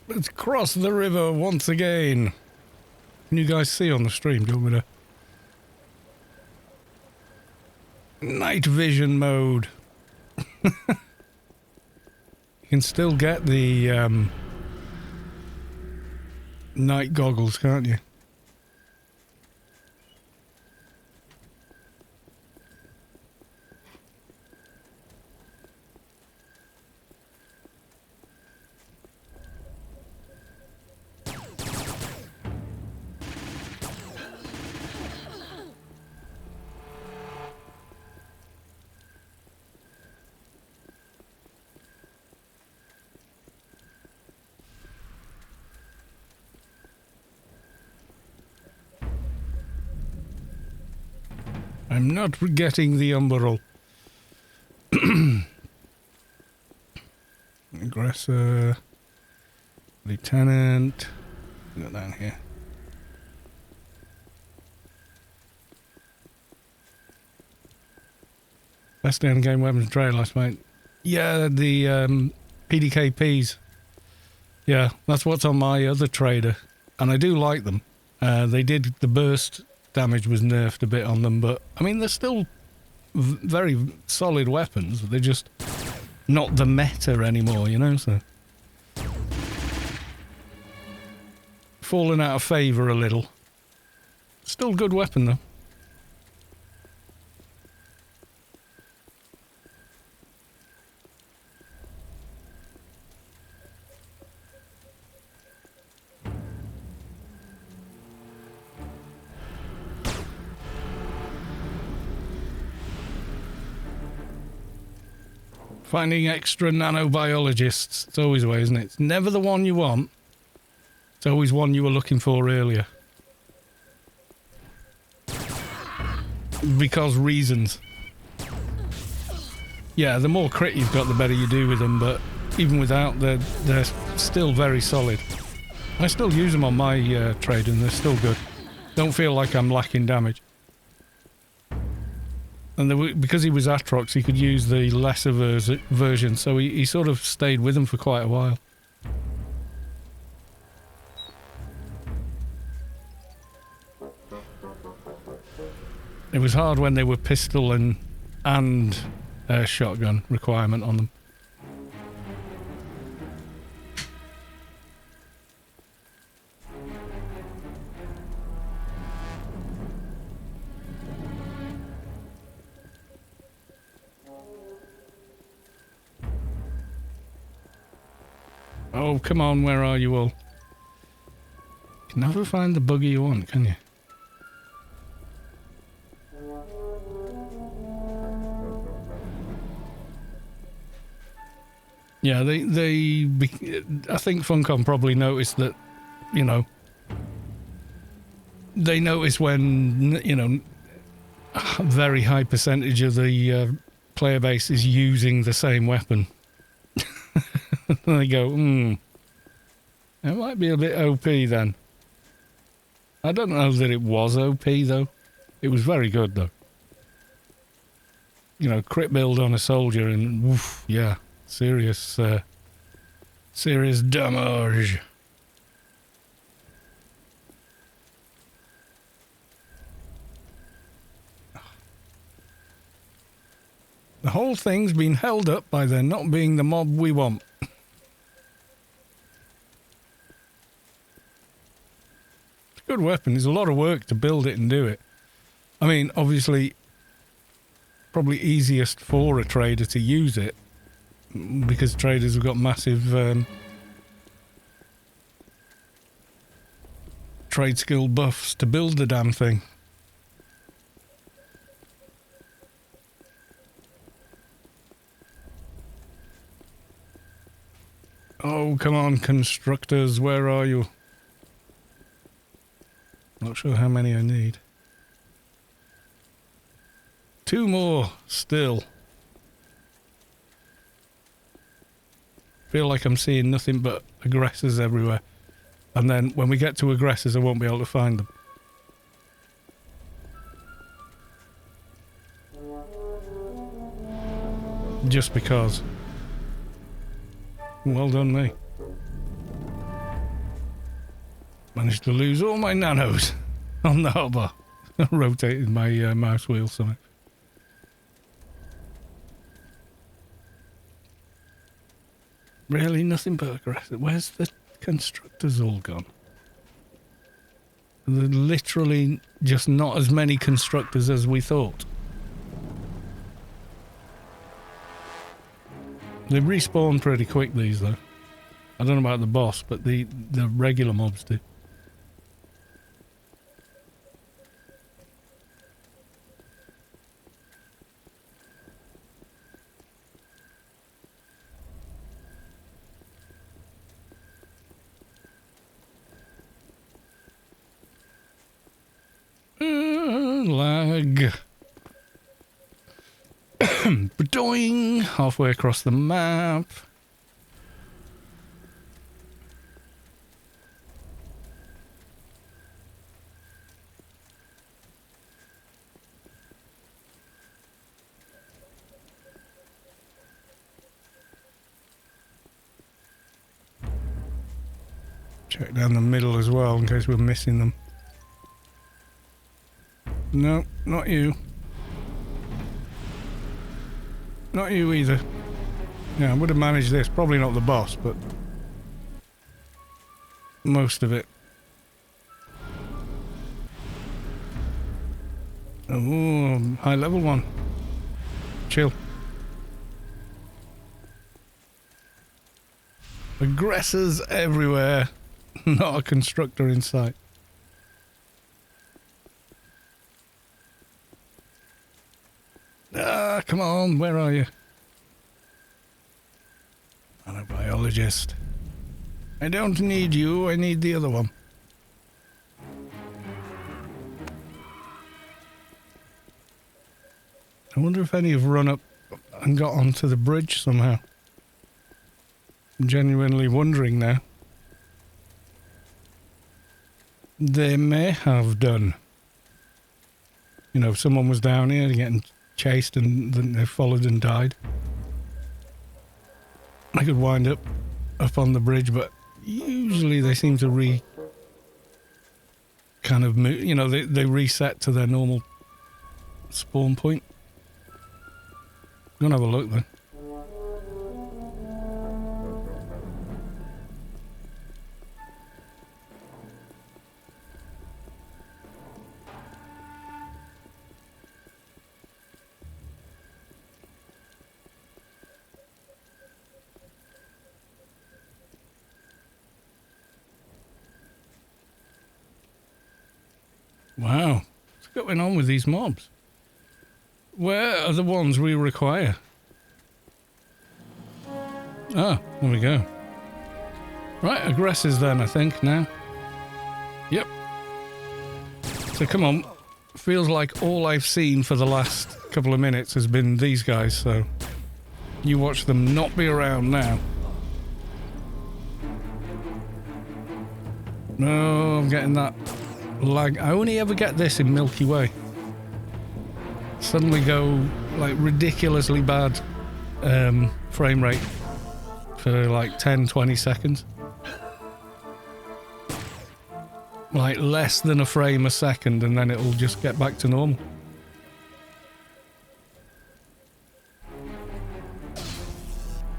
Let's cross the river once again. Can you guys see on the stream? Do you want me to... Night vision mode. You can still get the night goggles, can't you? I'm not getting the umbrel. Aggressor. Lieutenant. Go down here. Best end-game weapons tray last night. Yeah, the PDKPs. Yeah, that's what's on my other trader. And I do like them. They did the burst... damage was nerfed a bit on them, but I mean they're still very solid weapons. They're just not the meta anymore, you know, so falling out of favour a little. Still good weapon though. Finding extra nanobiologists. It's always the way, isn't it? It's never the one you want. It's always one you were looking for earlier. Because reasons. Yeah, the more crit you've got, the better you do with them, but even without, they're still very solid. I still use them on my trade and they're still good. Don't feel like I'm lacking damage. And because he was Atrox, he could use the lesser version, so he sort of stayed with him for quite a while. It was hard when they were pistol and shotgun requirement on them. Oh, come on, where are you all? You can never find the buggy you want, can you? Yeah, I think Funcom probably noticed that, you know, they notice when, you know, a very high percentage of the player base is using the same weapon. And they go, it might be a bit OP then. I don't know that it was OP though. It was very good though. You know, crit build on a soldier and woof, yeah, serious damage. The whole thing's been held up by there not being the mob we want. It's a good weapon. There's a lot of work to build it and do it. I mean, obviously, probably easiest for a trader to use it because traders have got massive trade skill buffs to build the damn thing. Oh, come on, constructors, where are you? Not sure how many I need. 2 more, still. Feel like I'm seeing nothing but aggressors everywhere. And then when we get to aggressors, I won't be able to find them. Just because. Well done, me. Managed to lose all my nanos on the hotbar. I rotated my mouse wheel something. Really, nothing but aggressive. Where's the constructors all gone? There are literally just not as many constructors as we thought. They respawn pretty quick, these, though. I don't know about the boss, but the regular mobs do. Lag. Doing halfway across the map. Check down the middle as well in case we're missing them. No, not you. Not you either. Yeah, I would have managed this. Probably not the boss, but most of it. Oh, high level one. Chill. Aggressors everywhere. Not a constructor in sight. Ah, come on, where are you? Nanobiologist. I don't need you, I need the other one. I wonder if any have run up and got onto the bridge somehow. I'm genuinely wondering now. They may have done. You know, if someone was down here getting chased and then they followed and died. I could wind up on the bridge, but usually they seem to kind of move, you know, they reset to their normal spawn point. Gonna have a look then. Wow, what's going on with these mobs? Where are the ones we require? Ah, there we go. Right, aggressors then, I think, now. Yep. So come on. Feels like all I've seen for the last couple of minutes has been these guys, so you watch them not be around now. No, I'm getting that lag. I only ever get this in Milky Way. Suddenly go like ridiculously bad frame rate for like 10-20 seconds. Like less than a frame a second, and then it'll just get back to normal.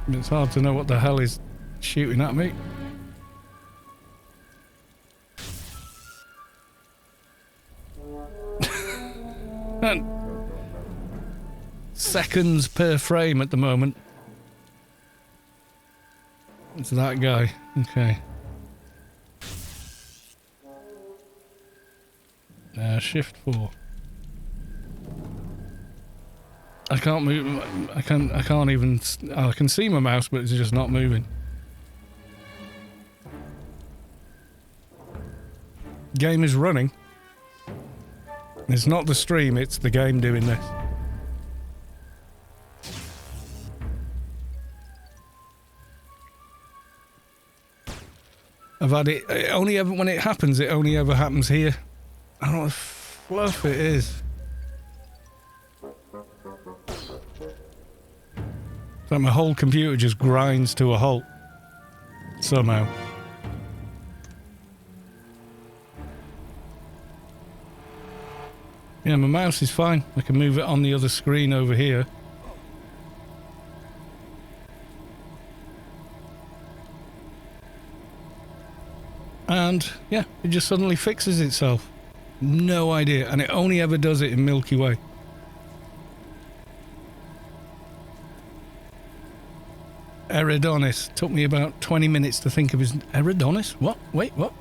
It's hard to know what the hell is shooting at me. Seconds per frame at the moment. It's that guy. Okay. Shift 4. I can't move. I can't even. I can see my mouse, but it's just not moving. Game is running. It's not the stream, it's the game doing this. I've had it only ever, when it happens, it only ever happens here. I don't know what fluff it is. It's like my whole computer just grinds to a halt. Somehow. Yeah, my mouse is fine. I can move it on the other screen over here. And, yeah, it just suddenly fixes itself. No idea. And it only ever does it in Milky Way. Adonis. Took me about 20 minutes to think of his... Adonis? What? Wait, what?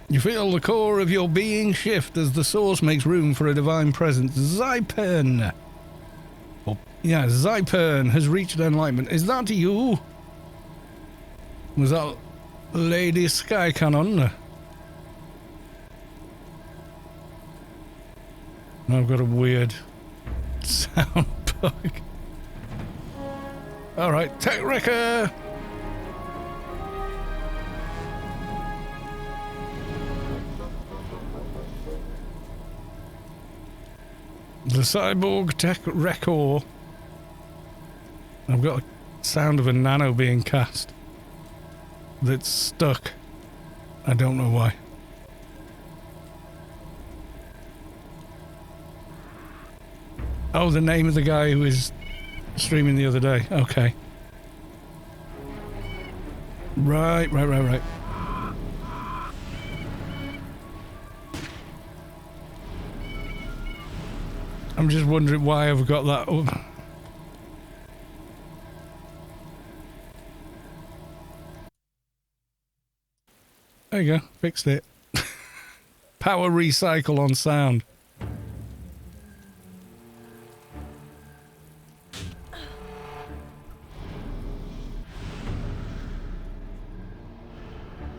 You feel the core of your being shift as the source makes room for a divine presence. Zypern. Oh, yeah, Zypern has reached enlightenment. Is that you? Was that Lady Sky Cannon? I've got a weird sound bug. Alright, Tech Wrecker! The Cyborg Tech Wrecker. I've got a sound of a Nano being cast that's stuck. I don't know why. Oh, the name of the guy who was streaming the other day. Okay. Right. I'm just wondering why I've got that up. There you go. Fixed it. Power recycle on sound.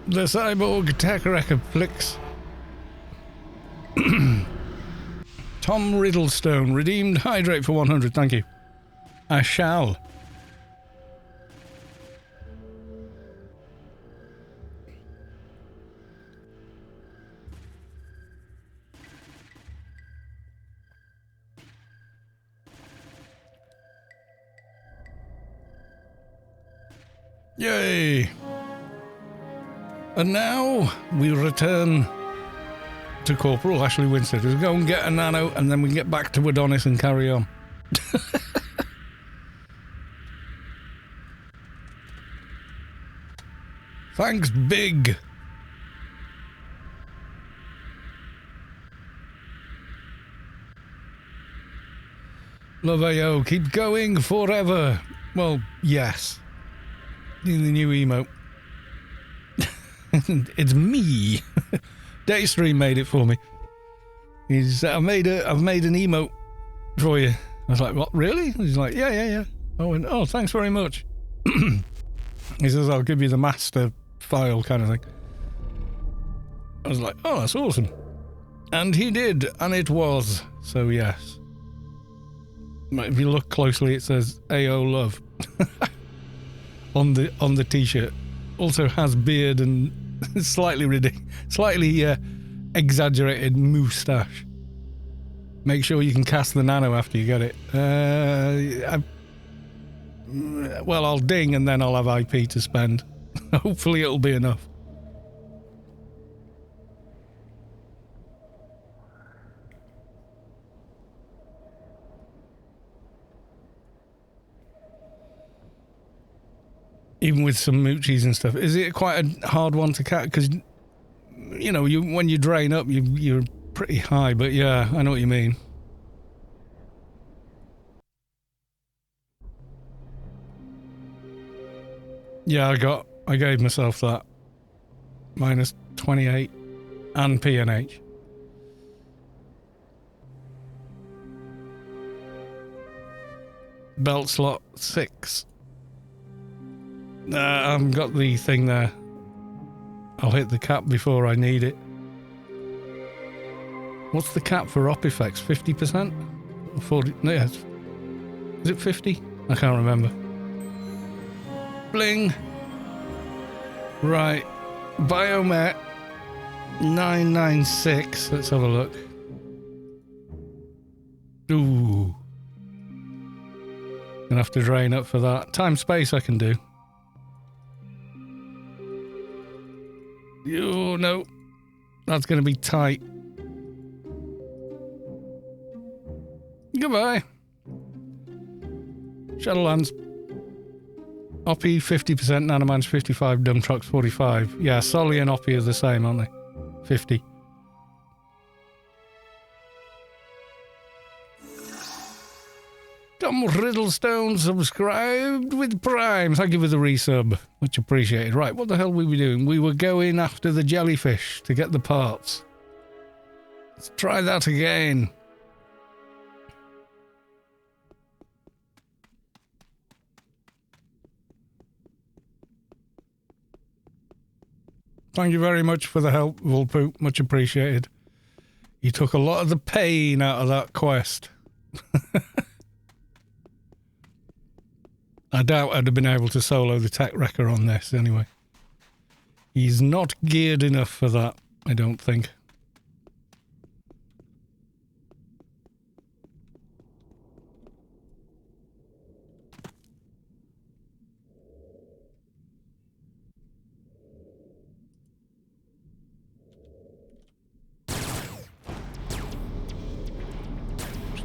The Cyborg Tech Wrecker flicks. Tom Riddlestone, redeemed hydrate for 100, thank you. I shall. Yay! And now we return to Corporal Ashley Winstead. We'll go and get a Nano, and then we get back to Adonis and carry on. Thanks, Big. Love AO, keep going forever. Well, yes. In the new emote. It's me. Daystream made it for me. I've made an emote for you. I was like, what, really? He's like, yeah. I went, oh, thanks very much. He says, I'll give you the master file kind of thing. I was like, oh, that's awesome. And he did, and it was. So yes. If you look closely, it says AO Love on the t-shirt. Also has beard and slightly exaggerated moustache. Make sure you can cast the Nano after you get it. Well, I'll ding and then I'll have IP to spend. Hopefully it'll be enough. Even with some moochies and stuff. Is it quite a hard one to catch? Because, you know, when you drain up, you're pretty high. But yeah, I know what you mean. Yeah, I gave myself that. Minus 28 and PNH. Belt slot 6. I haven't got the thing there. I'll hit the cap before I need it. What's the cap for op effects? 50%? 40? No, yes. Is it 50? I can't remember. Bling! Right. Biomet 996. Let's have a look. Ooh. Gonna have to drain up for that. Time space I can do. Oh no. That's gonna be tight. Goodbye. Shadowlands. Oppie 50%, Nanoman's 55, Dumbtruck's 45. Yeah, Solly and Oppie are the same, aren't they? 50. Tom Riddlestone subscribed with Prime. Thank you for the resub. Much appreciated. Right, what the hell were we doing? We were going after the jellyfish to get the parts. Let's try that again. Thank you very much for the help, Vulpoop. Much appreciated. You took a lot of the pain out of that quest. I doubt I'd have been able to solo the tech wrecker on this anyway. He's not geared enough for that, I don't think.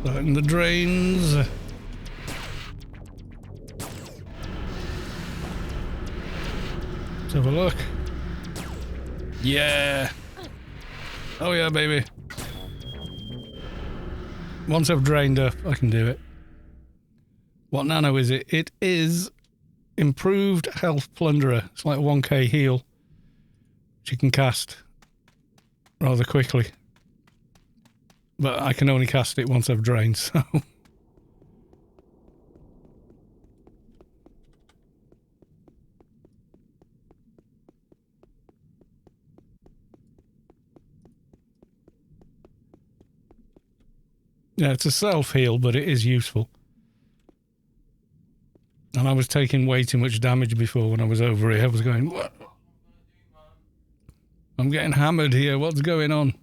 Starting the drains. Let's have a look. Yeah. Oh yeah, baby. Once I've drained up, I can do it. What Nano is it? It is Improved Health Plunderer. It's like a 1k heal, which you can cast rather quickly. But I can only cast it once I've drained, so... Yeah, it's a self-heal, but it is useful. And I was taking way too much damage before when I was over here. I was going, what? I'm getting hammered here. What's going on?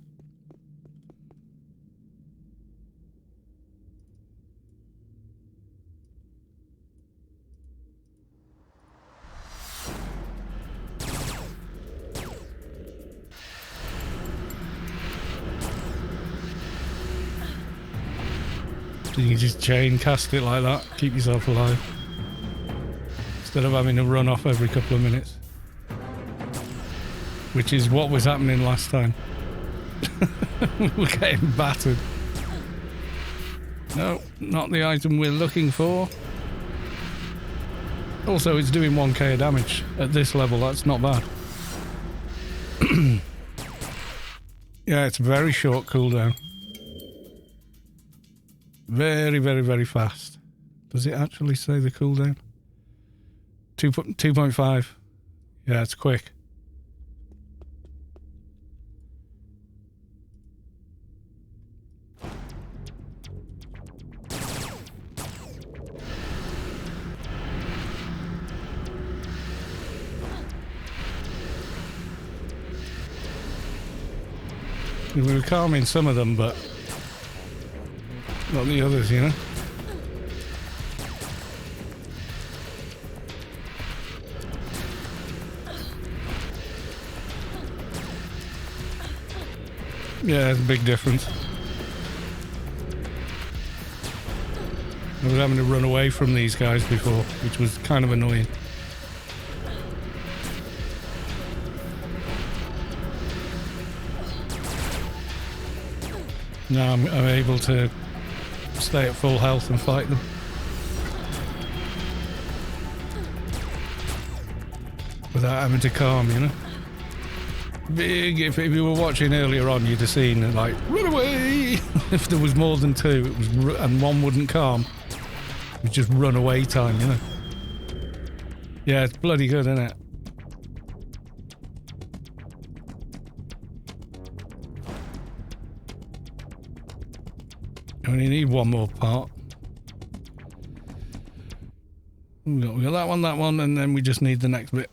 You can just chain cast it like that, keep yourself alive. Instead of having to run off every couple of minutes. Which is what was happening last time. We're getting battered. No, not the item we're looking for. Also, it's doing 1k of damage at this level, that's not bad. Yeah, it's a very short cooldown. Very, very, very fast. Does it actually say the cooldown? 2.5. Yeah, it's quick. We were calming some of them, but not the others, you know? Yeah, it's a big difference. I was having to run away from these guys before, which was kind of annoying. Now I'm able to stay at full health and fight them. Without having to calm, you know? Big, if you were watching earlier on, you'd have seen, like, run away! If there was more than two, it was, and one wouldn't calm, it was just run away time, you know? Yeah, it's bloody good, isn't it? I only need one more part. We got that one, and then we just need the next bit.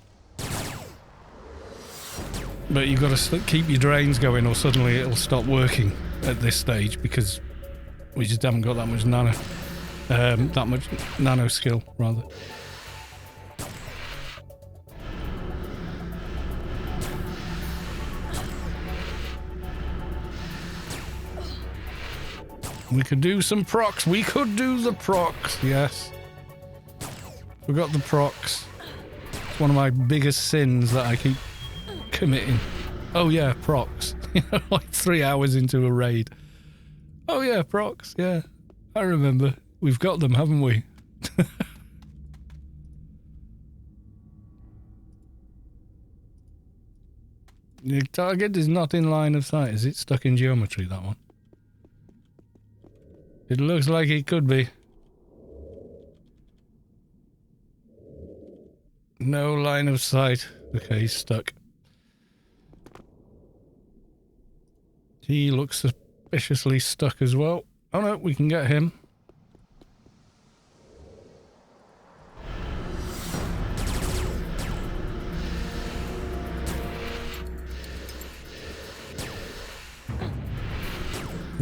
But you've got to keep your drains going or suddenly it'll stop working at this stage because we just haven't got that much nano. That much nano skill, rather. We could do some procs. We could do the procs, yes. Forgot the procs. It's one of my biggest sins that I keep committing. Oh yeah, procs. Like 3 hours into a raid. Oh yeah, procs, yeah. I remember. We've got them, haven't we? The target is not in line of sight. Is it stuck in geometry, that one? It looks like it could be. No line of sight. Okay, he's stuck. He looks suspiciously stuck as well. Oh no, we can get him.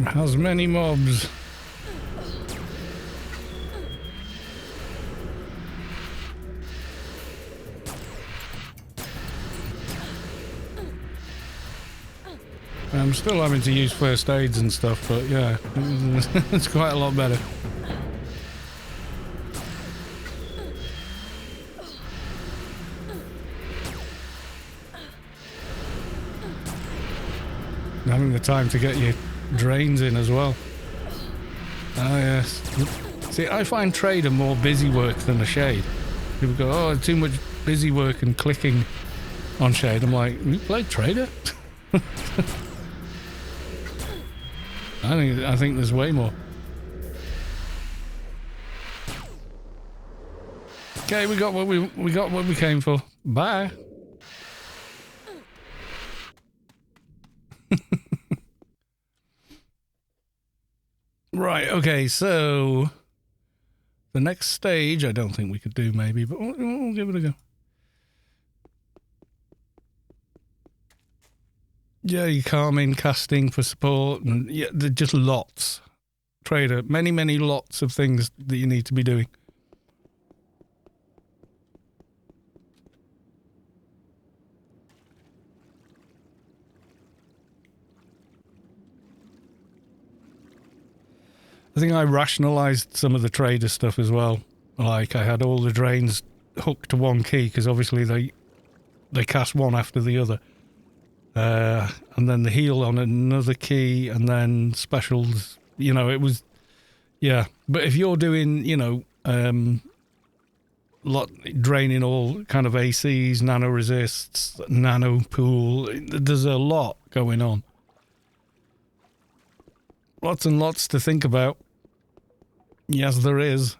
Has many mobs. I'm still having to use first aids and stuff, but yeah, it's quite a lot better. Having the time to get your drains in as well. Ah yes. See, I find Trader more busy work than a Shade. People go, oh, too much busy work and clicking on Shade. I'm like, you play Trader? I think there's way more. Okay, we got what we came for. Bye. Right, okay, so the next stage I don't think we could do maybe, but we'll give it a go. Yeah, you calming, casting for support, and yeah, they're just lots. Trader, many lots of things that you need to be doing. I think I rationalized some of the Trader stuff as well. Like I had all the drains hooked to one key because obviously they cast one after the other. And then the heal on another key, and then specials, you know, it was, yeah. But if you're doing, you know, draining all kind of ACs, nano resists, nano pool, there's a lot going on. Lots and lots to think about. Yes, there is.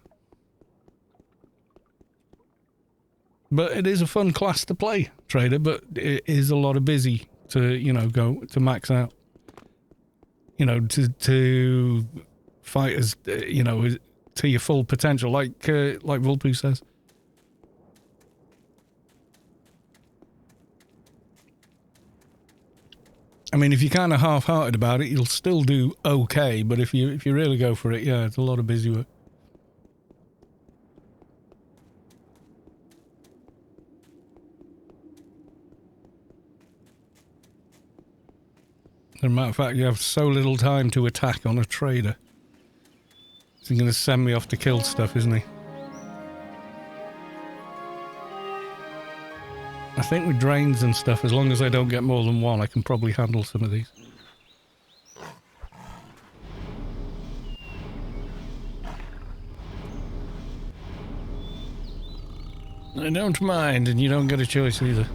But it is a fun class to play, Trader, but it is a lot of busy to, you know, go to max out. You know, to fight as, you know, to your full potential, like Vulpu says. I mean, if you're kind of half-hearted about it, you'll still do okay. But if you really go for it, yeah, it's a lot of busy work. As a matter of fact, you have so little time to attack on a trader. He's going to send me off to kill stuff, isn't he? I think with drains and stuff, as long as I don't get more than one, I can probably handle some of these. I don't mind, and you don't get a choice either.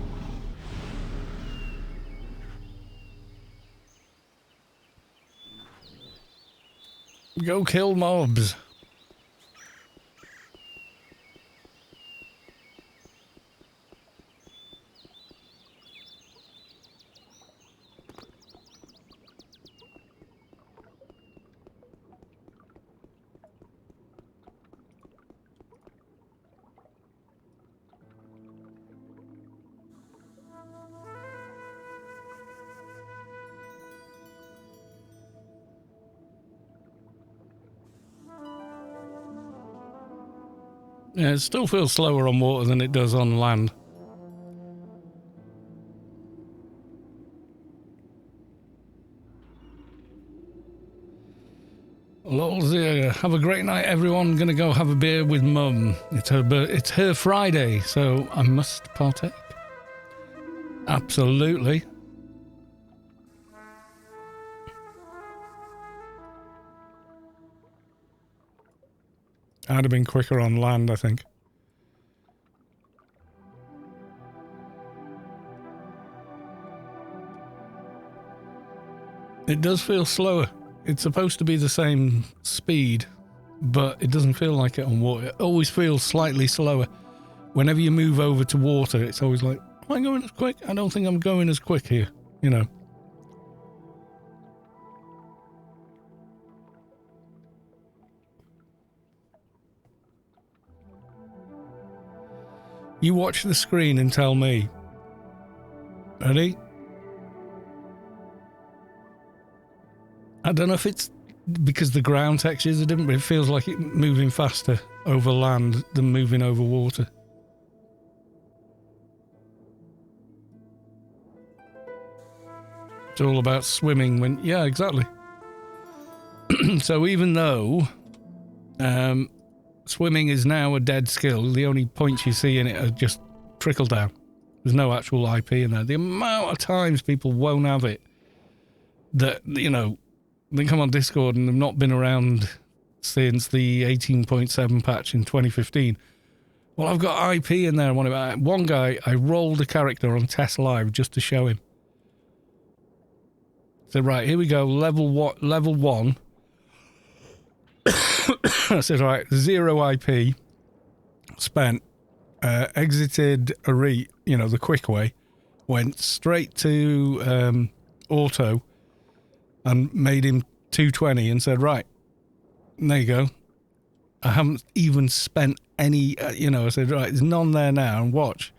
Go kill mobs. Yeah, it still feels slower on water than it does on land. Lols here. Have a great night, everyone. Gonna go have a beer with Mum. It's her Friday, so I must partake. Absolutely. I'd have been quicker on land, I think. It does feel slower. It's supposed to be the same speed, but it doesn't feel like it on water. It always feels slightly slower. Whenever you move over to water, it's always like, am I going as quick? I don't think I'm going as quick here, you know. You watch the screen and tell me. Ready? I don't know if it's because the ground textures are different, but it feels like it's moving faster over land than moving over water. It's all about swimming when... Yeah, exactly. So even though swimming is now a dead skill, the only points you see in it are just trickle down. There's no actual IP in there. The amount of times people won't have it that, you know, they come on Discord and they've not been around since the 18.7 patch in 2015. Well, I've got IP in there. One guy, I rolled a character on Test Live just to show him. Said, right, here we go, level one. I said, right, 0 IP spent, exited Arete, you know, the quick way, went straight to auto and made him 220 and said, right, there you go. I haven't even spent any, you know, I said, right, there's none there now, and watch.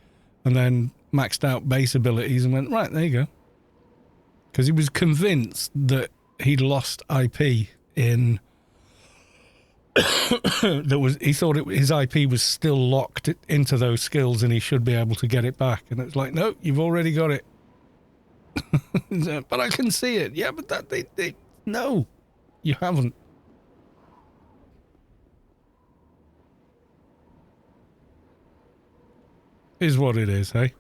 And then maxed out base abilities and went, right, there you go. Because he was convinced that he'd lost IP in... he thought his IP was still locked into those skills and he should be able to get it back. And it's like, no, you've already got it. But I can see it. Yeah, but no, you haven't. Is what it is, hey?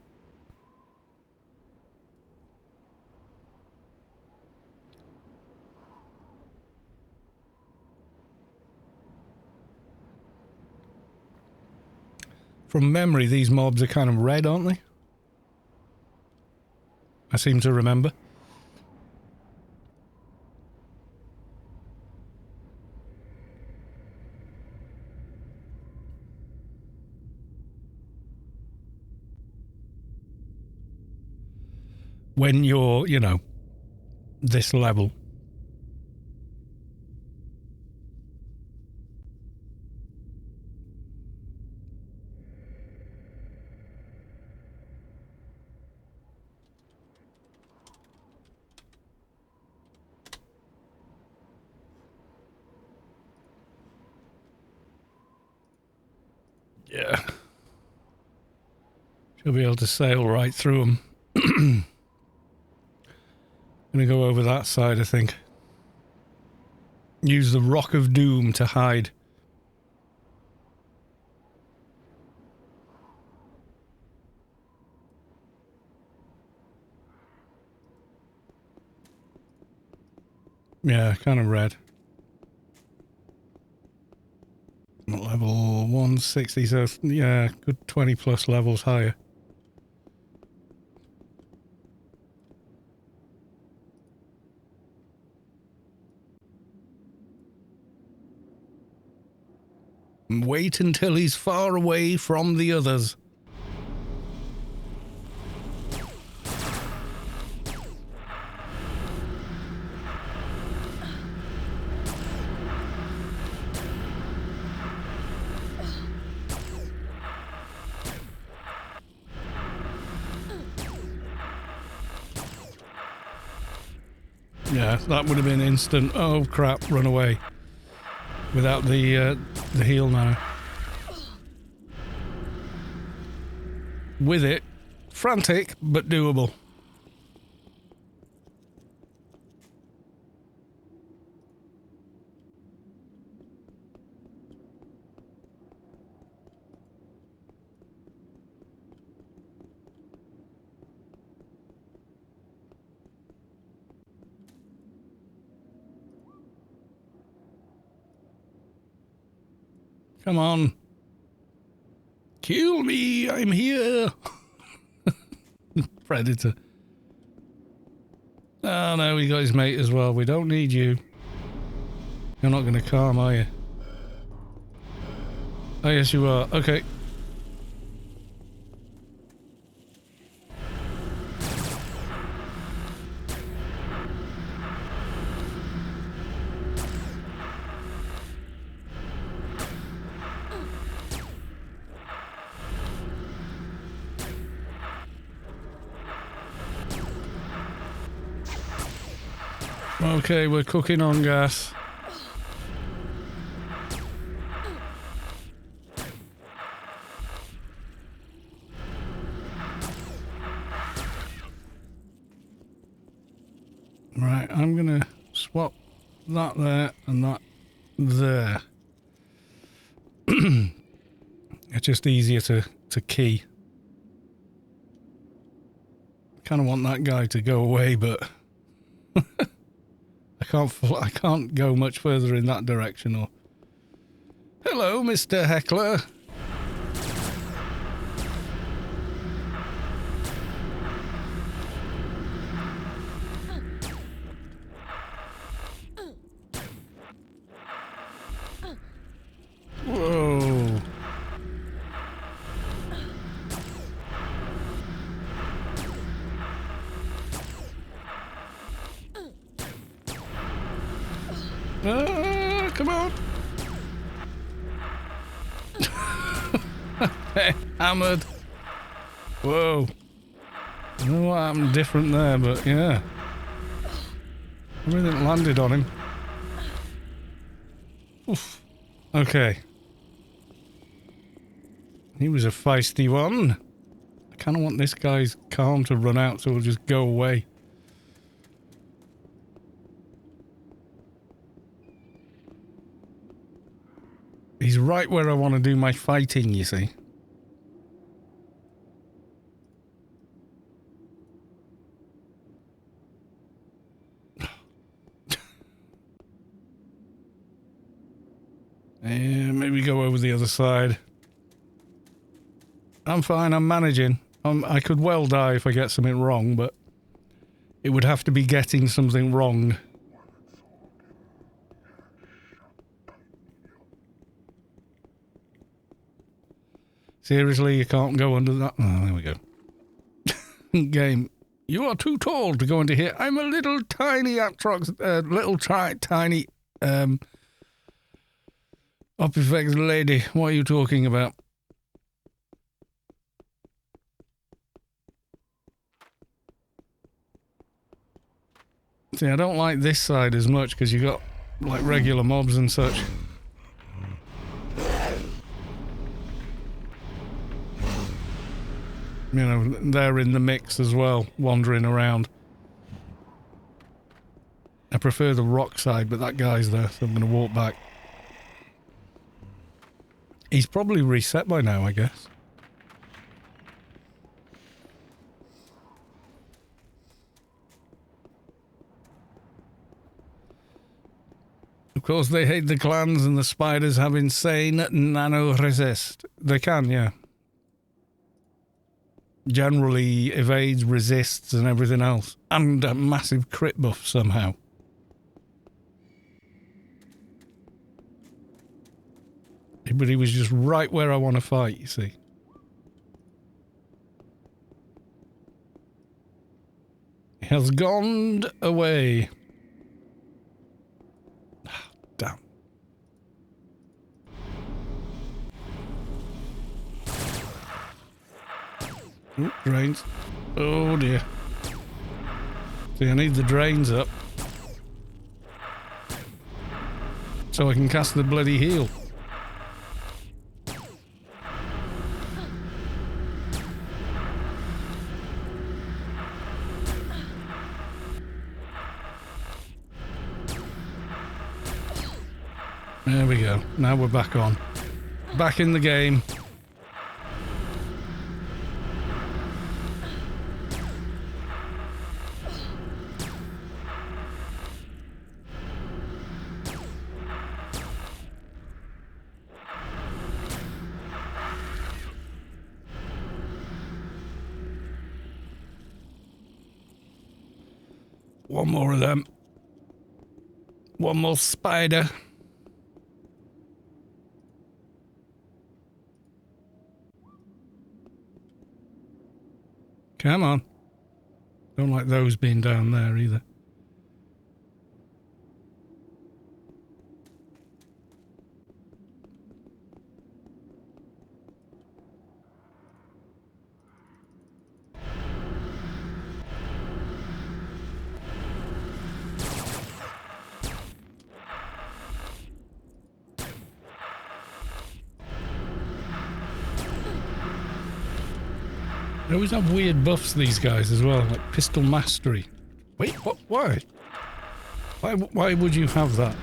From memory, these mobs are kind of red, aren't they? I seem to remember. When you're, you know, this level. Yeah. She'll be able to sail right through them. Gonna go over that side, I think. Use the Rock of Doom to hide. Yeah, kind of red. Level 160, so yeah, good 20 plus levels higher. Wait until he's far away from the others. Yeah, that would have been instant. Oh crap, run away. Without the heal now. With it, frantic but doable. Come on. Kill me, I'm here. Predator. Oh no, we got his mate as well. We don't need you. You're not going to calm, are you? Oh yes you are. Okay. Okay, we're cooking on gas. Right, I'm gonna swap that there and that there. It's just easier to key. Kind of want that guy to go away, but I can't go much further in that direction. Or hello, Mr. Heckler. Whoa. Come on. Hammered. Whoa. I don't know what happened different there, but yeah. Everything landed on him. Oof. Okay. He was a feisty one. I kind of want this guy's calm to run out so he'll just go away. He's right where I want to do my fighting, you see. Maybe go over the other side. I'm fine, I'm managing. I could well die if I get something wrong, but it would have to be getting something wrong. Seriously, you can't go under that? Oh, there we go. Game. You are too tall to go into here. I'm a little tiny Atrox, tiny, up effects lady. What are you talking about? See, I don't like this side as much because you got, like, regular mobs and such. You know, they're in the mix as well, wandering around. I prefer the rock side, but that guy's there, so I'm going to walk back. He's probably reset by now, I guess. Of course, they hate the clans and the spiders have insane nano resist. They can, yeah. Generally evades, resists, and everything else. And a massive crit buff somehow. But he was just right where I want to fight, you see. He has gone away. Damn. Ooh, drains. Oh dear. See, I need the drains up. So I can cast the bloody heal. There we go. Now we're back on. Back in the game. One more of them. One more spider. Come on. Don't like those being down there either. They always have weird buffs, these guys, as well, like pistol mastery. Wait, what? Why? Why would you have that?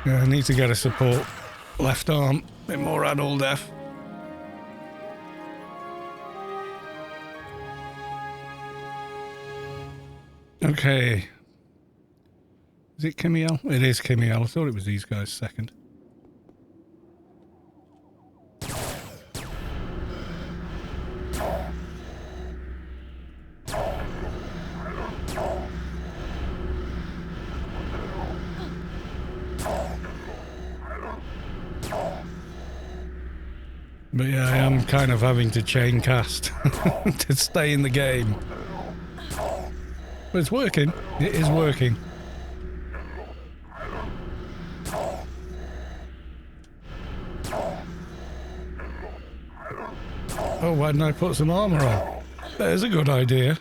Yeah, I need to get a support. Left arm, a bit more adult death. Okay. Is it Cimi-El? It is Cimi-El. I thought it was these guys second. But yeah, I am kind of having to chain cast to stay in the game. But it's working. It is working. Oh, why didn't I put some armor on? There's a good idea.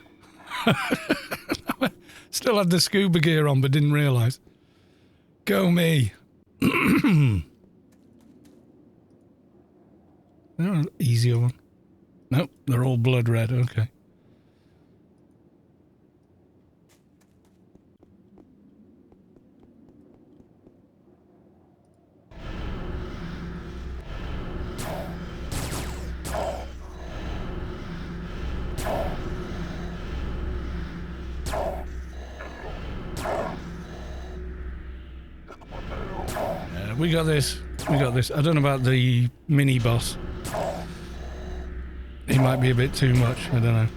Still had the scuba gear on, but didn't realise. Go me. Easier one. Nope, they're all blood red. Okay. We got this. We got this. I don't know about the mini boss. He might be a bit too much. I don't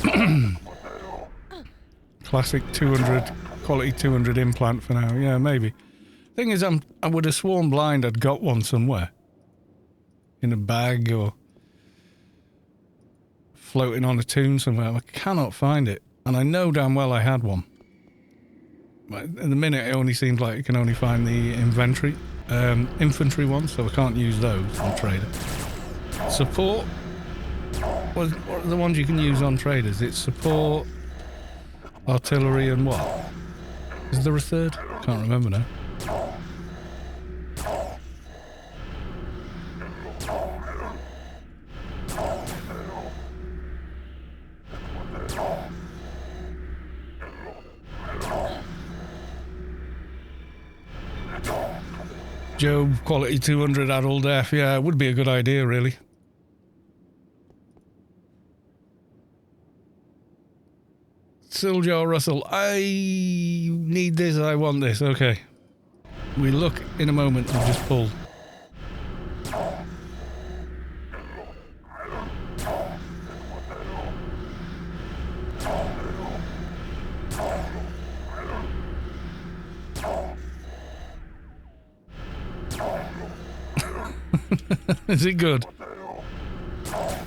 know. Classic 200, quality 200 implant for now. Yeah, maybe. Thing is, I would have sworn blind I'd got one somewhere. In a bag or floating on a tomb somewhere. I cannot find it. And I know damn well I had one. But in the minute, it only seems like you can only find the infantry ones, so I can't use those on Trader. support. What are the ones you can use on traders? It's support, artillery, and what? Is there a third? Can't remember now. Joe, quality 200 adult F. Yeah, it would be a good idea, really. Siljar Russell, I need this, I want this. Okay. We look in a moment and just pull. Is it good?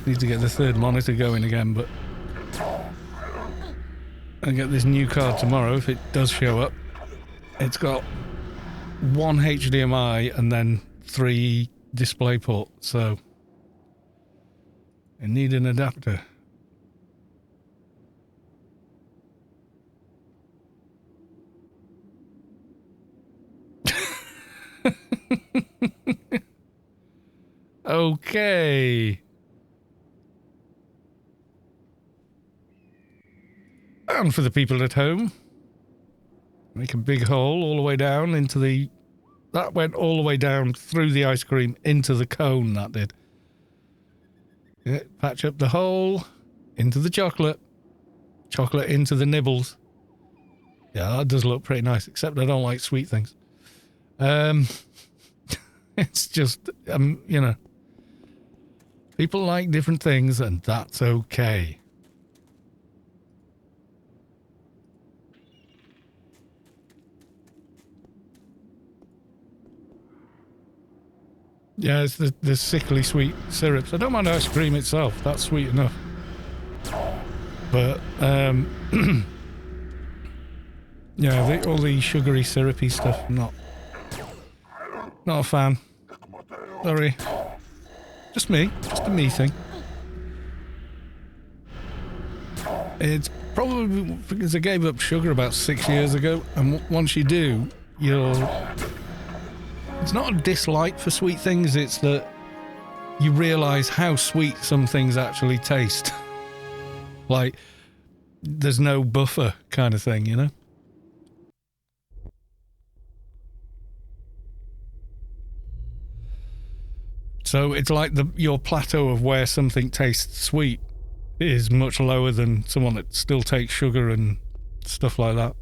Need to get the third monitor going again, but I'll get this new card tomorrow if it does show up. It's got one HDMI and then 3 display ports, so I need an adapter. Okay. And for the people at home, make a big hole all the way down into the... That went all the way down through the ice cream into the cone, that did. Yeah, patch up the hole into the chocolate. Chocolate into the nibbles. Yeah, that does look pretty nice, except I don't like sweet things. It's just, you know, people like different things, and that's okay. Yeah, it's the sickly sweet syrups. I don't mind ice cream itself. That's sweet enough. But, yeah, all the sugary, syrupy stuff, not a fan. Sorry. Just me. Just a me thing. It's probably because I gave up sugar about 6 years ago, and once you do, it's not a dislike for sweet things, it's that you realise how sweet some things actually taste. Like, there's no buffer kind of thing, you know? So it's like your plateau of where something tastes sweet is much lower than someone that still takes sugar and stuff like that.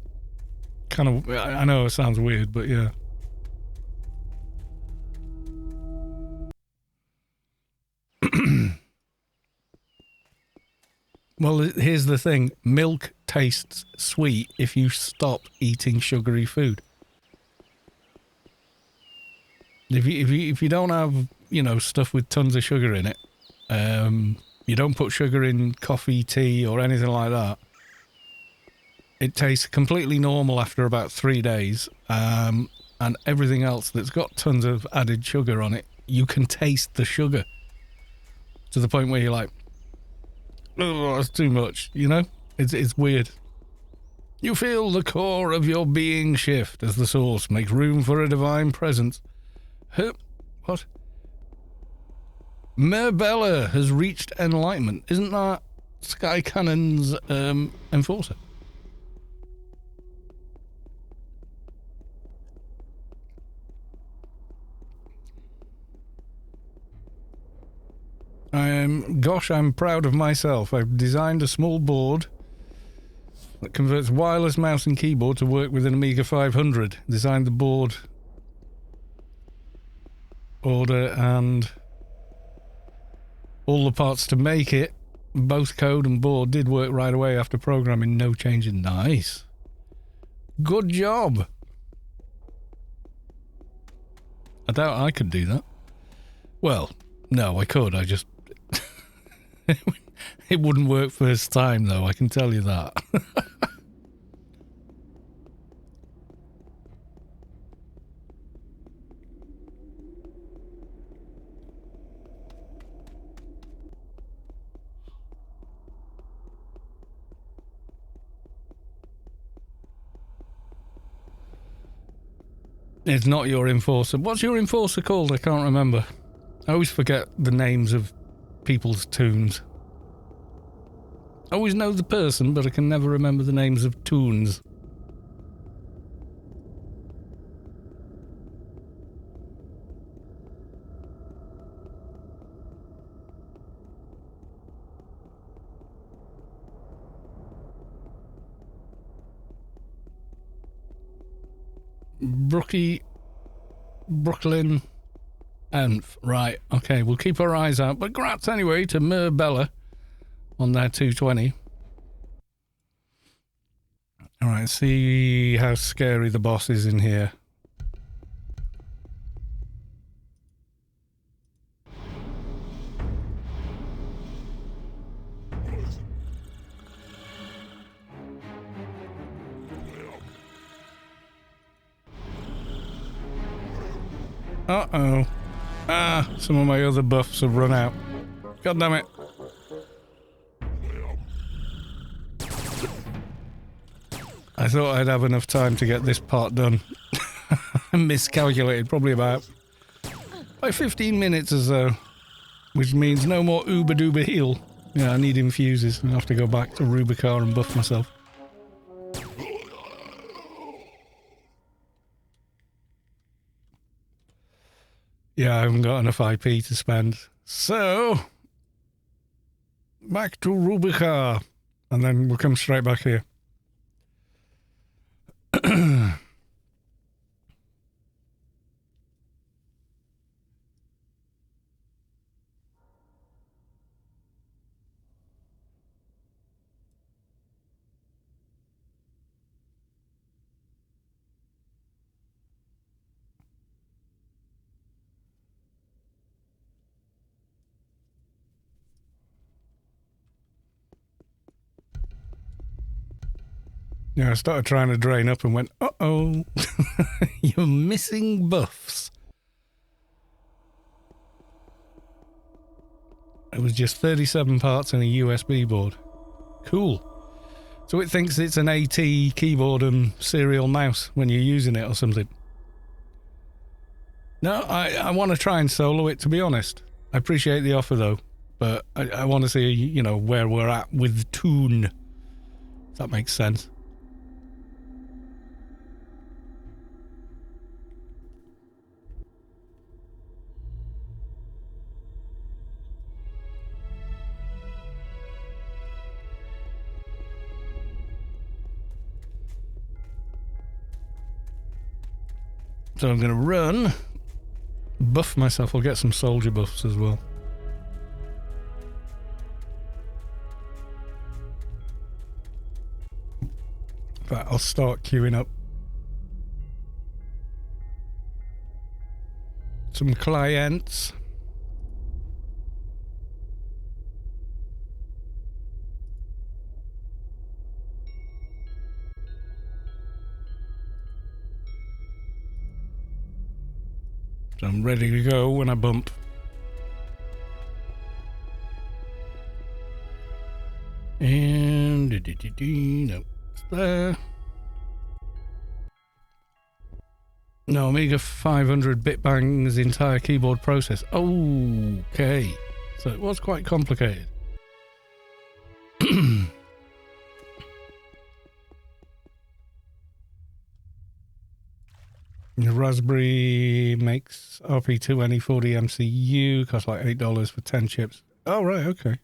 Kind of, I know it sounds weird, but yeah. Well, here's the thing. Milk tastes sweet if you stop eating sugary food. If you don't have, you know, stuff with tons of sugar in it, you don't put sugar in coffee, tea, or anything like that, it tastes completely normal after about 3 days, and everything else that's got tons of added sugar on it, you can taste the sugar to the point where you're like, oh, that's too much, you know? It's weird. You feel the core of your being shift as the source makes room for a divine presence. What? Merbella has reached enlightenment. Isn't that Sky Cannon's enforcer? Gosh, I'm proud of myself. I've designed a small board that converts wireless mouse and keyboard to work with an Amiga 500. Designed the board order and all the parts to make it. Both code and board did work right away after programming, no changing. Nice. Good job. I doubt I could do that. Well, no, I could. I just... It wouldn't work first time, though, I can tell you that. It's not your enforcer. What's your enforcer called? I can't remember. I always forget the names of people's tunes. I always know the person, but I can never remember the names of tunes. Brooklyn, Anf. Right, okay, we'll keep our eyes out. But grats anyway to Bella on their 220. Alright, see how scary the boss is in here. Uh-oh. Ah, some of my other buffs have run out. God damn it. I thought I'd have enough time to get this part done. I miscalculated, probably about by 15 minutes or so. Which means no more uber-duber heal. Yeah, I need infuses. I have to go back to Rebuff Kaar and buff myself. Yeah, I haven't got enough IP to spend. So, back to Rebuff Kaar. And then we'll come straight back here. Yeah, I started trying to drain up and went, uh-oh, you're missing buffs. It was just 37 parts and a USB board. Cool. So it thinks it's an AT keyboard and serial mouse when you're using it or something. No, I want to try and solo it, to be honest. I appreciate the offer, though. But I want to see, you know, where we're at with the tune. If that makes sense. So I'm going to run, buff myself. I'll get some soldier buffs as well. But I'll start queuing up some clients. So I'm ready to go when I bump. And no, it's there. No, Amiga 500 Bitbang's entire keyboard process. Okay, so it was quite complicated. The Raspberry makes RP2 40 MCU, costs like $8 for 10 chips. Oh, right, okay.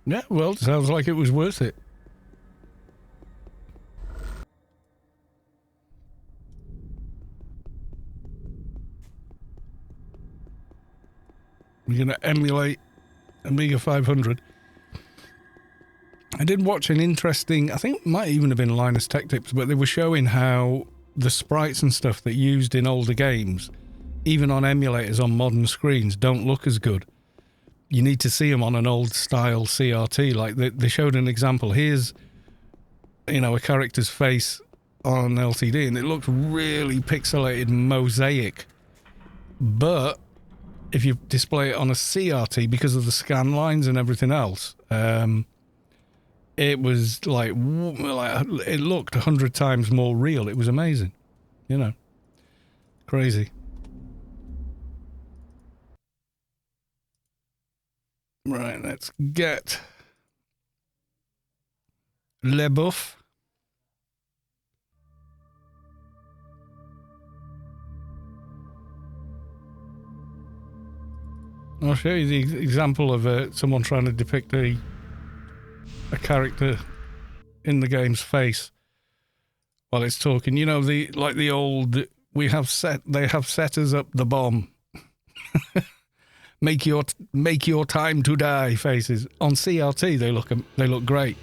Yeah, well, it sounds like it was worth it. We're going to emulate Amiga 500. I did watch an interesting, I think it might even have been Linus Tech Tips, but they were showing how the sprites and stuff that used in older games, even on emulators on modern screens, don't look as good. you need to see them on an old style CRT. Like they showed an example. Here's, you know, a character's face on LCD, and it looks really pixelated, mosaic. But if you display it on a CRT, because of the scan lines and everything else, it was like it looked 100 times more real. It was amazing, you know, crazy. Right, let's get Rebuff. I'll show you the example of someone trying to depict a character in the game's face while it's talking. You know, the old they have set us up the bomb. make your time to die faces. On CRT they look great.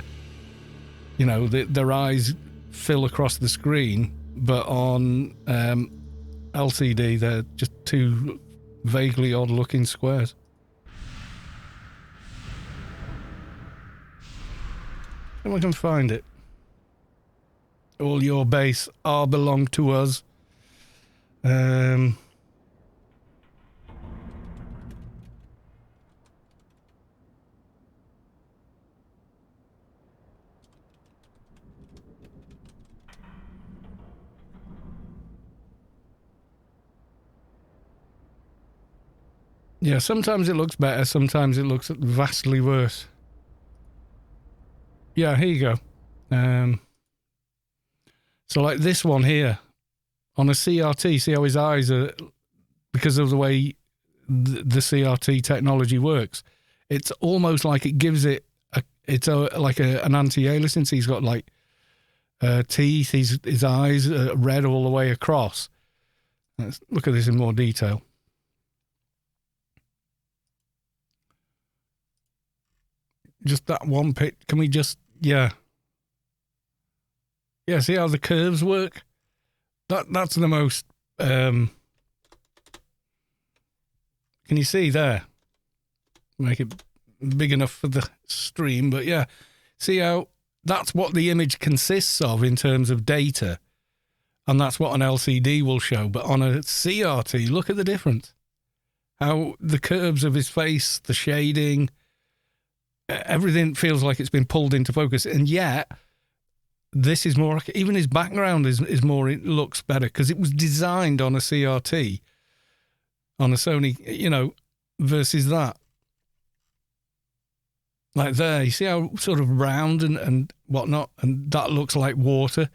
You know, their eyes fill across the screen, but on LCD they're just two vaguely odd looking squares. If I can find it. All your base are belong to us. Yeah, sometimes it looks better, sometimes it looks vastly worse. Yeah, here you go. So like this one here, on a CRT, see how his eyes are, because of the way the CRT technology works, it's almost like it gives it, like an anti-aliasing. So he's got like teeth, his eyes are red all the way across. Let's look at this in more detail. Just that one pit. Can we just, yeah, see how the curves work? That's the most, can you see there? Make it big enough for the stream, but yeah, see how that's what the image consists of in terms of data, and that's what an LCD will show. But on a CRT, look at the difference. How the curves of his face, the shading, everything feels like it's been pulled into focus, and yet this is more, even his background is more, it looks better because it was designed on a CRT, on a Sony, you know, versus that. Like there, you see how sort of round and whatnot, and that looks like water,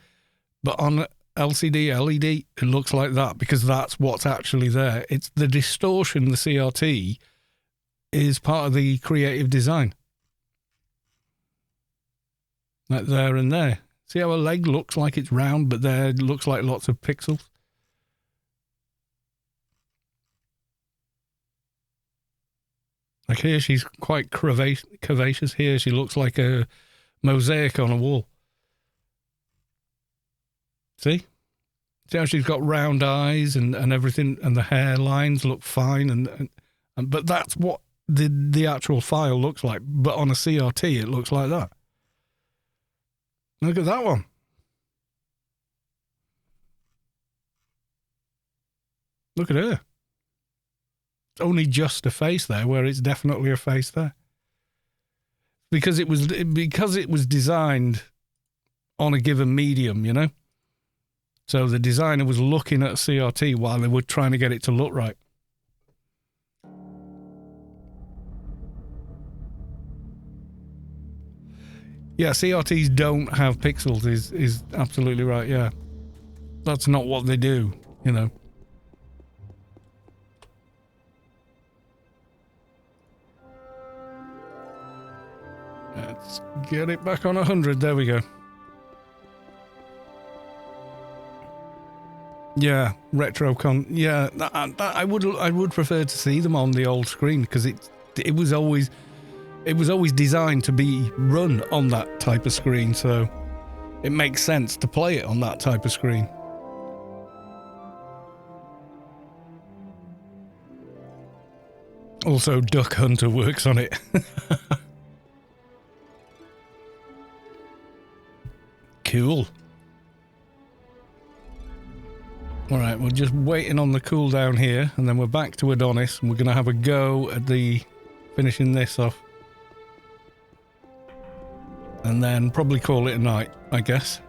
but on LCD, LED, it looks like that because that's what's actually there. It's the distortion, the CRT, is part of the creative design. Like there and there. See how a leg looks like it's round, but there it looks like lots of pixels? Like here, she's quite curvaceous. Here, she looks like a mosaic on a wall. See? See how she's got round eyes and everything, and the hairlines look fine, and but that's what the actual file looks like. But on a CRT, it looks like that. Look at that one. Look at her. It's only just a face there, where it's definitely a face there. Because it was designed on a given medium, you know? So the designer was looking at CRT while they were trying to get it to look right. Yeah, CRTs don't have pixels is absolutely right, yeah. That's not what they do, you know. Let's get it back on 100, there we go. Yeah, RetroCon. Yeah, I would prefer to see them on the old screen because it was always designed to be run on that type of screen, so it makes sense to play it on that type of screen. Also, Duck Hunter works on it. Cool. Alright, we're just waiting on the cooldown here, and then we're back to Adonis, and we're going to have a go at the finishing this off. And then probably call it a night, I guess.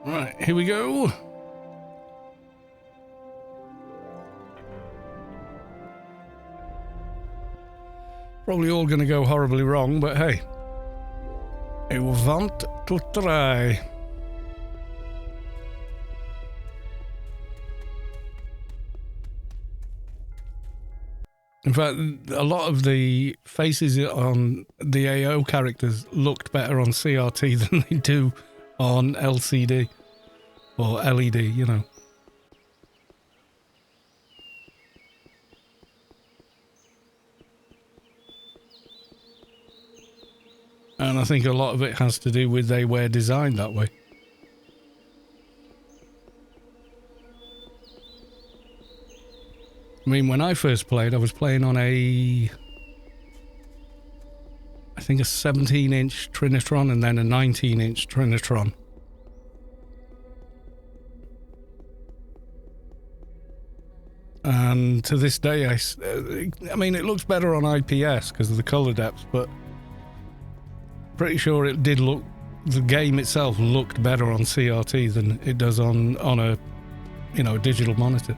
Right, here we go. Probably all going to go horribly wrong, but hey, I want to try. In fact, a lot of the faces on the AO characters looked better on CRT than they do on LCD or LED, you know. And I think a lot of it has to do with they were designed that way. I mean, when I first played, I was playing on I think a 17-inch Trinitron and then a 19-inch Trinitron. And to this day, I mean, it looks better on IPS because of the color depth, but pretty sure it did look, the game itself looked better on CRT than it does on a, you know, digital monitor.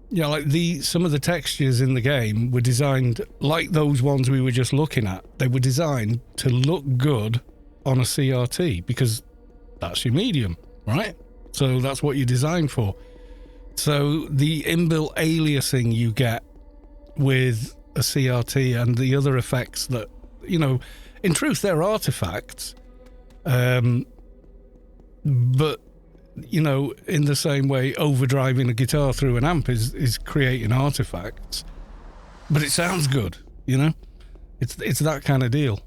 Yeah, like some of the textures in the game were designed like those ones we were just looking at. They were designed to look good on a CRT because that's your medium, right? So that's what you're designed for. So the inbuilt aliasing you get with a CRT and the other effects that, you know, in truth, they're artifacts. But, you know, in the same way overdriving a guitar through an amp is creating artifacts. But it sounds good, you know? It's that kind of deal.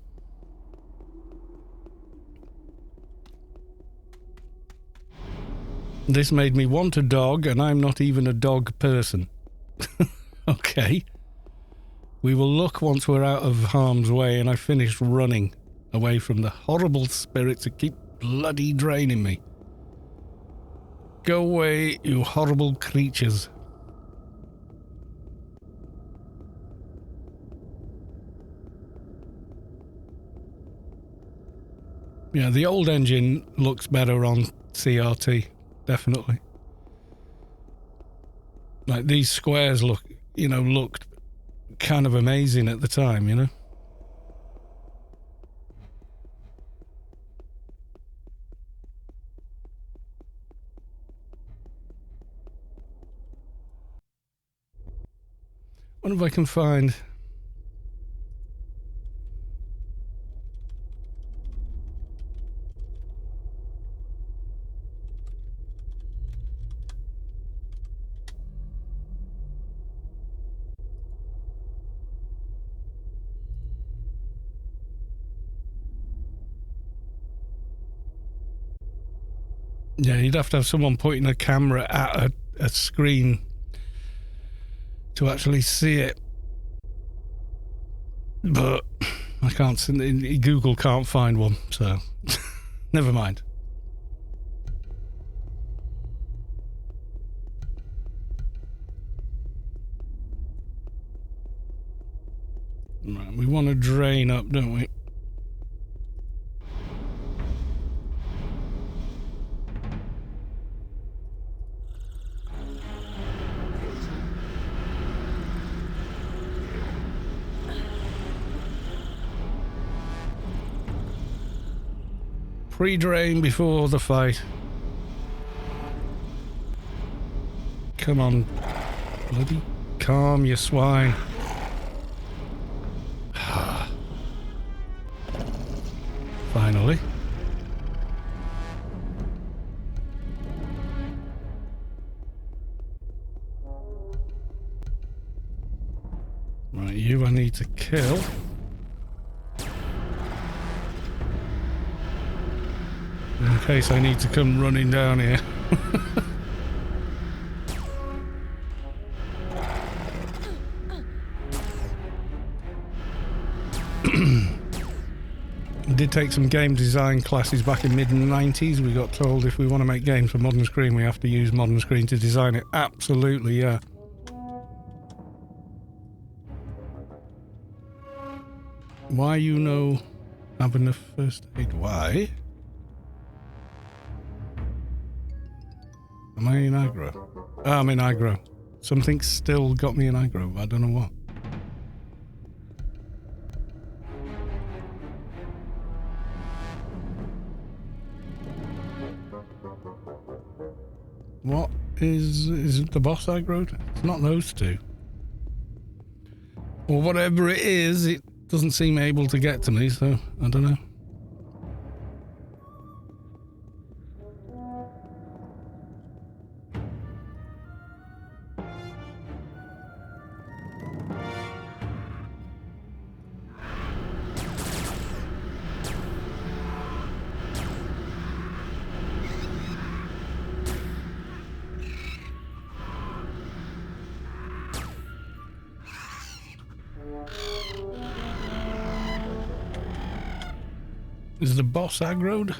This made me want a dog, and I'm not even a dog person. Okay. We will look once we're out of harm's way and I finished running away from the horrible spirits that keep bloody draining me. Go away, you horrible creatures. Yeah, the old engine looks better on CRT. Definitely. Like these squares looked kind of amazing at the time, you know? Wonder if I can find... Yeah, you'd have to have someone pointing a camera at a screen to actually see it. But I can't see, Google can't find one, so never mind. Right, we want to drain up, don't we? Pre-drain before the fight. Come on. Bloody calm, you swine. finally. Right, you I need to kill. In case I need to come running down here. I did take some game design classes back in mid-90s. We got told if we want to make games for modern screen, we have to use modern screen to design it. Absolutely, yeah. Why you know having a first aid? Why? Am I in aggro? Oh, I'm in aggro. Something still got me in aggro. I don't know what. What is it the boss aggroed? It's not those two. Or whatever it is, it doesn't seem able to get to me, so I don't know. Is the boss aggroed?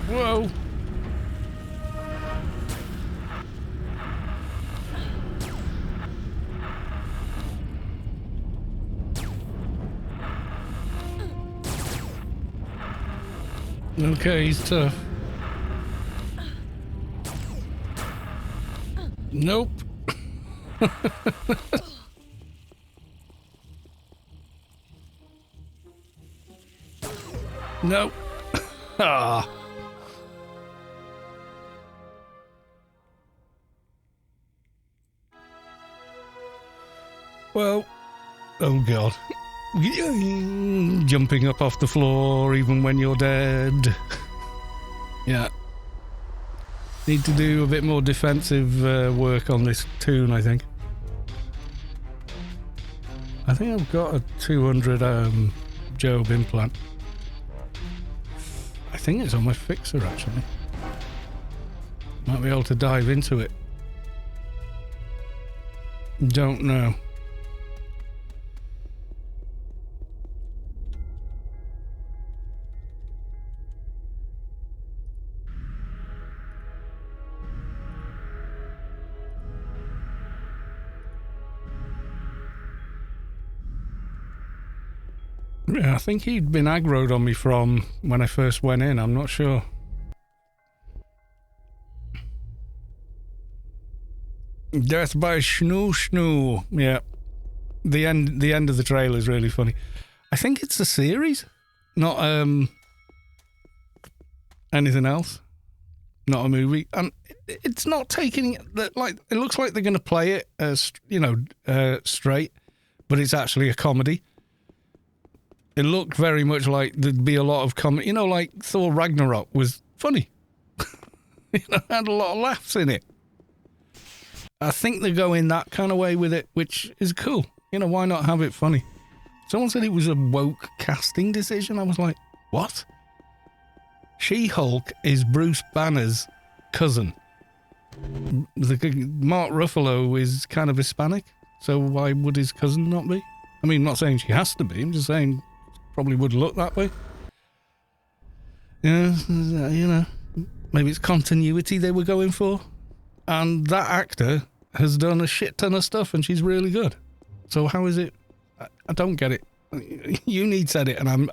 Whoa! Okay, he's tough. Nope. Nope. Ah. Well, oh God. Jumping up off the floor even when you're dead. Yeah. Need to do a bit more defensive work on this toon, I think. I think I've got a 200 Job implant. I think it's on my fixer, actually. Might be able to dive into it. Don't know. Yeah, I think he'd been aggroed on me from when I first went in. I'm not sure. Death by Schnoo Schnoo. Yeah. The end of the trailer is really funny. I think it's a series, not anything else. Not a movie. And it's not taking like it looks like they're going to play it as, straight, but it's actually a comedy. It looked very much like there'd be a lot of comedy. Like Thor Ragnarok was funny. Had a lot of laughs in it. I think they're going that kind of way with it, which is cool. Why not have it funny? Someone said it was a woke casting decision. I was like, what? She-Hulk is Bruce Banner's cousin. Mark Ruffalo is kind of Hispanic, so why would his cousin not be? I mean, I'm not saying she has to be. I'm just saying probably would look that way. Maybe it's continuity they were going for. And that actor has done a shit ton of stuff and she's really good. So how is it? I don't get it. Unit said it and I'm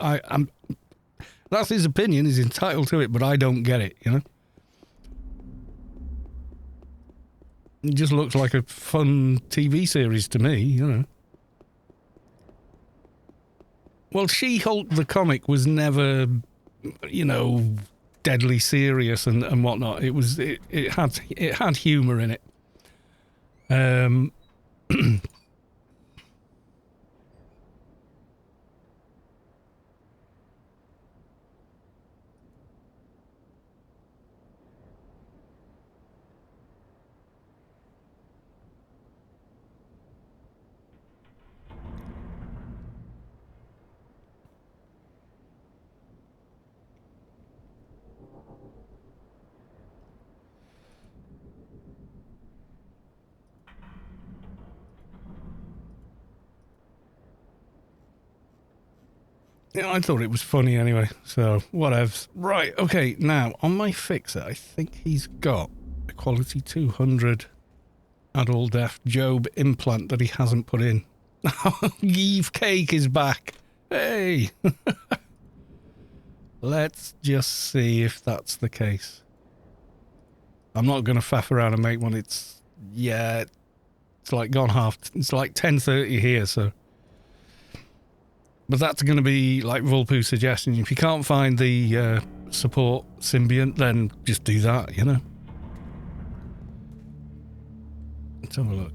that's his opinion, he's entitled to it, but I don't get it, It just looks like a fun TV series to me, Well, She-Hulk the comic was never, deadly serious and whatnot. It had humour in it. Yeah, I thought it was funny anyway, so whatevs. Right, okay, now, on my fixer, I think he's got a quality 200 adult deaf Job implant that he hasn't put in. Eve Cake is back. Hey! Let's just see if that's the case. I'm not going to faff around and make one. It's like gone half. It's like 10:30 here, so... But that's going to be like Vulpu's suggestion. If you can't find the support symbiont, then just do that, you know? Let's have a look.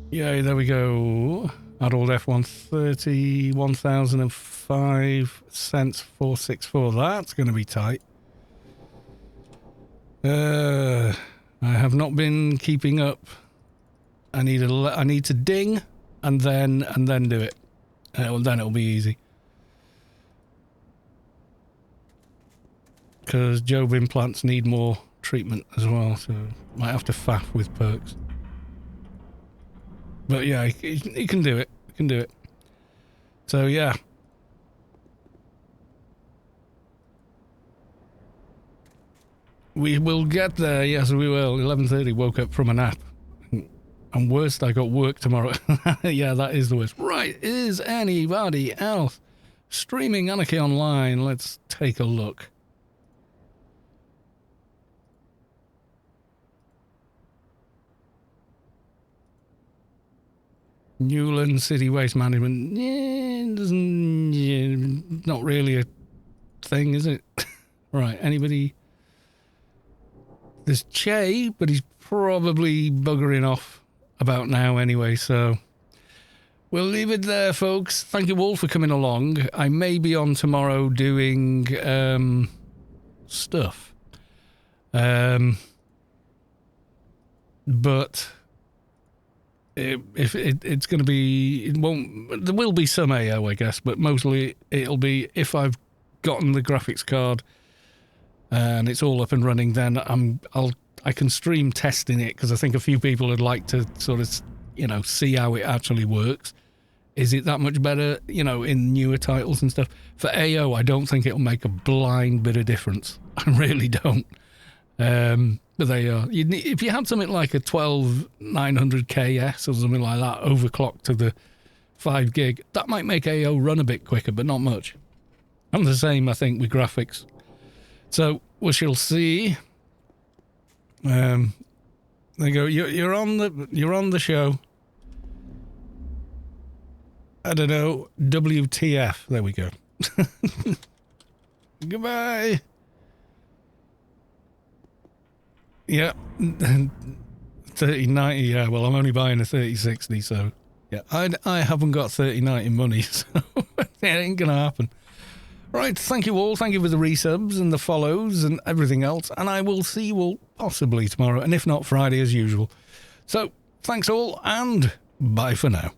Yay, there we go. Adult F130, 1005 cents 464. That's going to be tight. I have not been keeping up. I need to ding. And then do it. Then it'll be easy. Because Job implants need more treatment as well, so might have to faff with perks. But yeah, he can do it. He can do it. So yeah. We will get there, yes we will. 11:30, woke up from a nap. And worst, I got work tomorrow. Yeah, that is the worst. Right, is anybody else streaming Anarchy online? Let's take a look. Newland City Waste Management. Not really a thing, is it? Right, anybody? There's Che, but he's probably buggering off about now anyway, so we'll leave it there, folks. Thank you all for coming along. I may be on tomorrow doing stuff, but it's going to be, it won't, there will be some AO, I guess, but mostly it'll be if I've gotten the graphics card and it's all up and running, then I can stream testing it, because I think a few people would like to sort of, you know, see how it actually works. Is it that much better, you know, in newer titles and stuff? For AO, I don't think it'll make a blind bit of difference. I really don't. But they are. If you had something like a 12900KS or something like that overclocked to the 5 gig, that might make AO run a bit quicker, but not much. And the same, I think, with graphics. So we shall see. There you go. You're on the show. I don't know. WTF. There we go. Goodbye. Yeah. 3090. Yeah. Well, I'm only buying a 3060, so yeah. I haven't got 3090 money, so it ain't gonna happen. Right, thank you all. Thank you for the resubs and the follows and everything else. And I will see you all possibly tomorrow, and if not, Friday as usual. So, thanks all, and bye for now.